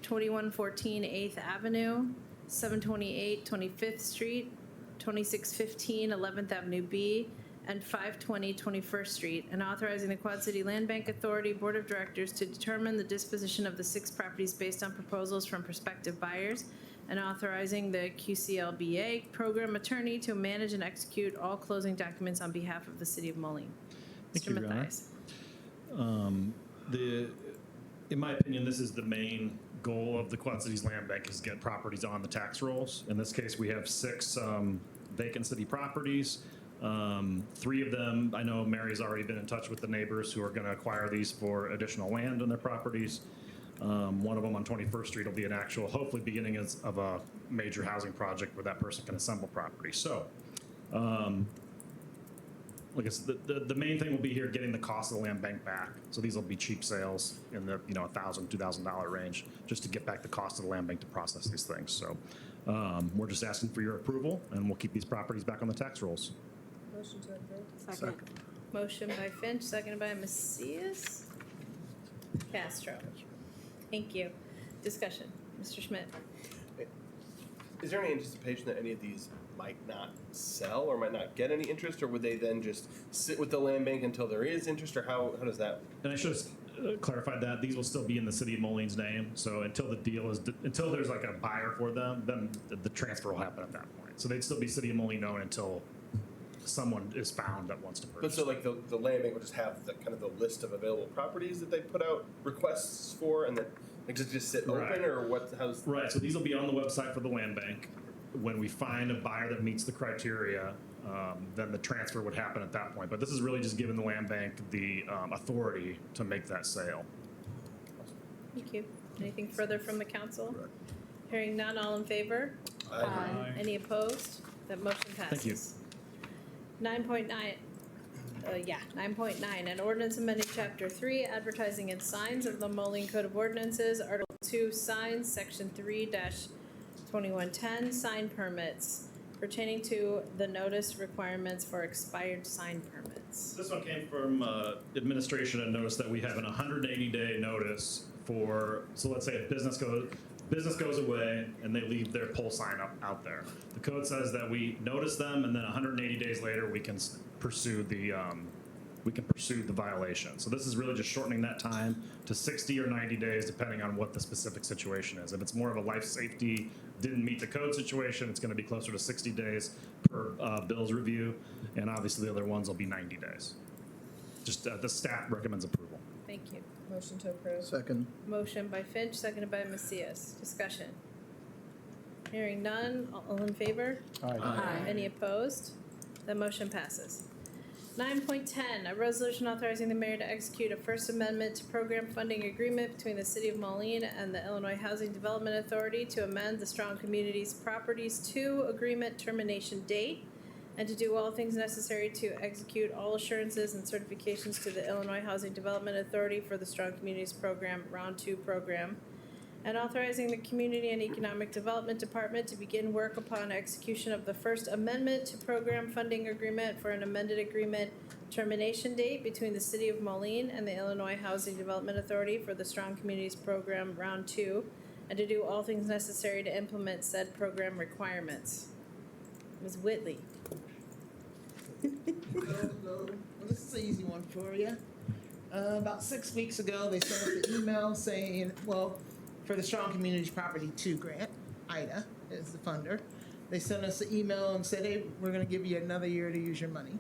Speaker 1: 2114 8th Avenue, 728 25th Street, 2615 11th Avenue B, and 520 21st Street, and authorizing the Quad City Land Bank Authority Board of Directors to determine the disposition of the 6 properties based on proposals from prospective buyers, and authorizing the QCLBA program attorney to manage and execute all closing documents on behalf of the City of Moline.
Speaker 13: Thank
Speaker 1: Mr.
Speaker 13: you, Your Honor.
Speaker 1: Mathias.
Speaker 13: In my opinion, this is the main goal of the Quad Cities Land Bank, is get properties on the tax rolls. In this case, we have 6 vacant city properties. 3 of them, I know Mary's already been in touch with the neighbors who are going to acquire these for additional land on their properties. One of them on 21st Street will be an actual, hopefully beginning of a major housing project where that person can assemble property. So, like I said, the main thing will be here getting the cost of the land bank back. So these will be cheap sales in the $1,000, $2,000 range, just to get back the cost of the land bank to process these things. So we're just asking for your approval, and we'll keep these properties back on the tax rolls.
Speaker 12: Motion to approve. Second.
Speaker 1: Motion by Finch, seconded by Macias. Castro. Thank you. Discussion. Mr. Schmidt.
Speaker 10: Is there any anticipation that any of these might not sell or might not get any interest, or would they then just sit with the land bank until there is interest, or how does that?
Speaker 13: And I should have clarified that these will still be in the City of Moline's name. So until the deal is, until there's like a buyer for them, then the transfer will happen at that point. So they'd still be City of Moline owned until someone is found that wants to
Speaker 10: But
Speaker 13: purchase.
Speaker 10: so like the land bank would just have the kind of the list of available properties that they put out requests for, and then like just sit
Speaker 13: Right.
Speaker 10: open, or what? How's
Speaker 13: Right, so these will be on the website for the land bank. When we find a buyer that meets the criteria, then the transfer would happen at that point. But this is really just giving the land bank the authority to make that sale.
Speaker 1: Thank you. Anything further from the council? Hearing none, all in favor?
Speaker 16: Aye.
Speaker 1: Any opposed? That motion passes.
Speaker 13: Thank you.
Speaker 1: 9.9, 9.9, an ordinance amending Chapter 3, advertising and signs of the Moline Code of Ordinances, Article 2, signs, Section 3-2110, sign permits, pertaining to the notice requirements for expired sign permits.
Speaker 13: This one came from administration and noticed that we have an 180-day notice for, so let's say a business goes away and they leave their pole sign up out there. The code says that we notice them, and then 180 days later we can pursue the violation. So this is really just shortening that time to 60 or 90 days, depending on what the specific situation is. If it's more of a life safety, didn't meet the code situation, it's going to be closer to 60 days per Bill's review, and obviously the other ones will be 90 days. Just the staff recommends approval.
Speaker 1: Thank you.
Speaker 12: Motion to approve.
Speaker 8: Second.
Speaker 1: Motion by Finch, seconded by Macias. Discussion. Hearing none, all in favor?
Speaker 16: Aye.
Speaker 1: Any opposed? The motion passes. 9.10, a resolution authorizing the mayor to execute a First Amendment to program funding agreement between the City of Moline and the Illinois Housing Development Authority to amend the Strong Communities Properties 2 agreement termination date, and to do all things necessary to execute all assurances and certifications to the Illinois Housing Development Authority for the Strong Communities Program Round 2 program, and authorizing the Community and Economic Development Department to begin work upon execution of the First Amendment to Program Funding Agreement for an amended agreement termination date between the City of Moline and the Illinois Housing Development Authority for the Strong Communities Program Round 2, and to do all things necessary to implement said program requirements. Ms. Whitley.
Speaker 15: Well, this is an easy one for you. About 6 weeks ago, they sent us an email saying, well, for the Strong Communities Property 2 grant, IDA is the funder. They sent us an email and said, hey, we're gonna give you another year to use your money,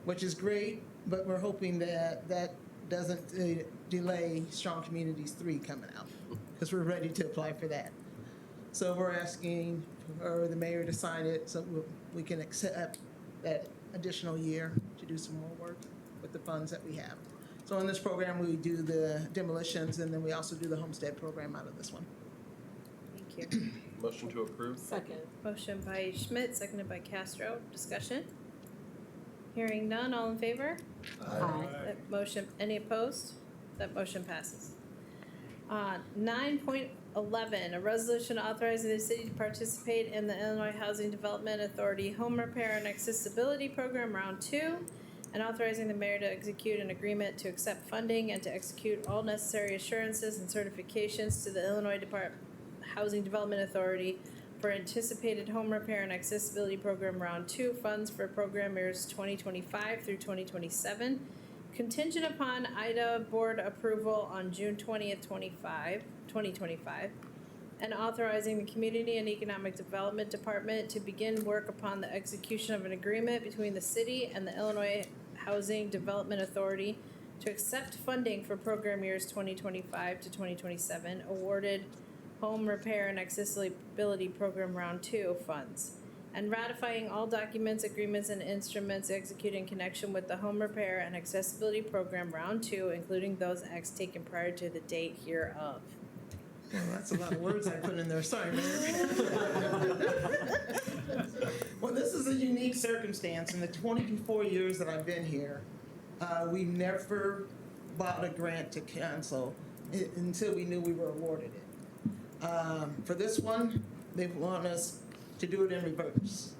Speaker 15: which is great, but we're hoping that that doesn't delay Strong Communities 3 coming out, because we're ready to apply for that. So we're asking for the mayor to sign it so we can accept that additional year to do some more work with the funds that we have. So in this program, we do the demolitions, and then we also do the homestead program out of this one.
Speaker 1: Thank you.
Speaker 10: Motion to approve?
Speaker 12: Second.
Speaker 1: Motion by Schmidt, seconded by Castro. Discussion? Hearing none, all in favor?
Speaker 12: Aye.
Speaker 1: That motion, any opposed? That motion passes. 9.11, a resolution authorizing the city to participate in the Illinois Housing Development Authority Home Repair and Accessibility Program Round 2, and authorizing the mayor to execute an agreement to accept funding and to execute all necessary assurances and certifications to the Illinois Housing Development Authority for anticipated home repair and accessibility program Round 2 funds for program years 2025 through 2027, contingent upon IDA board approval on June 20th, 2025, and authorizing the Community and Economic Development Department to begin work upon the execution of an agreement between the city and the Illinois Housing Development Authority to accept funding for program years 2025 to 2027 awarded Home Repair and Accessibility Program Round 2 funds, and ratifying all documents, agreements, and instruments executed in connection with the Home Repair and Accessibility Program Round 2, including those acts taken prior to the date hereof.
Speaker 15: Well, that's a lot of words I put in there, sorry, Mayor. Well, this is a unique circumstance. In the 24 years that I've been here, we never bought a grant to cancel until we knew we were awarded it. For this one, they want us to do it in reverse.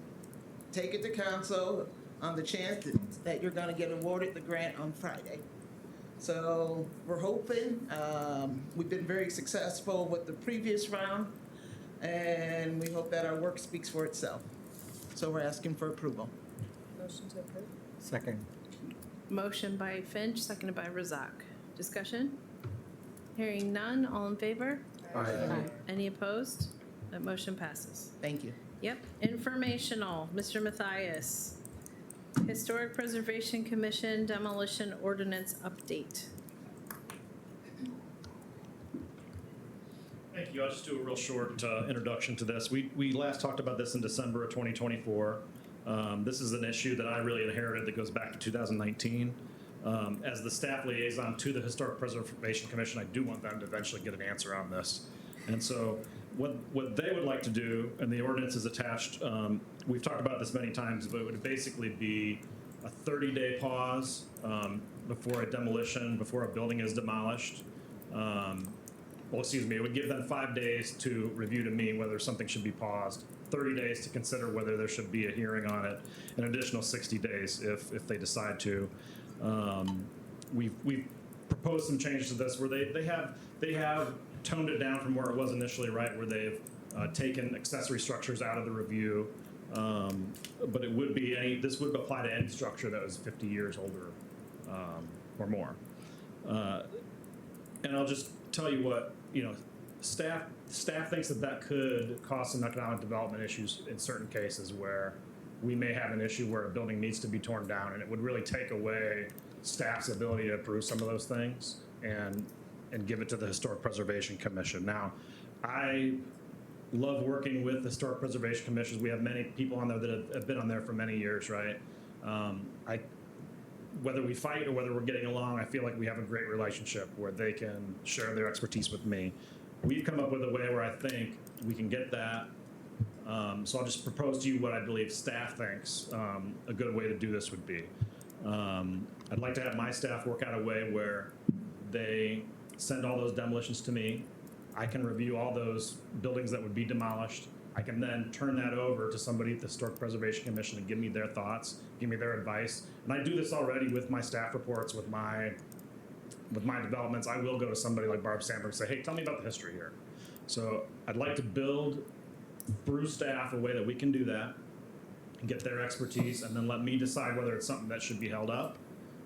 Speaker 15: Take it to council on the chance that you're gonna get awarded the grant on Friday. So we're hoping, we've been very successful with the previous round, and we hope that our work speaks for itself. So we're asking for approval.
Speaker 1: Motion to approve.
Speaker 8: Second.
Speaker 1: Motion by Finch, seconded by Razak. Discussion? Hearing none, all in favor?
Speaker 8: Aye.
Speaker 1: Any opposed? That motion passes.
Speaker 15: Thank you.
Speaker 1: Yep. Informational, Mr. Matthias. Historic Preservation Commission demolition ordinance update.
Speaker 13: Thank you. I'll just do a real short introduction to this. We last talked about this in December of 2024. This is an issue that I really inherited that goes back to 2019. As the staff liaison to the Historic Preservation Commission, I do want them to eventually get an answer on this. And so what they would like to do, and the ordinance is attached, we've talked about this many times, but it would basically be a 30-day pause before a demolition, before a building is demolished. Well, excuse me, it would give them 5 days to review to me whether something should be paused, 30 days to consider whether there should be a hearing on it, an additional 60 days if they decide to. We've proposed some changes to this where they have toned it down from where it was initially, right, where they've taken accessory structures out of the review. But it would be this would apply to any structure that was 50 years older or more. And I'll just tell you what, staff thinks that could cause some economic development issues in certain cases where we may have an issue where a building needs to be torn down, and it would really take away staff's ability to approve some of those things and give it to the Historic Preservation Commission. Now, I love working with the Historic Preservation Commissions. We have many people on there that have been on there for many years, right? whether we fight or whether we're getting along, I feel like we have a great relationship where they can share their expertise with me. We've come up with a way where I think we can get that. So I'll just propose to you what I believe staff thinks a good way to do this would be. I'd like to have my staff work out a way where they send all those demolitions to me. I can review all those buildings that would be demolished. I can then turn that over to somebody at the Historic Preservation Commission and give me their thoughts, give me their advice. And I do this already with my staff reports, with my developments. I will go to somebody like Barb Sandberg and say, hey, tell me about the history here. So I'd like to build through staff a way that we can do that and get their expertise, and then let me decide whether it's something that should be held up,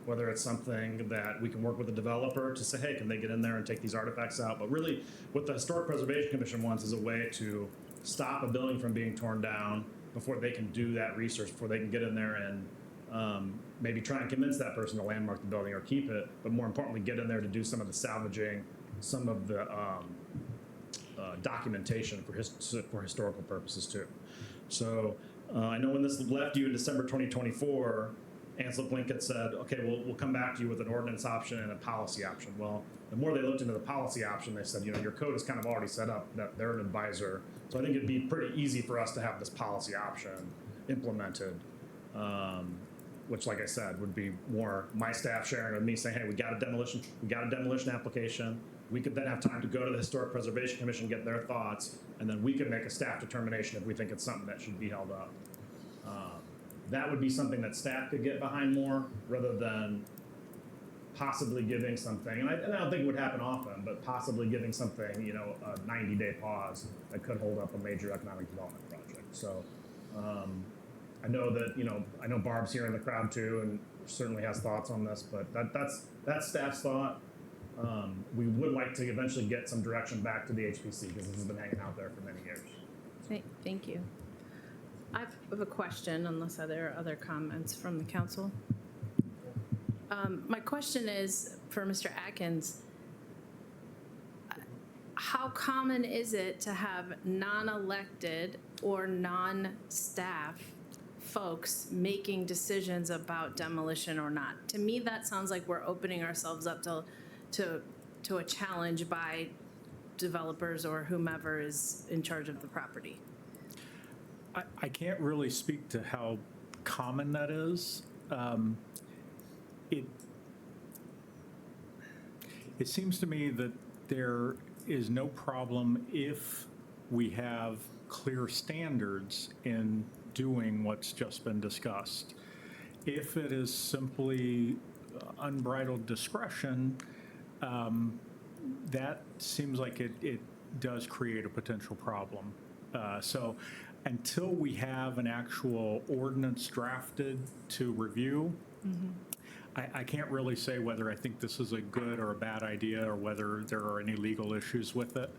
Speaker 13: whether it's something that we can work with the developer to say, hey, can they get in there and take these artifacts out? But really, what the Historic Preservation Commission wants is a way to stop a building from being torn down before they can do that research, before they can get in there and maybe try and convince that person to landmark the building or keep it, but more importantly, get in there to do some of the salvaging, some of the documentation for historical purposes too. So I know when this left you in December 2024, Ansel Blink had said, okay, we'll come back to you with an ordinance option and a policy option. Well, the more they looked into the policy option, they said, your code is kind of already set up that they're an advisor. So I think it'd be pretty easy for us to have this policy option implemented, which, like I said, would be more my staff sharing with me saying, hey, we got a demolition application. We could then have time to go to the Historic Preservation Commission, get their thoughts, and then we can make a staff determination if we think it's something that should be held up. That would be something that staff could get behind more, rather than possibly giving something, and I don't think it would happen often, but possibly giving something, a 90-day pause that could hold up a major economic development project. So I know that, I know Barb's here in the crowd too, and certainly has thoughts on this, but that's staff's thought. We would like to eventually get some direction back to the HPC, because this has been hanging out there for many years.
Speaker 1: Thank you. I have a question, unless there are other comments from the council. My question is for Mr. Atkins. How common is it to have non-elected or non-staff folks making decisions about demolition or not? To me, that sounds like we're opening ourselves up to a challenge by developers or whomever is in charge of the property.
Speaker 16: I can't really speak to how common that is. It seems to me that there is no problem if we have clear standards in doing what's just been discussed. If it is simply unbridled discretion, that seems like it does create a potential problem. So until we have an actual ordinance drafted to review, I can't really say whether I think this is a good or a bad idea, or whether there are any legal issues with it.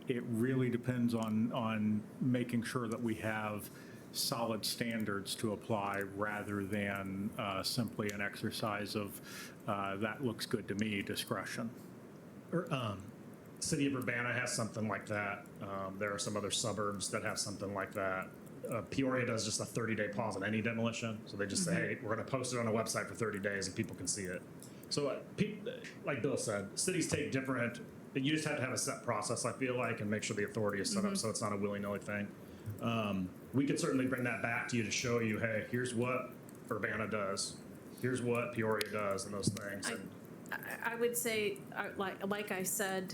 Speaker 16: It really depends on making sure that we have solid standards to apply, rather than simply an exercise of that looks good to me discretion.
Speaker 13: City of Urbana has something like that. There are some other suburbs that have something like that. Peoria does just a 30-day pause on any demolition. So they just say, hey, we're going to post it on a website for 30 days and people can see it. So like Bill said, cities take different, you just have to have a set process, I feel like, and make sure the authority is set up so it's not a willy-nilly thing. We could certainly bring that back to you to show you, hey, here's what Urbana does. Here's what Peoria does, and those things.
Speaker 1: I would say, like I said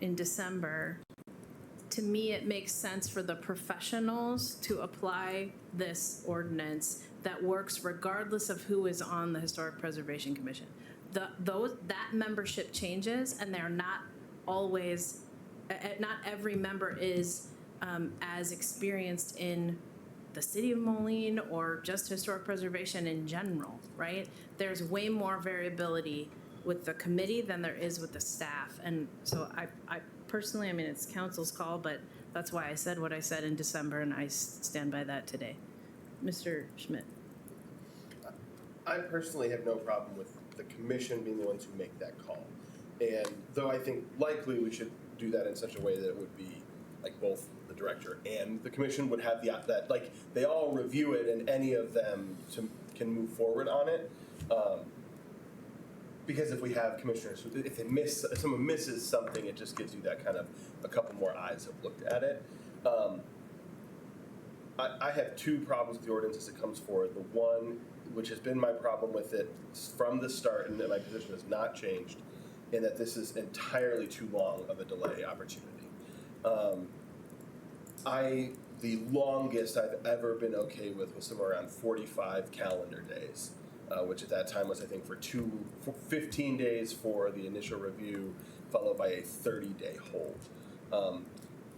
Speaker 1: in December, to me, it makes sense for the professionals to apply this ordinance that works regardless of who is on the Historic Preservation Commission. That membership changes, and they're not always, not every member is as experienced in the city of Moline or just historic preservation in general, right? There's way more variability with the committee than there is with the staff. And so I personally, it's council's call, but that's why I said what I said in December, and I stand by that today. Mr. Schmidt.
Speaker 10: I personally have no problem with the commission being the ones who make that call. And though I think likely we should do that in such a way that it would be like both the director and the commission would have they all review it and any of them can move forward on it. because if we have commissioners, if someone misses something, it just gives you that kind of, a couple more eyes have looked at it. I have two problems with the ordinance as it comes forward. The one, which has been my problem with it from the start, and that my position has not changed, in that this is entirely too long of a delay opportunity. The longest I've ever been okay with was somewhere around 45 calendar days, which at that time was, I think, for 15 days for the initial review, followed by a 30-day hold.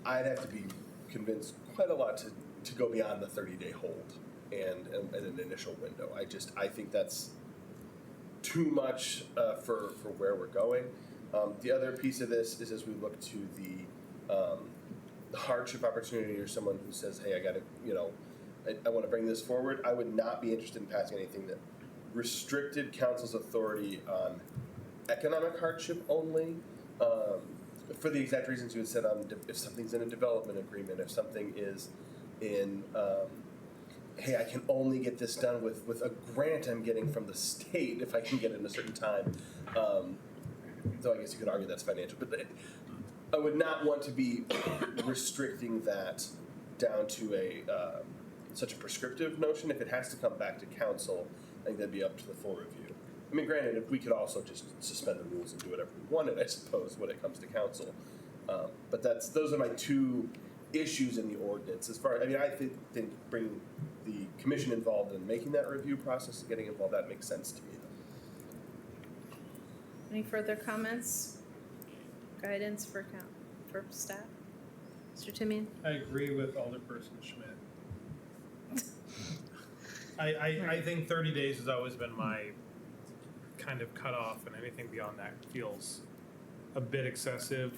Speaker 10: I'd have to be convinced quite a lot to go beyond the 30-day hold and an initial window. I think that's too much for where we're going. The other piece of this is as we look to the hardship opportunity, or someone who says, hey, I want to bring this forward, I would not be interested in passing anything that restricted council's authority on economic hardship only, for the exact reasons you had said on if something's in a development agreement, if something is in, hey, I can only get this done with a grant I'm getting from the state if I can get it in a certain time. Though I guess you could argue that's financial, but I would not want to be restricting that down to such a prescriptive notion. If it has to come back to council, I think that'd be up to the full review. I mean, granted, if we could also just suspend the rules and do whatever we wanted, I suppose, when it comes to council. But those are my two issues in the ordinance. I think bringing the commission involved in making that review process and getting involved, that makes sense to me.
Speaker 1: Any further comments, guidance for staff? Mr. Timian?
Speaker 7: I agree with Alderperson Schmidt. I think 30 days has always been my kind of cutoff, and anything beyond that feels a bit excessive.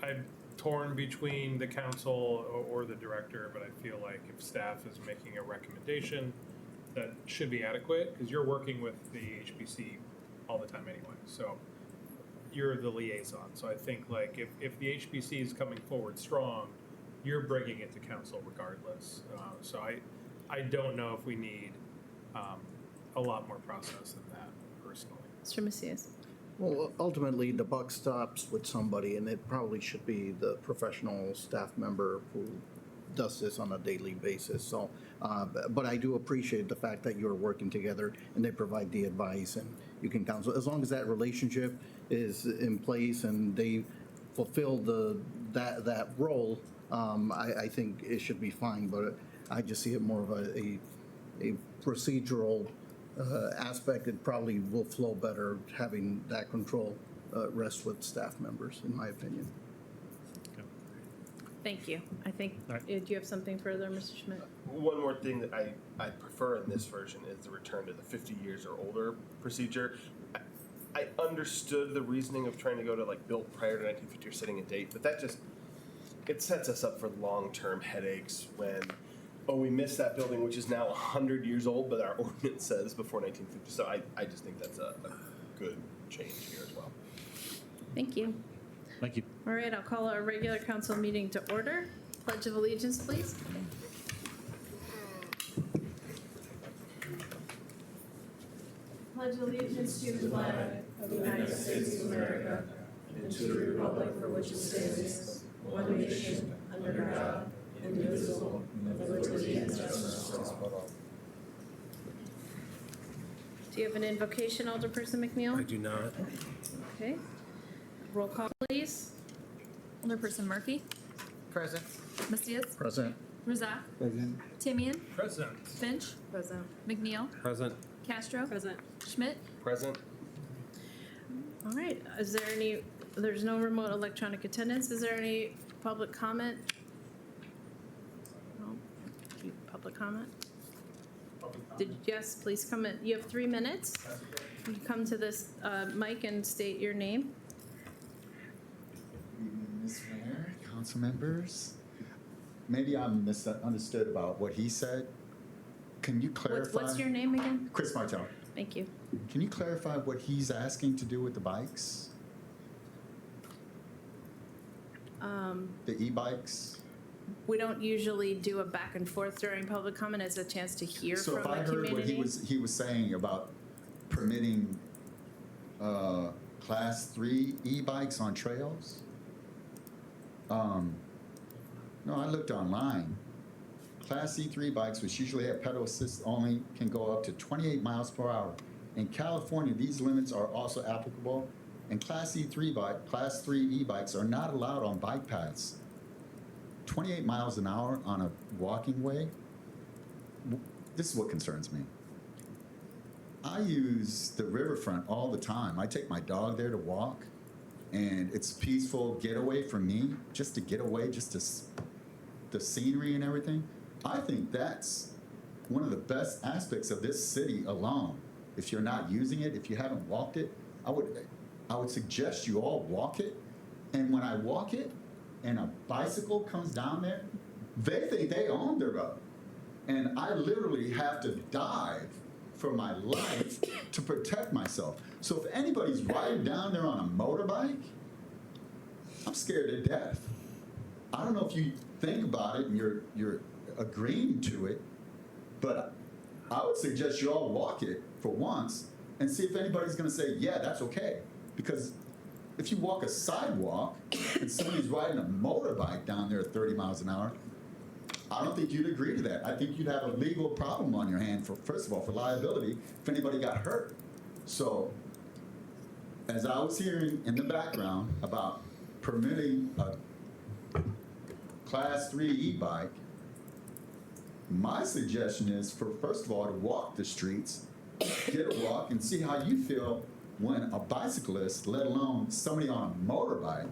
Speaker 7: I'm torn between the council or the director, but I feel like if staff is making a recommendation, that should be adequate, because you're working with the HPC all the time anyway. So you're the liaison. So I think like if the HPC is coming forward strong, you're bringing it to council regardless. So I don't know if we need a lot more process than that, personally.
Speaker 1: Mr. Macias?
Speaker 8: Well, ultimately, the buck stops with somebody, and it probably should be the professional staff member who does this on a daily basis. So, but I do appreciate the fact that you're working together and they provide the advice and you can counsel. As long as that relationship is in place and they fulfill that role, I think it should be fine. But I just see it more of a procedural aspect. It probably will flow better having that control rest with staff members, in my opinion.
Speaker 1: Thank you. I think, do you have something further, Mr. Schmidt?
Speaker 10: One more thing that I prefer in this version is the return to the 50 years or older procedure. I understood the reasoning of trying to go to like built prior to 1950 or setting a date, but that just, it sets us up for long-term headaches when, we missed that building, which is now 100 years old, but our ordinance says before 1950. So I just think that's a good change here as well.
Speaker 1: Thank you.
Speaker 13: Thank you.
Speaker 1: All right, I'll call our regular council meeting to order. Pledge of Allegiance, please. Pledge allegiance to the flag of the United States of America and to the republic for which it stands, one nation, under God, indivisible, with liberty and justice for all. Do you have an invocation, Alderperson McNeil?
Speaker 9: I do not.
Speaker 1: Okay. Roll call, please.
Speaker 18: Alderperson Murphy?
Speaker 15: Present.
Speaker 18: Macias?
Speaker 8: Present.
Speaker 18: Razak?
Speaker 8: Present.
Speaker 18: Timian?
Speaker 7: Present.
Speaker 18: Finch?
Speaker 1: Present.
Speaker 18: McNeil?
Speaker 9: Present.
Speaker 18: Castro?
Speaker 12: Present.
Speaker 18: Schmidt?
Speaker 10: Present.
Speaker 1: All right, is there there's no remote electronic attendance. Is there any public comment? No. Public comment? Yes, please come in. You have 3 minutes. You come to this mic and state your name.
Speaker 20: Ms. Mayor, council members, maybe I misunderstood about what he said. Can you clarify?
Speaker 1: What's your name again?
Speaker 20: Chris Martel.
Speaker 1: Thank you.
Speaker 20: Can you clarify what he's asking to do with the bikes? The e-bikes?
Speaker 1: We don't usually do a back and forth during public comment as a chance to hear
Speaker 20: So
Speaker 1: from
Speaker 20: if I
Speaker 1: the
Speaker 20: heard what
Speaker 1: community.
Speaker 20: he was saying about permitting Class 3 e-bikes on trails. No, I looked online. Class C3 bikes, which usually have pedal assist only, can go up to 28 miles per hour. In California, these limits are also applicable, and Class Class 3 e-bikes are not allowed on bike paths. 28 miles an hour on a walking way, this is what concerns me. I use the riverfront all the time. I take my dog there to walk, and it's a peaceful getaway for me, just to get away, just to the scenery and everything. I think that's one of the best aspects of this city alone. If you're not using it, if you haven't walked it, I would suggest you all walk it. And when I walk it and a bicycle comes down there, they think they own the road. And I literally have to dive for my life to protect myself. So if anybody's riding down there on a motorbike, I'm scared to death. I don't know if you think about it and you're agreeing to it, but I would suggest you all walk it for once and see if anybody's gonna say, yeah, that's okay. Because if you walk a sidewalk and somebody's riding a motorbike down there at 30 miles an hour, I don't think you'd agree to that. I think you'd have a legal problem on your hand, for, first of all, for liability if anybody got hurt. So, as I was hearing in the background about permitting a Class 3 e-bike, my suggestion is for, first of all, to walk the streets, get a walk, and see how you feel when a bicyclist, let alone somebody on a motorbike,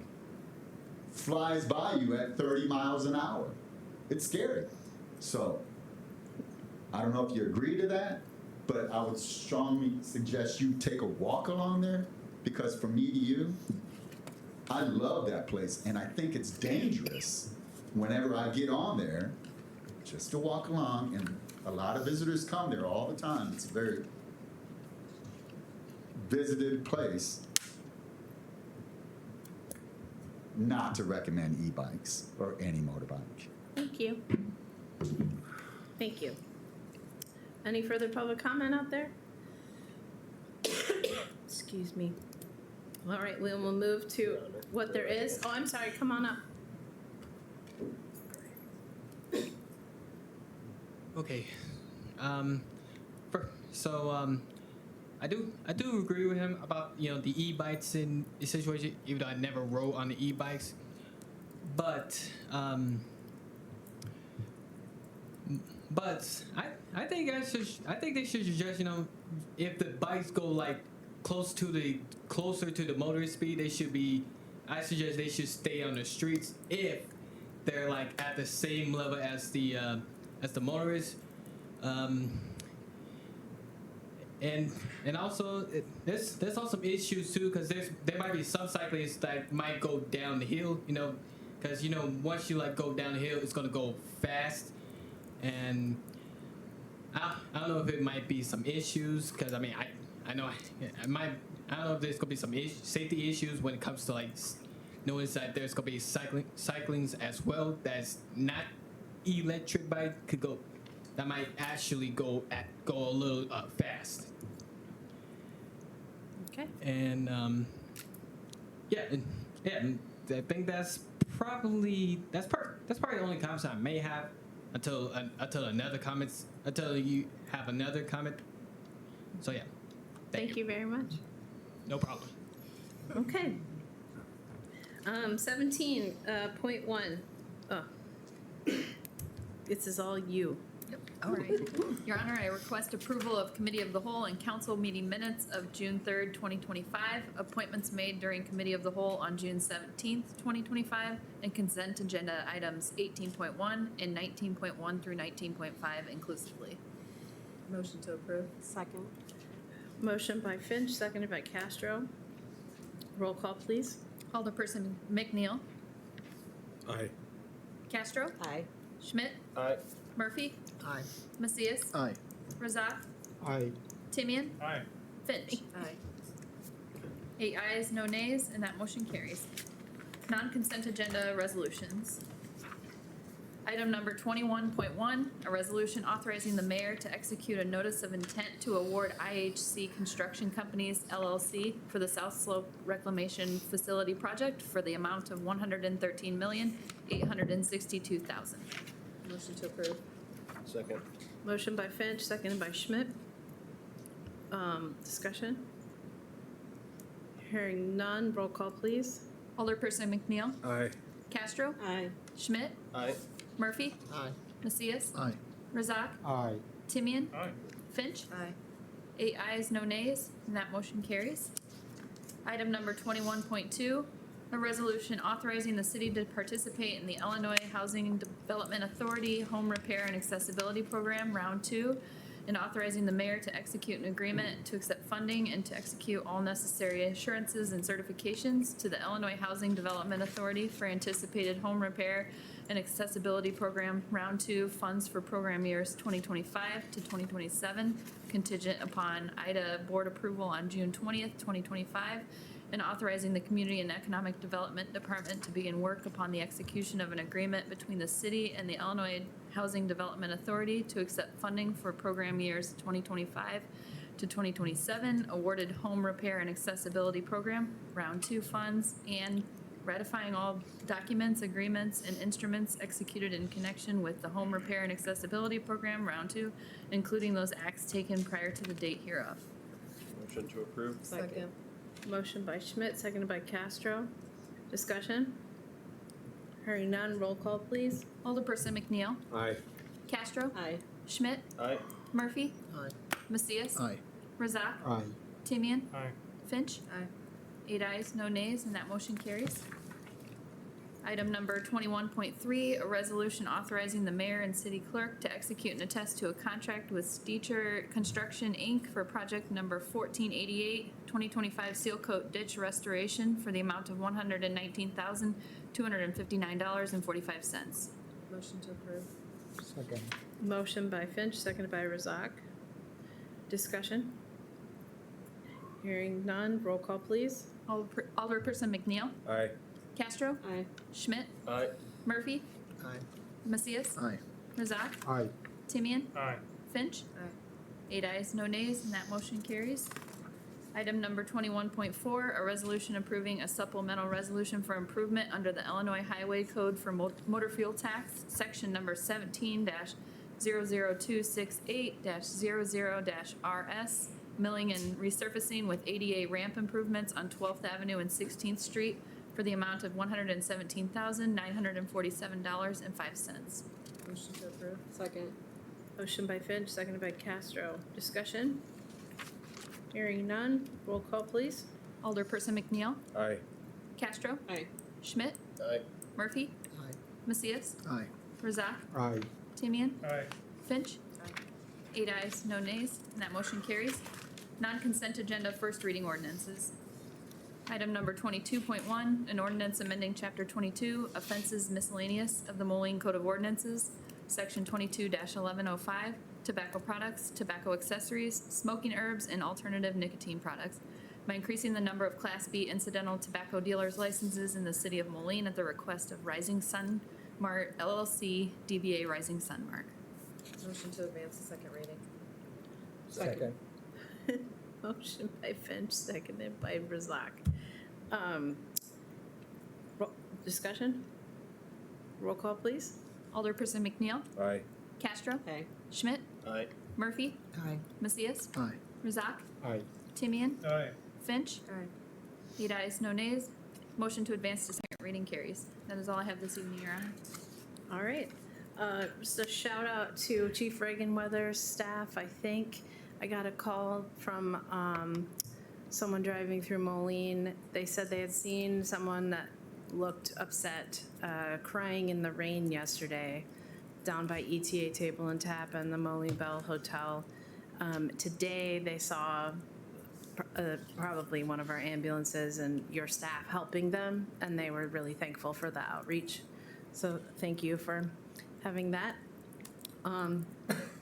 Speaker 20: flies by you at 30 miles an hour. It's scary. So, I don't know if you agree to that, but I would strongly suggest you take a walk along there, because from me to you, I love that place, and I think it's dangerous whenever I get on there just to walk along, and a lot of visitors come there all the time. It's a very visited place. Not to recommend e-bikes or any motorbike.
Speaker 1: Thank you. Thank you. Any further public comment out there? Excuse me. All right, we will move to what there is. Oh, I'm sorry, come on up.
Speaker 6: Okay. I do agree with him about, you know, the e-bikes in the situation, even though I never rode on the e-bikes. But I think they should suggest, you know, if the bikes go like closer to the motorist speed, I suggest they should stay on the streets if they're like at the same level as the motorists. And also there's also some issues too, because there might be some cyclists that might go down the hill, you know, because you know once you like go down the hill, it's gonna go fast, and I don't know if it might be some issues, because I mean I know I don't know if there's gonna be some safety issues when it comes to like notice that there's gonna be cyclings as well that's not electric bike that might actually go a little fast.
Speaker 1: Okay.
Speaker 6: And I think that's probably the only comments I may have until you have another comment. So yeah.
Speaker 1: Thank you very much.
Speaker 6: No problem.
Speaker 1: Okay. 17.1. Oh. This is all you.
Speaker 18: All right. Your Honor, I request approval of Committee of the Whole and Council meeting minutes of June 3rd, 2025, appointments made during Committee of the Whole on June 17th, 2025, and consent agenda items 18.1 and 19.1 through 19.5 inclusively.
Speaker 11: Motion to approve. Second.
Speaker 1: Motion by Finch, seconded by Castro. Roll call, please.
Speaker 18: Alderperson McNeil.
Speaker 9: Aye.
Speaker 18: Castro.
Speaker 11: Aye.
Speaker 18: Schmidt.
Speaker 10: Aye.
Speaker 18: Murphy.
Speaker 15: Aye.
Speaker 18: Macias.
Speaker 8: Aye.
Speaker 18: Razak.
Speaker 8: Aye.
Speaker 18: Timian.
Speaker 7: Aye.
Speaker 18: Finch.
Speaker 11: Aye.
Speaker 18: 8 ayes, no nays, and that motion carries. Non-consent agenda resolutions. Item number 21.1, a resolution authorizing the mayor to execute a notice of intent to award IHC Construction Companies LLC for the South Slope Reclamation Facility Project for the amount of $113,862,000.
Speaker 1: Motion to approve.
Speaker 10: Second.
Speaker 1: Motion by Finch, seconded by Schmidt. Discussion? Hearing none, roll call, please.
Speaker 18: Alderperson McNeil.
Speaker 9: Aye.
Speaker 18: Castro.
Speaker 12: Aye.
Speaker 18: Schmidt.
Speaker 10: Aye.
Speaker 18: Murphy.
Speaker 15: Aye.
Speaker 18: Macias.
Speaker 20: Aye.
Speaker 18: Razak.
Speaker 20: Aye.
Speaker 18: Timian.
Speaker 7: Aye.
Speaker 18: Finch.
Speaker 1: Aye.
Speaker 18: 8 ayes, no nays, and that motion carries. Item number 21.2, a resolution authorizing the city to participate in the Illinois Housing Development Authority Home Repair and Accessibility Program, Round 2, and authorizing the mayor to execute an agreement to accept funding and to execute all necessary assurances and certifications to the Illinois Housing Development Authority for anticipated home repair and accessibility program, Round 2, funds for program years 2025 to 2027, contingent upon IDA board approval on June 20th, 2025, and authorizing the Community and Economic Development Department to begin work upon the execution of an agreement between the city and the Illinois Housing Development Authority to accept funding for program years 2025 to 2027, awarded home repair and accessibility program, Round 2 funds, and ratifying all documents, agreements, and instruments executed in connection with the home repair and accessibility program, Round 2, including those acts taken prior to the date hereof.
Speaker 10: Motion to approve.
Speaker 1: Second. Motion by Schmidt, seconded by Castro. Discussion? Hearing none, roll call, please.
Speaker 18: Alderperson McNeil.
Speaker 9: Aye.
Speaker 18: Castro.
Speaker 12: Aye.
Speaker 18: Schmidt.
Speaker 10: Aye.
Speaker 18: Murphy.
Speaker 15: Aye.
Speaker 18: Macias.
Speaker 20: Aye.
Speaker 18: Razak.
Speaker 20: Aye.
Speaker 18: Timian.
Speaker 7: Aye.
Speaker 18: Finch.
Speaker 1: Aye.
Speaker 18: 8 ayes, no nays, and that motion carries. Item number 21.3, a resolution authorizing the mayor and city clerk to execute and attest to a contract with Steecher Construction, Inc. for project number 1488, 2025 seal coat ditch restoration for the amount of $119,259.45.
Speaker 1: Motion to approve.
Speaker 20: Second.
Speaker 1: Motion by Finch, seconded by Razak. Discussion? Hearing none, roll call, please.
Speaker 18: Alderperson McNeil.
Speaker 9: Aye.
Speaker 18: Castro.
Speaker 12: Aye.
Speaker 18: Schmidt.
Speaker 10: Aye.
Speaker 18: Murphy.
Speaker 15: Aye.
Speaker 18: Macias.
Speaker 20: Aye.
Speaker 18: Razak.
Speaker 20: Aye.
Speaker 18: Timian.
Speaker 7: Aye.
Speaker 18: Finch.
Speaker 1: Aye.
Speaker 18: 8 ayes, no nays, and that motion carries. Item number 21.4, a resolution approving a supplemental resolution for improvement under the Illinois Highway Code for motor fuel tax, section number 17-00268-00-RS, milling and resurfacing with ADA ramp improvements on 12th Avenue and 16th Street for the amount of $117,947.05.
Speaker 1: Motion to approve.
Speaker 12: Second.
Speaker 1: Motion by Finch, seconded by Castro. Discussion? Hearing none, roll call, please.
Speaker 18: Alderperson McNeil.
Speaker 9: Aye.
Speaker 18: Castro.
Speaker 12: Aye.
Speaker 18: Schmidt.
Speaker 10: Aye.
Speaker 18: Murphy.
Speaker 15: Aye.
Speaker 18: Macias.
Speaker 20: Aye.
Speaker 18: Razak.
Speaker 20: Aye.
Speaker 18: Timian.
Speaker 7: Aye.
Speaker 18: Finch. 8 ayes, no nays, and that motion carries. Non-consent agenda first reading ordinances. Item number 22.1, an ordinance amending Chapter 22, Offenses Miscellaneous of the Moline Code of Ordinances, Section 22-1105, Tobacco Products, Tobacco Accessories, Smoking Herbs, and Alternative Nicotine Products, by increasing the number of Class B incidental tobacco dealers' licenses in the city of Moline at the request of Rising Sun Mart LLC, DBA Rising Sun Mart.
Speaker 1: Motion to advance the second reading.
Speaker 15: Second.
Speaker 1: Motion by Finch, seconded by Razak. Discussion? Roll call, please.
Speaker 18: Alderperson McNeil.
Speaker 9: Aye.
Speaker 18: Castro.
Speaker 12: Aye.
Speaker 18: Schmidt.
Speaker 10: Aye.
Speaker 18: Murphy.
Speaker 15: Aye.
Speaker 18: Macias.
Speaker 20: Aye.
Speaker 18: Razak.
Speaker 20: Aye.
Speaker 18: Timian.
Speaker 7: Aye.
Speaker 18: Finch.
Speaker 1: Aye.
Speaker 18: 8 ayes, no nays. Motion to advance to second reading carries. That is all I have this evening, Your Honor.
Speaker 1: All right. Just a shout out to Chief Reagan-Weather's staff. I think I got a call from someone driving through Moline. They said they had seen someone that looked upset, crying in the rain yesterday down by ETA Table and Tap and the Moline Bell Hotel. Today they saw probably one of our ambulances and your staff helping them, and they were really thankful for the outreach. So thank you for having that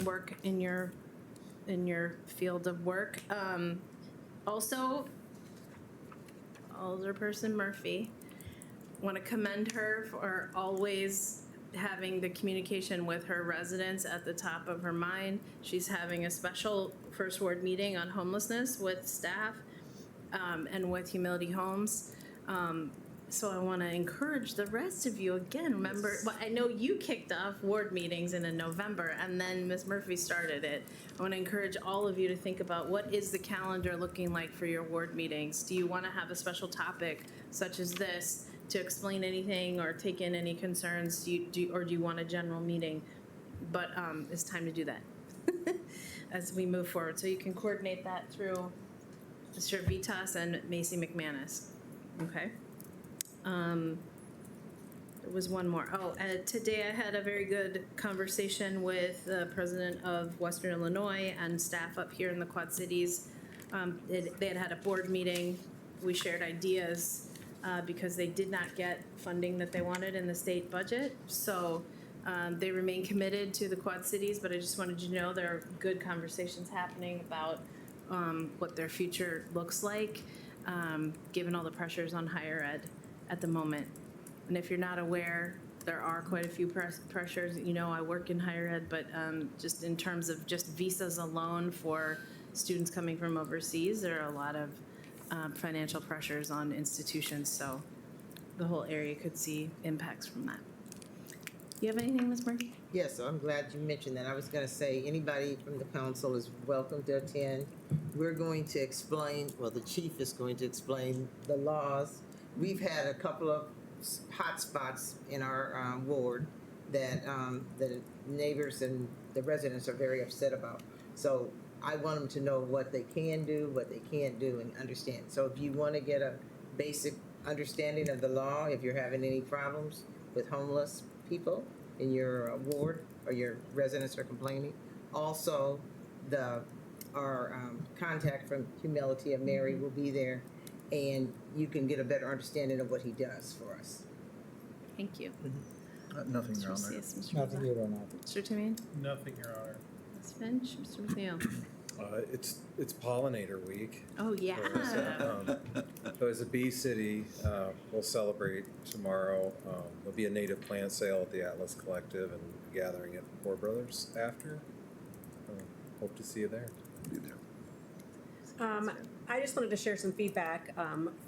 Speaker 1: work in your field of work. Also, Alderperson Murphy, want to commend her for always having the communication with her residents at the top of her mind. She's having a special first ward meeting on homelessness with staff and with Humility Homes. So I want to encourage the rest of you again. Remember, well, I know you kicked off ward meetings in November, and then Ms. Murphy started it. I want to encourage all of you to think about what is the calendar looking like for your ward meetings. Do you want to have a special topic such as this to explain anything or take in any concerns? Or do you want a general meeting? But it's time to do that as we move forward. So you can coordinate that through Mr. Vitas and Macy McManus. Okay. There was one more. Today I had a very good conversation with the president of Western Illinois and staff up here in the Quad Cities. They had a board meeting. We shared ideas because they did not get funding that they wanted in the state budget. So they remain committed to the Quad Cities, but I just wanted you to know there are good conversations happening about what their future looks like, given all the pressures on higher ed at the moment. And if you're not aware, there are quite a few pressures. You know, I work in higher ed, but just in terms of just visas alone for students coming from overseas, there are a lot of financial pressures on institutions. So the whole area could see impacts from that. You have anything, Ms. Murphy?
Speaker 15: Yes, I'm glad you mentioned that. I was going to say anybody from the council is welcome to attend. We're going to explain, well, the chief is going to explain the laws. We've had a couple of hot spots in our ward that the neighbors and the residents are very upset about. So I want them to know what they can do, what they can't do, and understand. So if you want to get a basic understanding of the law, if you're having any problems with homeless people in your ward or your residents are complaining, also our contact from Humility of Mary will be there, and you can get a better understanding of what he does for us.
Speaker 1: Thank you.
Speaker 8: Nothing,
Speaker 1: Mr.
Speaker 8: Your Honor.
Speaker 1: Macias, Mr.
Speaker 8: Nothing,
Speaker 1: Rizzo.
Speaker 8: Your Honor.
Speaker 1: Mr. Timian?
Speaker 7: Nothing, Your Honor.
Speaker 1: Ms. Finch? Mr. McNeil?
Speaker 9: It's pollinator week.
Speaker 1: Oh, yeah.
Speaker 9: So as a bee city, we'll celebrate tomorrow. There'll be a native plant sale at the Atlas Collective and a gathering at Four Brothers after. Hope to see you there.
Speaker 4: Be there.
Speaker 12: I just wanted to share some feedback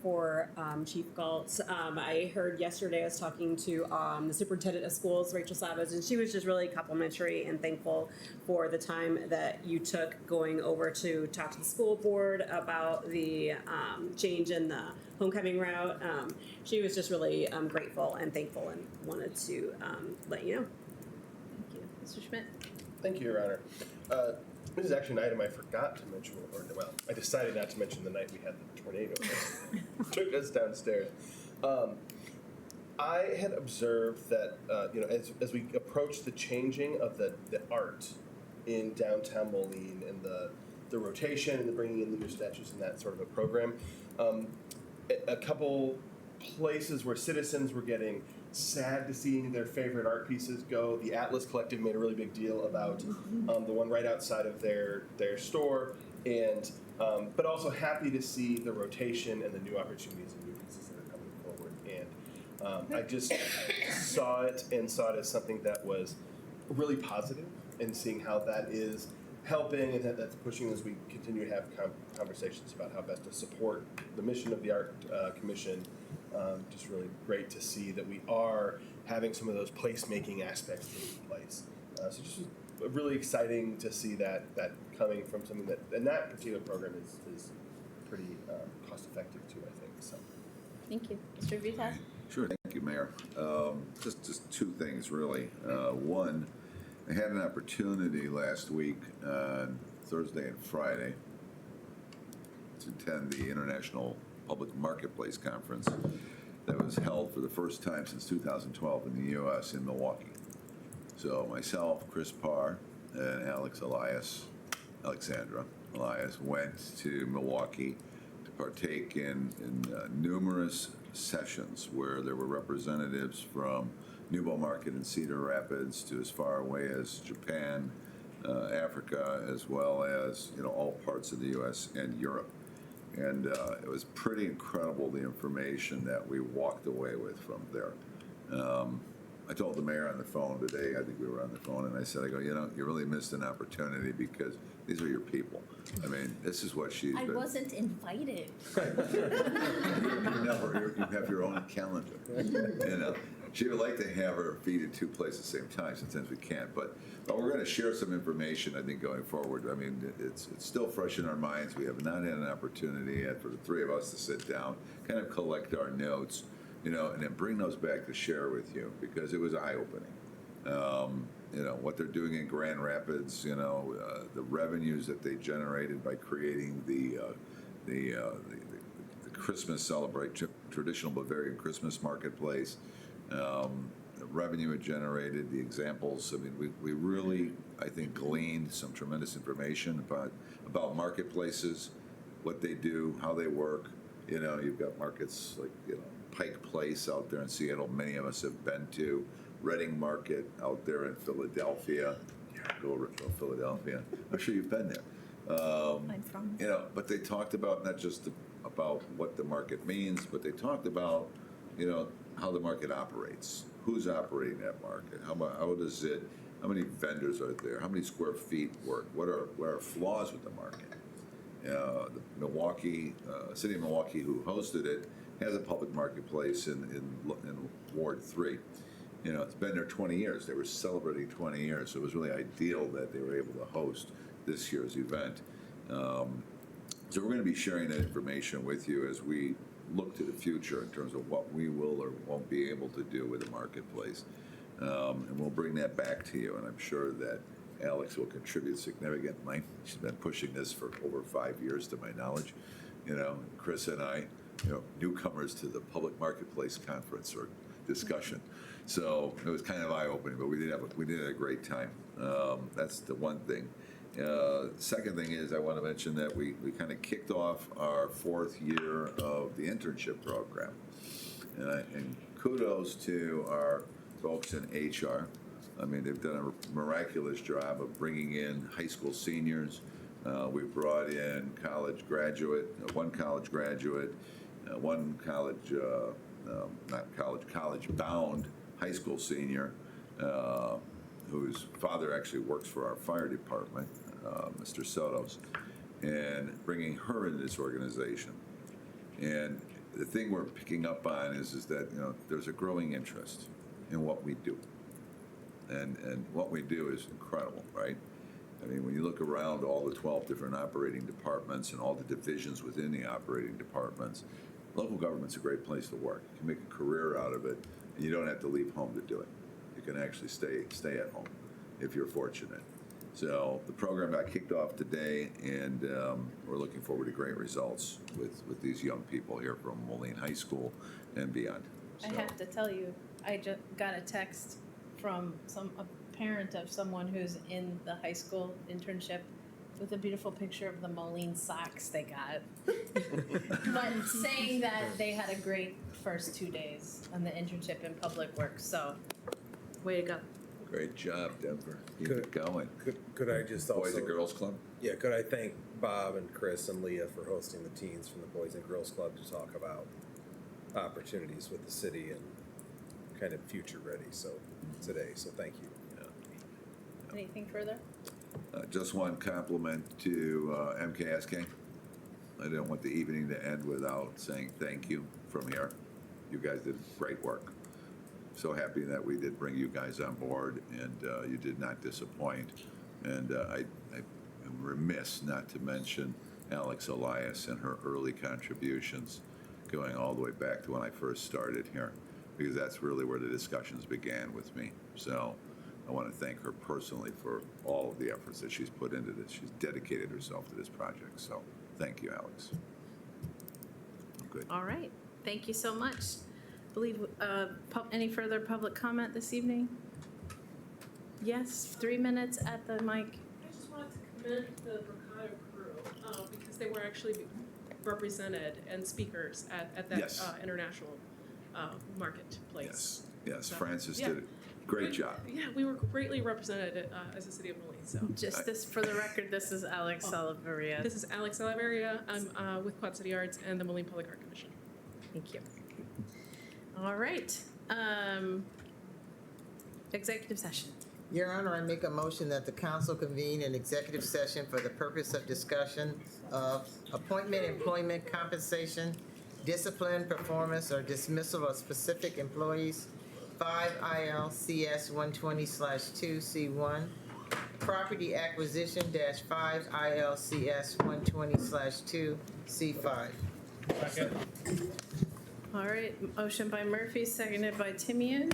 Speaker 12: for Chief Galtz. I heard yesterday, I was talking to the superintendent of schools, Rachel Savage, and she was just really complimentary and thankful for the time that you took going over to talk to the school board about the change in the homecoming route. She was just really grateful and thankful and wanted to let you know.
Speaker 1: Thank you. Mr. Schmidt?
Speaker 10: Thank you, Your Honor. This is actually an item I forgot to mention, or well, I decided not to mention the night we had the tornado that took us downstairs. I had observed that, as we approach the changing of the art in downtown Moline and the rotation and the bringing in the new statues and that sort of a program, a couple places where citizens were getting sad to see their favorite art pieces go. The Atlas Collective made a really big deal about the one right outside of their store, and but also happy to see the rotation and the new opportunities and new pieces that are coming forward. And I just saw it as something that was really positive, and seeing how that is helping and that's pushing as we continue to have conversations about how best to support the mission of the Art Commission. Just really great to see that we are having some of those placemaking aspects taking place. So just really exciting to see that coming from something that, and that particular program is pretty cost effective too, I think. So.
Speaker 1: Thank you. Mr. Vitas?
Speaker 4: Sure, thank you, Mayor. Just two things, really. One, I had an opportunity last week, Thursday and Friday, to attend the International Public Marketplace Conference that was held for the first time since 2012 in the U.S. in Milwaukee. So myself, Chris Parr, and Alexandra Elias went to Milwaukee to partake in numerous sessions where there were representatives from Newbow Market and Cedar Rapids to as far away as Japan, Africa, as well as all parts of the U.S. and Europe. And it was pretty incredible, the information that we walked away with from there. I told the mayor on the phone today, I think we were on the phone, and I said, you really missed an opportunity because these are your people. I mean, this is what she's
Speaker 11: I
Speaker 4: been.
Speaker 11: wasn't invited.
Speaker 4: You have your own calendar. She would like to have her feet in two places at the same time. Sometimes we can't, but we're going to share some information. I think going forward. I mean, it's still fresh in our minds. We have not had an opportunity yet for the three of us to sit down, kind of collect our notes, and then bring those back to share with you because it was eye-opening. What they're doing in Grand Rapids, the revenues that they generated by creating the Christmas celebration, traditional Bavarian Christmas marketplace, the revenue it generated, the examples. I mean, we really, I think, gleaned some tremendous information about marketplaces, what they do, how they work. You've got markets like, Pike Place out there in Seattle, many of us have been to. Reading Market out there in Philadelphia. Go Philadelphia. I'm sure you've been there.
Speaker 11: I'm from.
Speaker 4: But they talked about not just about what the market means, but they talked about, how the market operates. Who's operating that market? How does it? How many vendors are there? How many square feet work? What are flaws with the market? The Milwaukee, city of Milwaukee, who hosted it, has a public marketplace in Ward 3. It's been there 20 years. They were celebrating 20 years, so it was really ideal that they were able to host this year's event. So we're going to be sharing that information with you as we look to the future in terms of what we will or won't be able to do with the marketplace. And we'll bring that back to you, and I'm sure that Alex will contribute significantly. She's been pushing this for over 5 years, to my knowledge. Chris and I, newcomers to the public marketplace conference or discussion. So it was kind of eye-opening, but we did have a great time. That's the one thing. Second thing is I want to mention that we kind of kicked off our 4th year of the internship program. And kudos to our folks in HR. I mean, they've done a miraculous job of bringing in high school seniors. We brought in college college-bound high school senior, whose father actually works for our fire department, Mr. Sotos, and bringing her into this organization. And the thing we're picking up on is that there's a growing interest in what we do, and what we do is incredible, right? I mean, when you look around all the 12 different operating departments and all the divisions within the operating departments, local government's a great place to work. You can make a career out of it, and you don't have to leave home to do it. You can actually stay at home if you're fortunate. So the program got kicked off today, and we're looking forward to great results with these young people here from Moline High School and beyond.
Speaker 1: I have to tell you, I just got a text from a parent of someone who's in the high school internship with a beautiful picture of the Moline socks they got. But saying that they had a great first 2 days on the internship in public works, so way to go.
Speaker 4: Great job, Denver. Keep it going.
Speaker 21: Could I just also...
Speaker 4: Boys and Girls Club?
Speaker 21: Yeah, could I thank Bob and Chris and Leah for hosting the teens from the Boys and Girls Club to talk about opportunities with the city and kind of future ready today, so thank you.
Speaker 1: Anything further?
Speaker 4: Just one compliment to MKSK. I didn't want the evening to end without saying thank you from here. You guys did great work. So happy that we did bring you guys on board, and you did not disappoint. And I am remiss not to mention Alex Elias and her early contributions, going all the way back to when I first started here, because that's really where the discussions began with me. So I want to thank her personally for all of the efforts that she's put into this. She's dedicated herself to this project. So thank you, Alex. Good.
Speaker 1: All right. Thank you so much. Believe any further public comment this evening? Yes, 3 minutes at the mic.
Speaker 22: I just wanted to commend the Mercado crew because they were actually represented and speakers at that
Speaker 4: Yes.
Speaker 22: international marketplace.
Speaker 4: Yes,
Speaker 22: So,
Speaker 4: Francis
Speaker 22: yeah.
Speaker 4: did a great job.
Speaker 22: Yeah, we were greatly represented as a city of Moline. So
Speaker 1: Just this for the record, this is Alex Salaveria.
Speaker 22: This is Alex Salaveria. I'm with Quad City Arts and the Moline Public Art Commission.
Speaker 1: Thank you. All right. Executive session.
Speaker 15: Your Honor, I make a motion that the council convene an executive session for the purpose of discussion of appointment, employment, compensation, discipline, performance, or dismissal of specific employees, 5 ILCS 120/2C1, property acquisition -5 ILCS 120/2C5.
Speaker 7: Second.
Speaker 1: All right, motion by Murphy, seconded by Timian.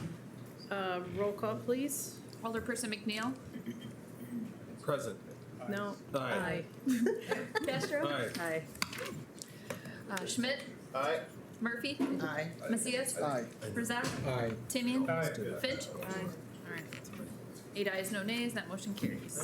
Speaker 1: Roll call, please.
Speaker 18: Alderperson McNeil?
Speaker 21: Present.
Speaker 1: No.
Speaker 21: Aye.
Speaker 18: Castro?
Speaker 21: Aye.
Speaker 18: Schmidt?
Speaker 10: Aye.
Speaker 18: Murphy?
Speaker 15: Aye.
Speaker 18: Macias?
Speaker 15: Aye.
Speaker 18: Razak?
Speaker 9: Aye.
Speaker 18: Timian?
Speaker 7: Aye.
Speaker 18: Finch? Aye. All right. 8 ayes, no nays, that motion carries.